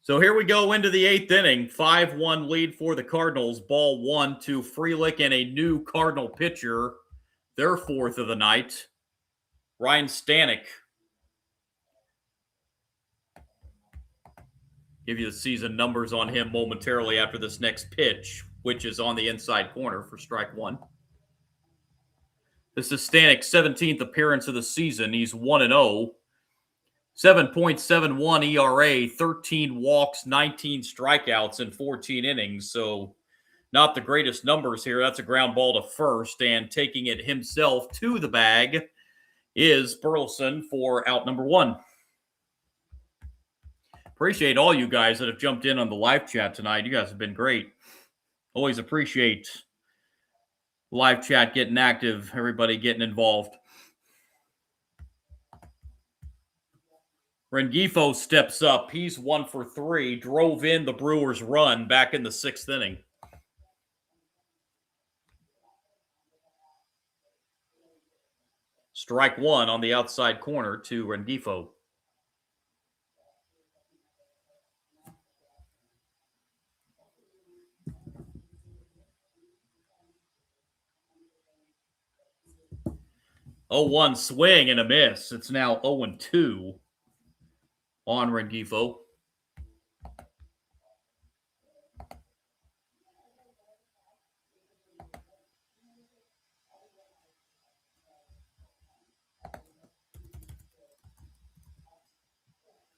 So here we go into the 8th inning. 5-1 lead for the Cardinals. Ball 1 to Frelick and a new Cardinal pitcher. Their 4th of the night. Ryan Stanek. Give you the season numbers on him momentarily after this next pitch, which is on the inside corner for strike 1. This is Stanek's 17th appearance of the season. He's 1-0. 7.71 ERA, 13 walks, 19 strikeouts in 14 innings. So not the greatest numbers here. That's a ground ball to first. And taking it himself to the bag is Burleson for out number 1. Appreciate all you guys that have jumped in on the live chat tonight. You guys have been great. Always appreciate live chat getting active, everybody getting involved. Rengifo steps up. He's 1 for 3. Drove in the Brewers' run back in the 6th inning. Strike 1 on the outside corner to Rengifo. Oh, 1 swing and a miss. It's now 0-2 on Rengifo.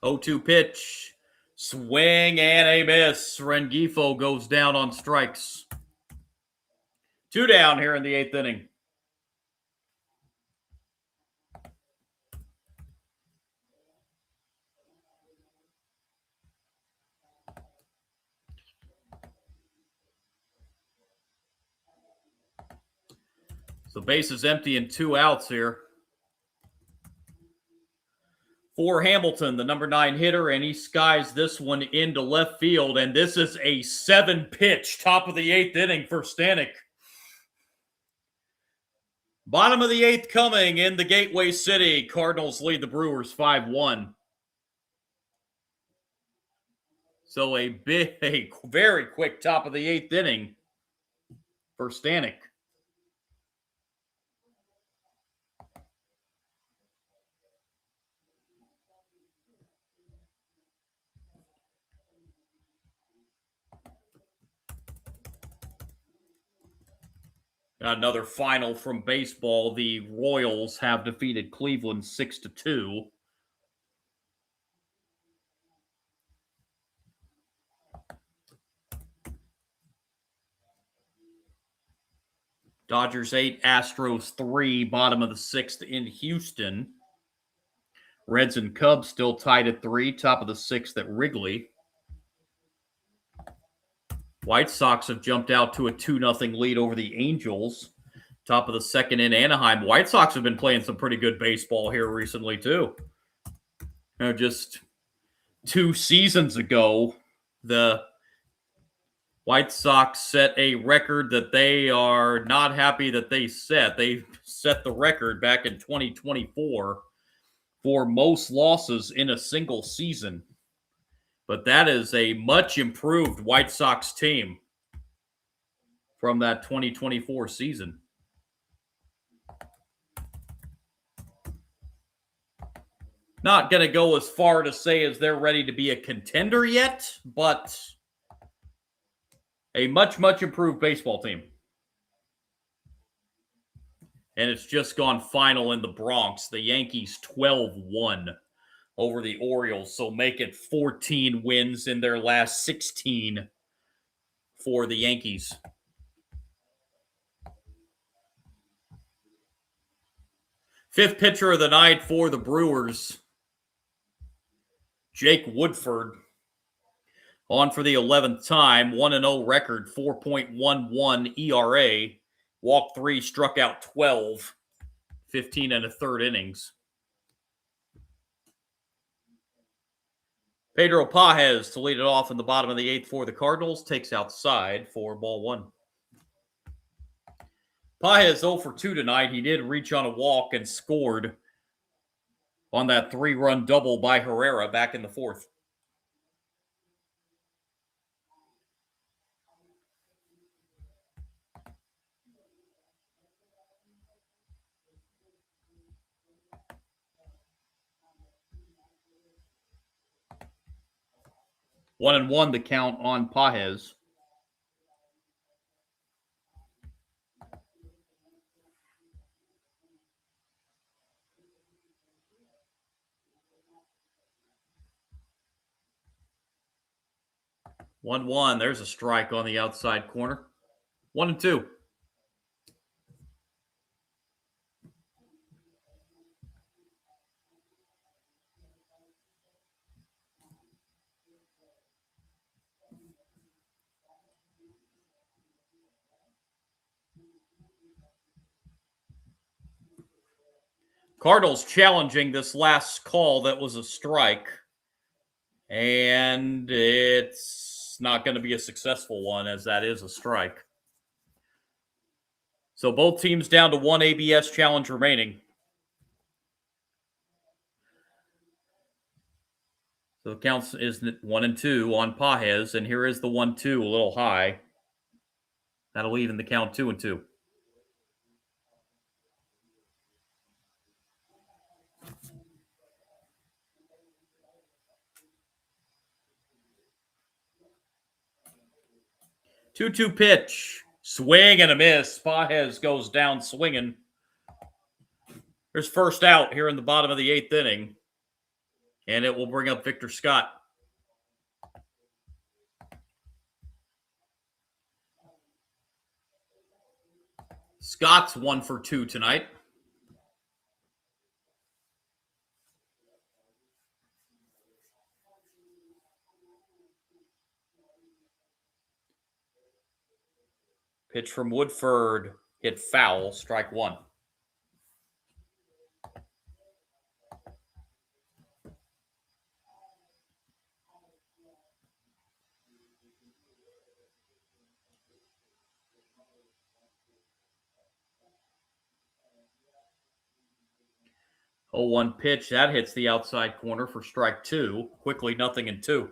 Oh, 2 pitch. Swing and a miss. Rengifo goes down on strikes. 2 down here in the 8th inning. So base is empty and 2 outs here. For Hamilton, the number 9 hitter, and he skies this one into left field. And this is a 7-pitch, top of the 8th inning for Stanek. Bottom of the 8th coming in the Gateway City. Cardinals lead the Brewers 5-1. So a very quick top of the 8th inning for Stanek. Another final from baseball. The Royals have defeated Cleveland 6-2. Dodgers 8, Astros 3, bottom of the 6th in Houston. Reds and Cubs still tied at 3, top of the 6th at Wrigley. White Sox have jumped out to a 2-0 lead over the Angels. Top of the 2nd in Anaheim. White Sox have been playing some pretty good baseball here recently, too. Just 2 seasons ago, the White Sox set a record that they are not happy that they set. They set the record back in 2024 for most losses in a single season. But that is a much improved White Sox team from that 2024 season. Not going to go as far to say as they're ready to be a contender yet, but a much, much improved baseball team. And it's just gone final in the Bronx. The Yankees 12-1 over the Orioles, so make it 14 wins in their last 16 for the Yankees. Fifth pitcher of the night for the Brewers, Jake Woodford. On for the 11th time, 1-0 record, 4.11 ERA. Walked 3, struck out 12, 15 and a third innings. Pedro Pages to lead it off in the bottom of the 8th for the Cardinals. Takes outside for ball 1. Pages 0 for 2 tonight. He did reach on a walk and scored on that 3-run double by Herrera back in the 4th. One and one the count on Pages. One. There's a strike on the outside corner. 1-2. Cardinals challenging this last call that was a strike. And it's not going to be a successful one, as that is a strike. So both teams down to one ABS challenge remaining. So the count is 1-2 on Pages, and here is the 1-2, a little high. That'll even the count 2-2. Two pitch. Swing and a miss. Pages goes down swinging. There's first out here in the bottom of the 8th inning. And it will bring up Victor Scott. Scott's 1 for 2 tonight. Pitch from Woodford, hit foul, strike 1. Oh, 1 pitch, that hits the outside corner for strike 2. Quickly, 0-2.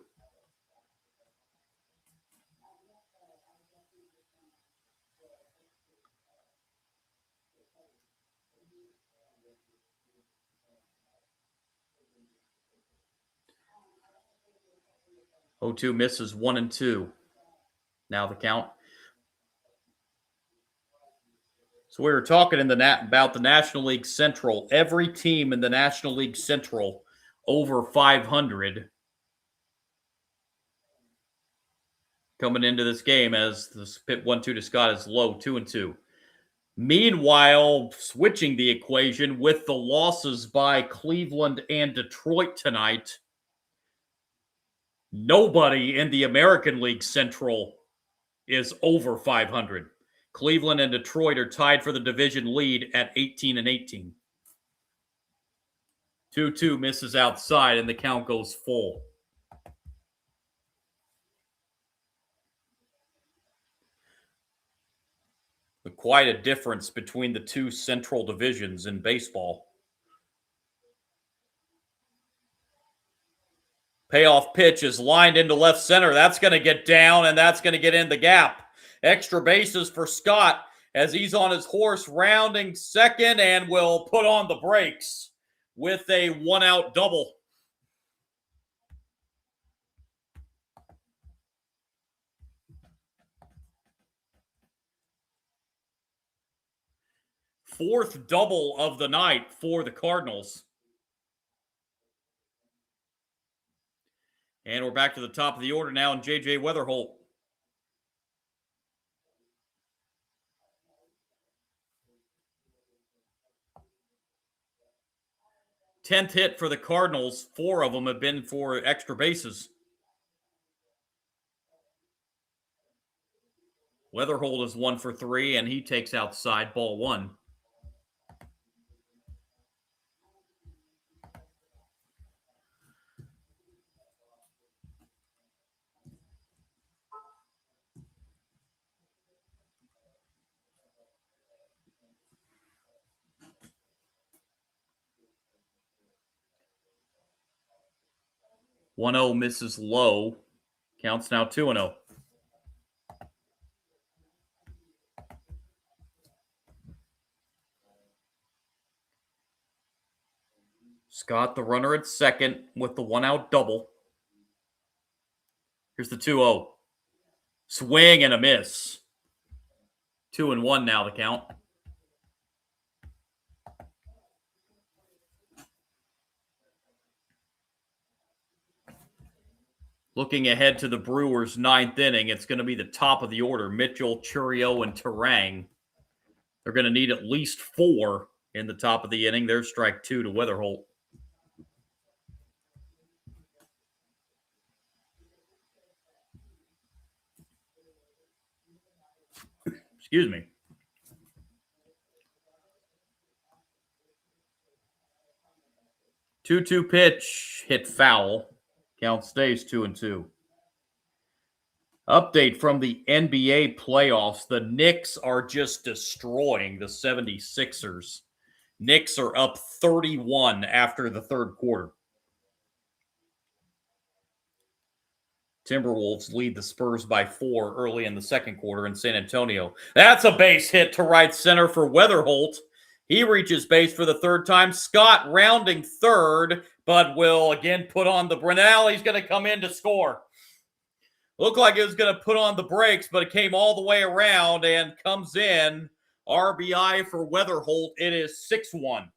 Oh, 2 misses, 1-2. Now the count. So we were talking about the National League Central. Every team in the National League Central over 500 coming into this game, as the pit 1-2 to Scott is low, 2-2. Meanwhile, switching the equation with the losses by Cleveland and Detroit tonight, nobody in the American League Central is over 500. Cleveland and Detroit are tied for the division lead at 18-18. 2-2 misses outside, and the count goes full. But quite a difference between the two central divisions in baseball. Payoff pitch is lined into left center. That's going to get down, and that's going to get in the gap. Extra bases for Scott as he's on his horse rounding second and will put on the brakes with a 1-out double. Fourth double of the night for the Cardinals. And we're back to the top of the order now, and J.J. Weatherholt. Tenth hit for the Cardinals. 4 of them have been for extra bases. Weatherholt is 1 for 3, and he takes outside ball 1. One 0 misses low. Counts now 2-0. Scott, the runner at second, with the 1-out double. Here's the 2-0. Swing and a miss. 2-1 now the count. Looking ahead to the Brewers' 9th inning, it's going to be the top of the order. Mitchell, Churio, and Terang. They're going to need at least 4 in the top of the inning. There's strike 2 to Weatherholt. Excuse me. 2-2 pitch, hit foul. Count stays 2-2. Update from the NBA playoffs. The Knicks are just destroying the 76ers. Knicks are up 31 after the third quarter. Timberwolves lead the Spurs by 4 early in the second quarter in San Antonio. That's a base hit to right center for Weatherholt. He reaches base for the third time. Scott rounding third, but will again put on the... Now he's going to come in to score. Looked like it was going to put on the brakes, but it came all the way around and comes in. RBI for Weatherholt. It is 6-1.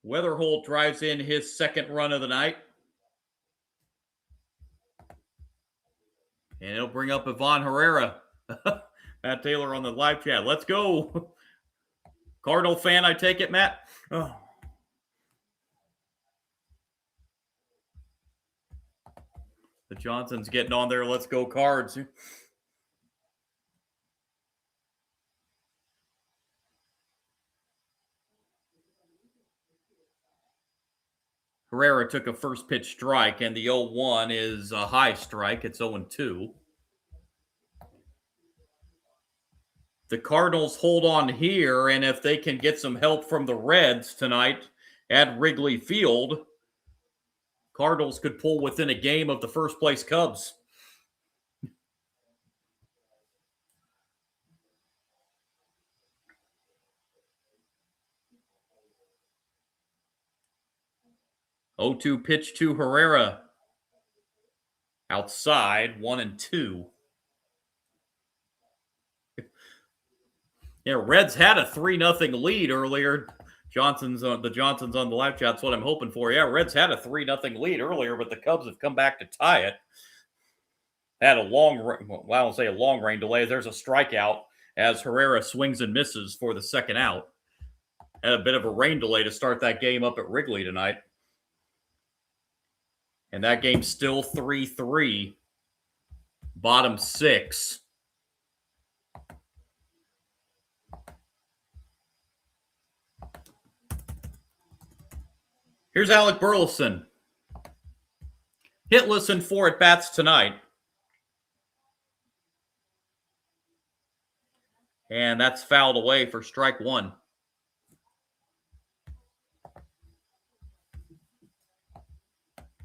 Weatherholt drives in his second run of the night. And it'll bring up Ivan Herrera. Matt Taylor on the live chat. Let's go. Cardinal fan, I take it, Matt? Oh. The Johnson's getting on there. Let's go Cards. Herrera took a first pitch strike, and the 0-1 is a high strike. It's 0-2. The Cardinals hold on here, and if they can get some help from the Reds tonight at Wrigley Field, Cardinals could pull within a game of the first place Cubs. Oh-2 pitch to Herrera. Outside, 1-2. Yeah, Reds had a 3-0 lead earlier. The Johnson's on the live chat. That's what I'm hoping for. Yeah, Reds had a 3-0 lead earlier, but the Cubs have come back to tie it. Had a long, well, I won't say a long rain delay. There's a strikeout as Herrera swings and misses for the second out. Had a bit of a rain delay to start that game up at Wrigley tonight. And that game's still 3-3. Bottom 6. Here's Alec Burleson. Hitless in 4 at-bats tonight. And that's fouled away for strike 1.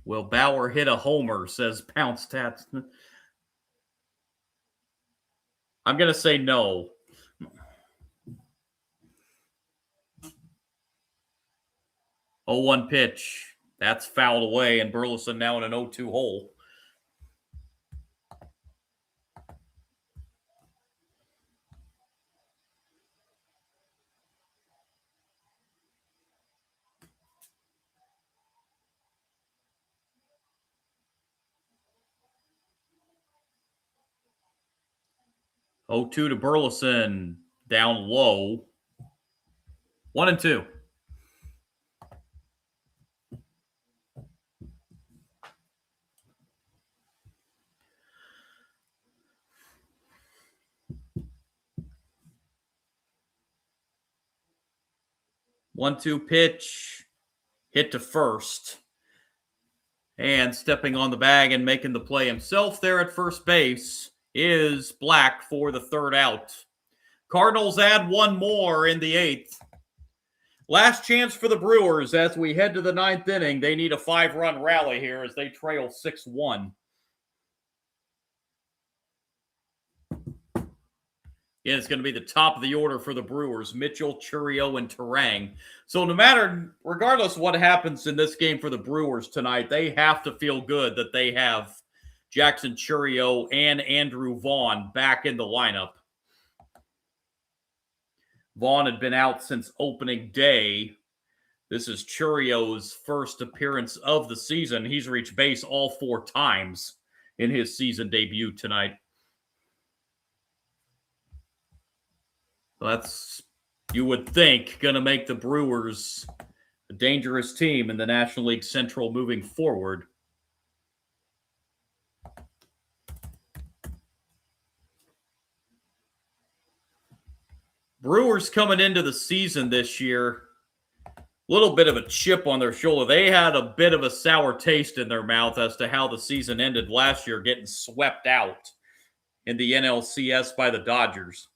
Will Bauer hit a homer, says Pounce Tats. I'm going to say no. Oh, 0-1 pitch. That's fouled away, and Burleson now in an 0-2 hole. Oh, 2 to Burleson, down low. 1-2. One-two pitch, hit to first. And stepping on the bag and making the play himself there at first base is Black for the third out. Cardinals add one more in the eighth. Last chance for the Brewers as we head to the ninth inning. They need a 5-run rally here as they trail 6-1. Yeah, it's going to be the top of the order for the Brewers, Mitchell, Churio, and Terang. So regardless of what happens in this game for the Brewers tonight, they have to feel good that they have Jackson Churio and Andrew Vaughn back in the lineup. Vaughn had been out since opening day. This is Churio's first appearance of the season. He's reached base all 4 times in his season debut tonight. That's, you would think, going to make the Brewers a dangerous team in the National League Central moving forward. Brewers coming into the season this year, a little bit of a chip on their shoulder. They had a bit of a sour taste in their mouth as to how the season ended last year, getting swept out in the NLCS by the Dodgers.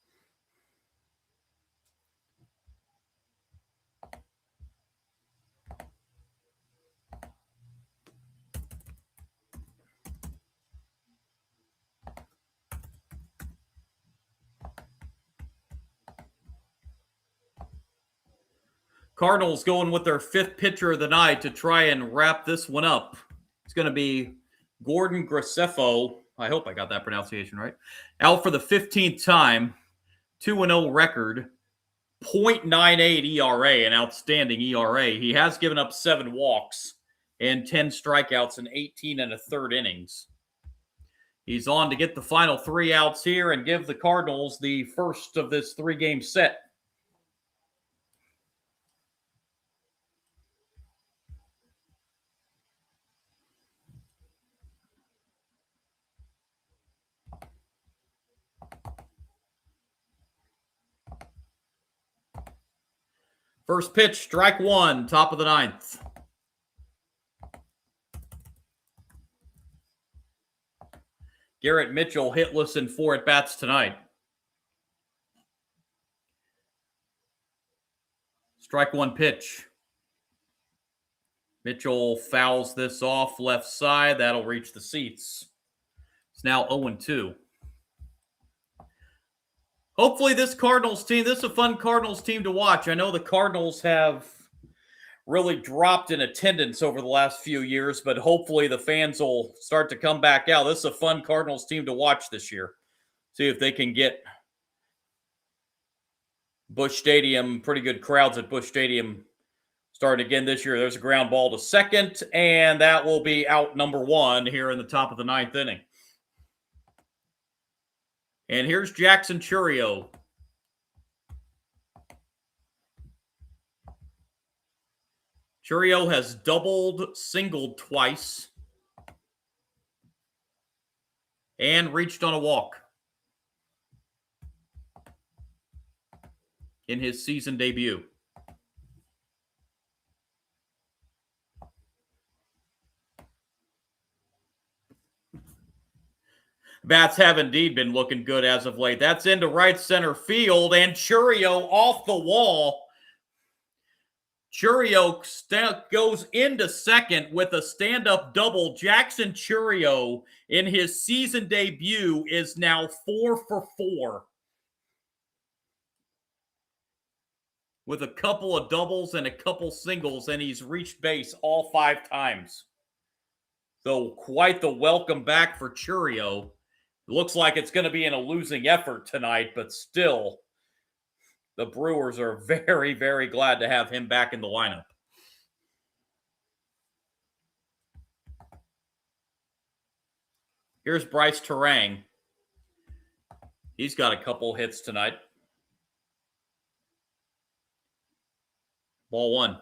Cardinals going with their 5th pitcher of the night to try and wrap this one up. It's going to be Gordon Graceffo. I hope I got that pronunciation right. Out for the 15th time. 2-0 record. .98 ERA, an outstanding ERA. He has given up 7 walks and 10 strikeouts in 18 1/3 innings. He's on to get the final 3 outs here and give the Cardinals the first of this 3-game set. First pitch, strike 1, top of the 9th. Garrett Mitchell hitless in 4 at-bats tonight. Strike 1 pitch. Mitchell fouls this off left side. That'll reach the seats. It's now 0-2. Hopefully this is a fun Cardinals team to watch. I know the Cardinals have really dropped in attendance over the last few years, but hopefully the fans will start to come back out. This is a fun Cardinals team to watch this year. See if they can get Busch Stadium, pretty good crowds at Busch Stadium starting again this year. There's a ground ball to second, and that will be out number 1 here in the top of the 9th inning. And here's Jackson Churio. Churio has doubled, singled twice, and reached on a walk in his season debut. Bats have indeed been looking good as of late. That's into right center field, and Churio off the wall. Churio goes into second with a stand-up double. Jackson Churio, in his season debut, is now 4 for 4. With a couple of doubles and a couple singles, and he's reached base all 5 times. So quite the welcome back for Churio. Looks like it's going to be in a losing effort tonight, but still, the Brewers are very, very glad to have him back in the lineup. Here's Bryce Terang. He's got a couple hits tonight. Ball one.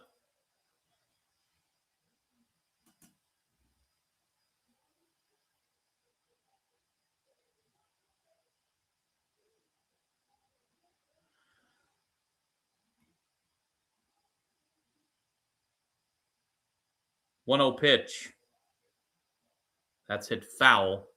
One 0 pitch. That's hit foul.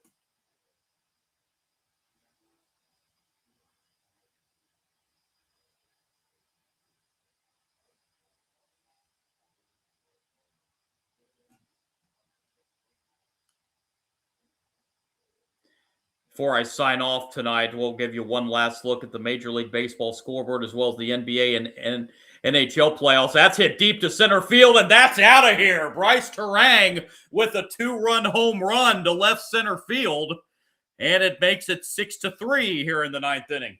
Before I sign off tonight, we'll give you one last look at the Major League Baseball scoreboard as well as the NBA and NHL playoffs. That's hit deep to center field, and that's out of here. Bryce Terang with a 2-run home run to left center field, and it makes it 6-3 here in the ninth inning.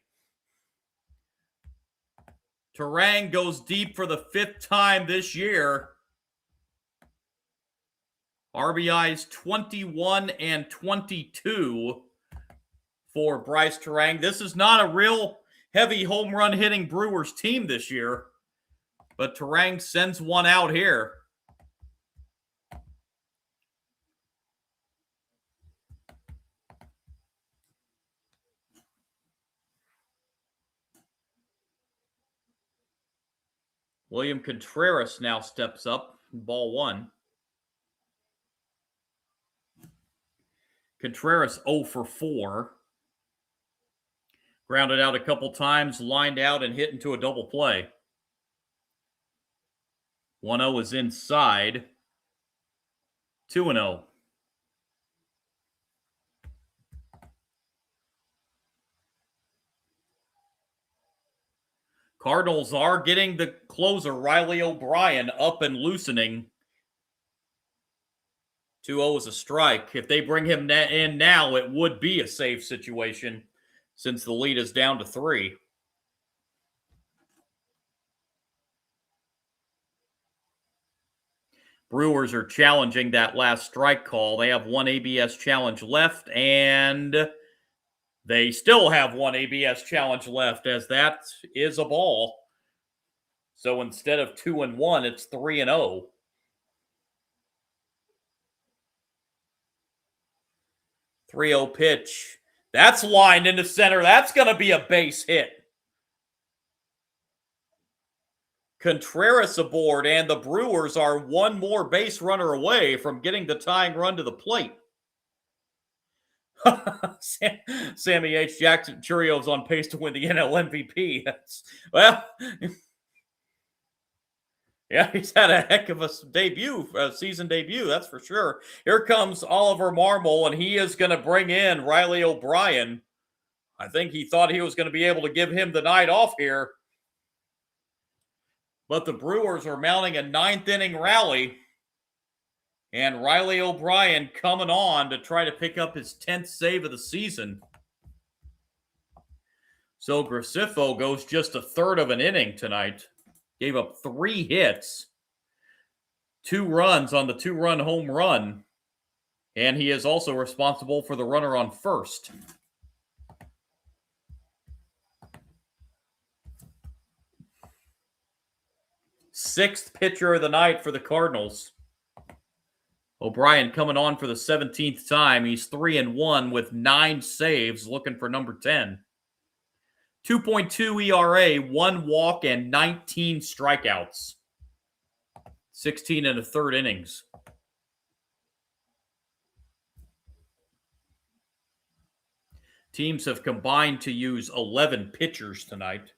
Terang goes deep for the 5th time this year. RBIs 21 and 22 for Bryce Terang. This is not a real heavy home run hitting Brewers team this year, but Terang sends one out here. William Contreras now steps up, ball one. Contreras 0 for 4. Grounded out a couple times, lined out, and hit into a double play. 1-0 is inside. 2-0. Cardinals are getting the closer, Riley O'Brien, up and loosening. 2-0 is a strike. If they bring him in now, it would be a safe situation since the lead is down to 3. Brewers are challenging that last strike call. They have one ABS challenge left, and they still have one ABS challenge left, as that is a ball. So instead of 2-1, it's 3-0. 3-0 pitch. That's lined into center. That's going to be a base hit. Contreras aboard, and the Brewers are one more base runner away from getting the tying run to the plate. Sammy H. Jackson Churio's on pace to win the NL MVP. Yeah, he's had a heck of a season debut, that's for sure. Here comes Oliver Marmol, and he is going to bring in Riley O'Brien. I think he thought he was going to be able to give him the night off here. But the Brewers are mounting a 9th inning rally, and Riley O'Brien coming on to try to pick up his 10th save of the season. So Graceffo goes just a third of an inning tonight. Gave up 3 hits, 2 runs on the 2-run home run, and he is also responsible for the runner on first. Sixth pitcher of the night for the Cardinals. O'Brien coming on for the 17th time. He's 3-1 with 9 saves, looking for number 10. 2.2 ERA, 1 walk, and 19 strikeouts. 16 1/3 innings. Teams have combined to use 11 pitchers tonight.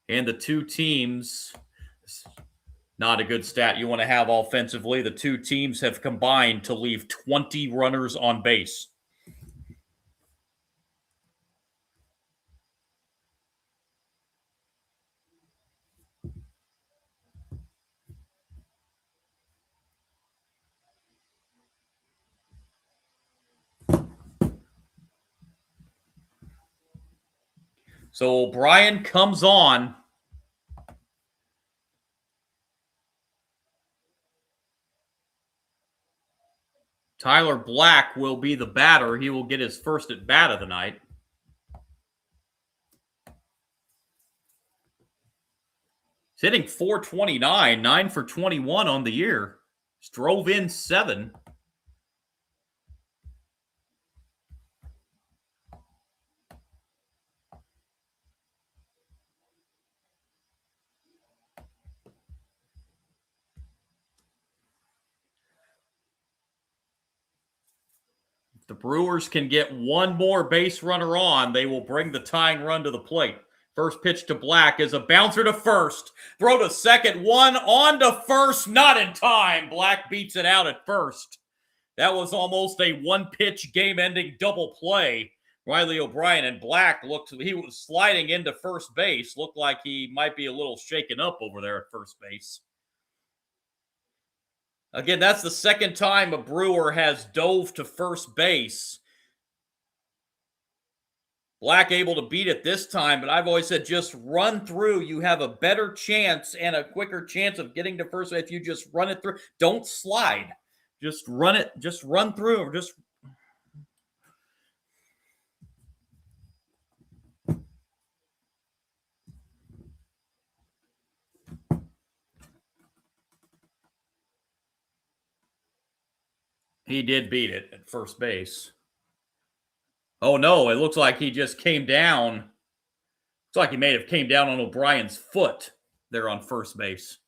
And the two teams, not a good stat you want to have offensively, the two teams have combined to leave 20 runners on base. So O'Brien comes on. Tyler Black will be the batter. He will get his first at bat of the night. He's hitting .429, 9 for 21 on the year. He's drove in 7. If the Brewers can get one more base runner on, they will bring the tying run to the plate. First pitch to Black is a bouncer to first. Throw to second, one on to first, not in time. Black beats it out at first. That was almost a one-pitch game-ending double play. Riley O'Brien and Black he was sliding into first base. Looked like he might be a little shaken up over there at first base. Again, that's the second time a Brewer has dove to first base. Black able to beat it this time, but I've always said just run through. You have a better chance and a quicker chance of getting to first base if you just run it through. Don't slide. Just run it. Just run through. Or just. He did beat it at first base. Oh, no, it looks like he just came down. Looks like he may have came down on O'Brien's foot there on first base.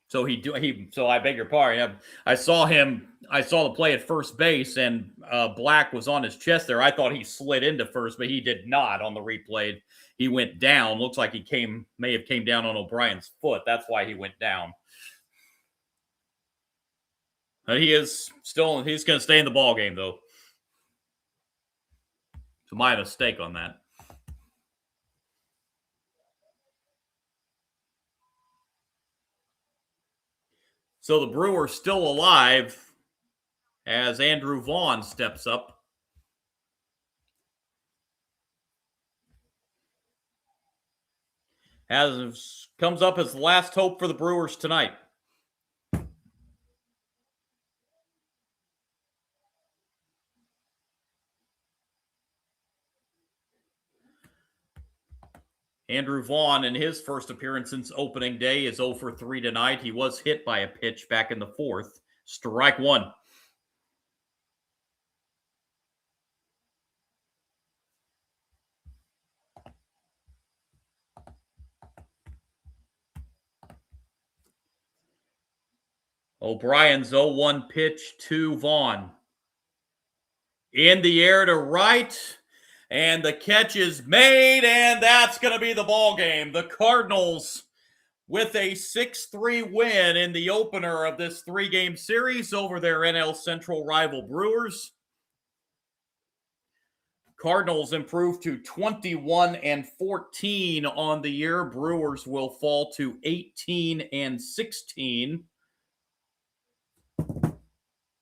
So so I beg your pardon. I saw the play at first base, and Black was on his chest there. I thought he slid into first, but he did not on the replay. He went down. Looks like he may have came down on O'Brien's foot. That's why he went down. He's going to stay in the ball game, though. So my mistake on that. So the Brewers still alive as Andrew Vaughn steps up. Comes up as the last hope for the Brewers tonight. Andrew Vaughn, in his first appearance since opening day, is 0 for 3 tonight. He was hit by a pitch back in the fourth. Strike one. O'Brien's 0-1 pitch to Vaughn. In the air to right. And the catch is made, and that's going to be the ball game. The Cardinals with a 6-3 win in the opener of this 3-game series over their NL Central rival Brewers. Cardinals improved to 21-14 on the year. Brewers will fall to 18-16.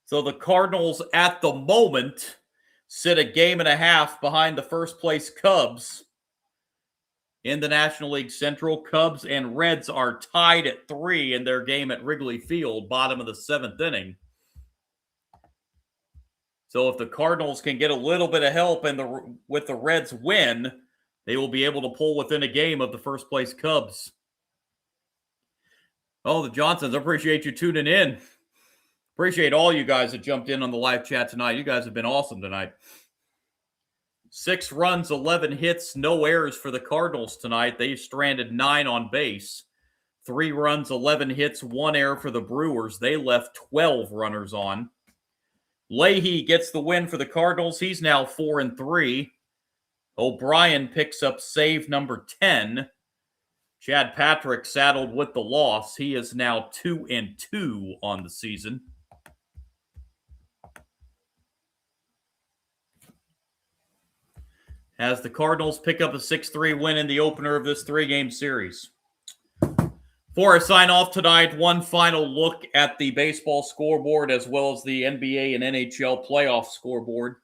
So the Cardinals at the moment sit a game and a half behind the first place Cubs in the National League Central. Cubs and Reds are tied at 3 in their game at Wrigley Field, bottom of the 7th inning. So if the Cardinals can get a little bit of help and with the Reds win, they will be able to pull within a game of the first place Cubs. Oh, the Johnsons, I appreciate you tuning in. Appreciate all you guys that jumped in on the live chat tonight. You guys have been awesome tonight. 6 runs, 11 hits, no errors for the Cardinals tonight. They stranded 9 on base. 3 runs, 11 hits, 1 error for the Brewers. They left 12 runners on. Leahy gets the win for the Cardinals. He's now 4-3. O'Brien picks up save number 10. Chad Patrick saddled with the loss. He is now 2-2 on the season. As the Cardinals pick up a 6-3 win in the opener of this 3-game series. Before I sign off tonight, one final look at the baseball scoreboard as well as the NBA and NHL playoff scoreboard.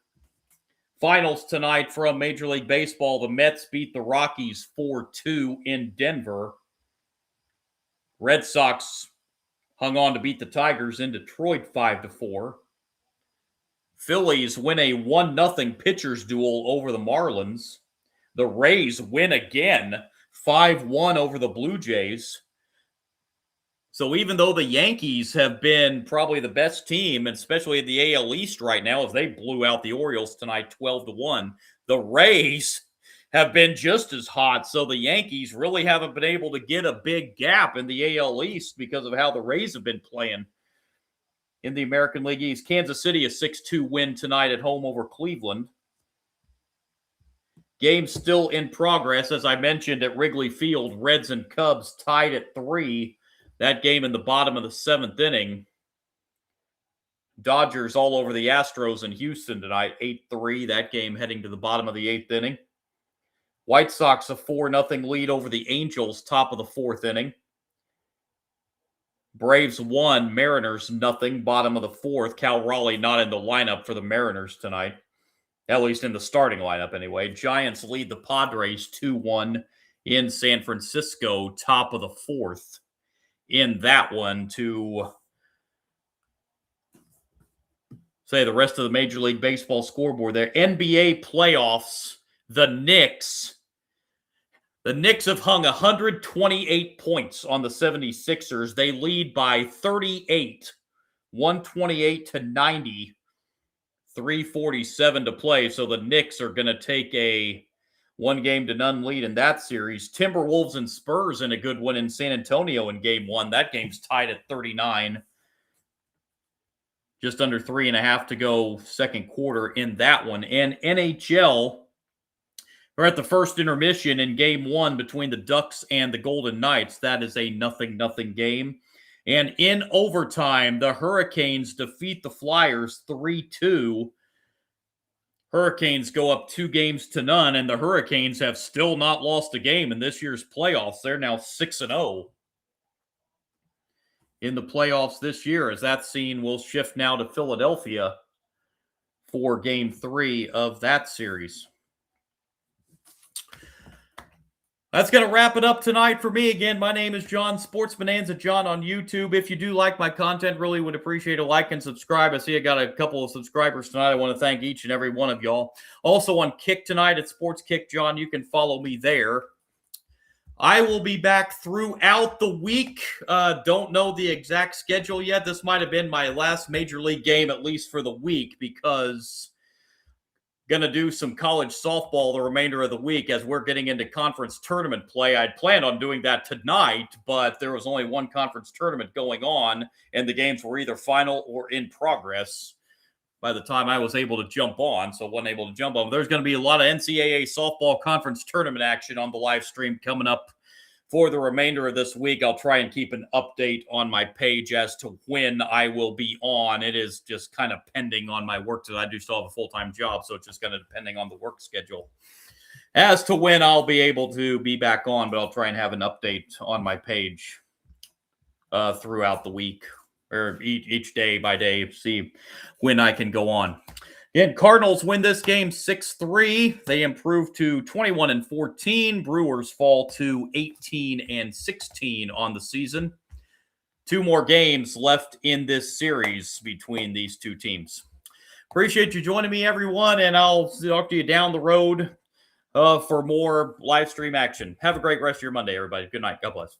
Finals tonight from Major League Baseball. The Mets beat the Rockies 4-2 in Denver. Red Sox hung on to beat the Tigers in Detroit 5-4. Phillies win a 1-0 pitchers duel over the Marlins. The Rays win again, 5-1 over the Blue Jays. So even though the Yankees have been probably the best team, especially in the AL East right now, as they blew out the Orioles tonight 12-1, the Rays have been just as hot. So the Yankees really haven't been able to get a big gap in the AL East because of how the Rays have been playing in the American League East. Kansas City a 6-2 win tonight at home over Cleveland. Game still in progress. As I mentioned at Wrigley Field, Reds and Cubs tied at 3. That game in the bottom of the 7th inning. Dodgers all over the Astros in Houston tonight, 8-3. That game heading to the bottom of the 8th inning. White Sox a 4-0 lead over the Angels, top of the 4th inning. Braves 1, Mariners 0, bottom of the 4th. Cal Raleigh not in the lineup for the Mariners tonight. At least in the starting lineup anyway. Giants lead the Padres 2-1 in San Francisco, top of the 4th. In that one to say the rest of the Major League Baseball scoreboard there. NBA playoffs, the Knicks have hung 128 points on the 76ers. They lead by 38, 128-90, 3:47 to play. So the Knicks are going to take a 1-0 lead in that series. Timberwolves and Spurs in a good one in San Antonio in Game 1. That game's tied at 39. Just under 3.5 to go second quarter in that one. And NHL, we're at the first intermission in Game 1 between the Ducks and the Golden Knights. That is a 0-0 game. And in overtime, the Hurricanes defeat the Flyers 3-2. Hurricanes go up 2-0, and the Hurricanes have still not lost a game in this year's playoffs. They're now 6-0 in the playoffs this year, as that scene will shift now to Philadelphia for Game 3 of that series. That's going to wrap it up tonight for me. Again, my name is John, Sports Bonanza John on YouTube. If you do like my content, really would appreciate a like and subscribe. I see I got a couple of subscribers tonight. I want to thank each and every one of y'all. Also on Kick tonight at Sports Kick John, you can follow me there. I will be back throughout the week. Don't know the exact schedule yet. This might have been my last Major League game, at least for the week, because going to do some college softball the remainder of the week as we're getting into conference tournament play. I'd planned on doing that tonight, but there was only one conference tournament going on, and the games were either final or in progress by the time I was able to jump on, so wasn't able to jump on. There's going to be a lot of NCAA softball conference tournament action on the live stream coming up for the remainder of this week. I'll try and keep an update on my page as to when I will be on. It is just kind of pending on my work that I do still have a full-time job, so it's just kind of depending on the work schedule as to when I'll be able to be back on, but I'll try and have an update on my page throughout the week, or each day by day, see when I can go on. Again, Cardinals win this game 6-3. They improve to 21-14. Brewers fall to 18-16 on the season. 2 more games left in this series between these two teams. Appreciate you joining me, everyone, and I'll talk to you down the road for more live stream action. Have a great rest of your Monday, everybody. Good night. God bless.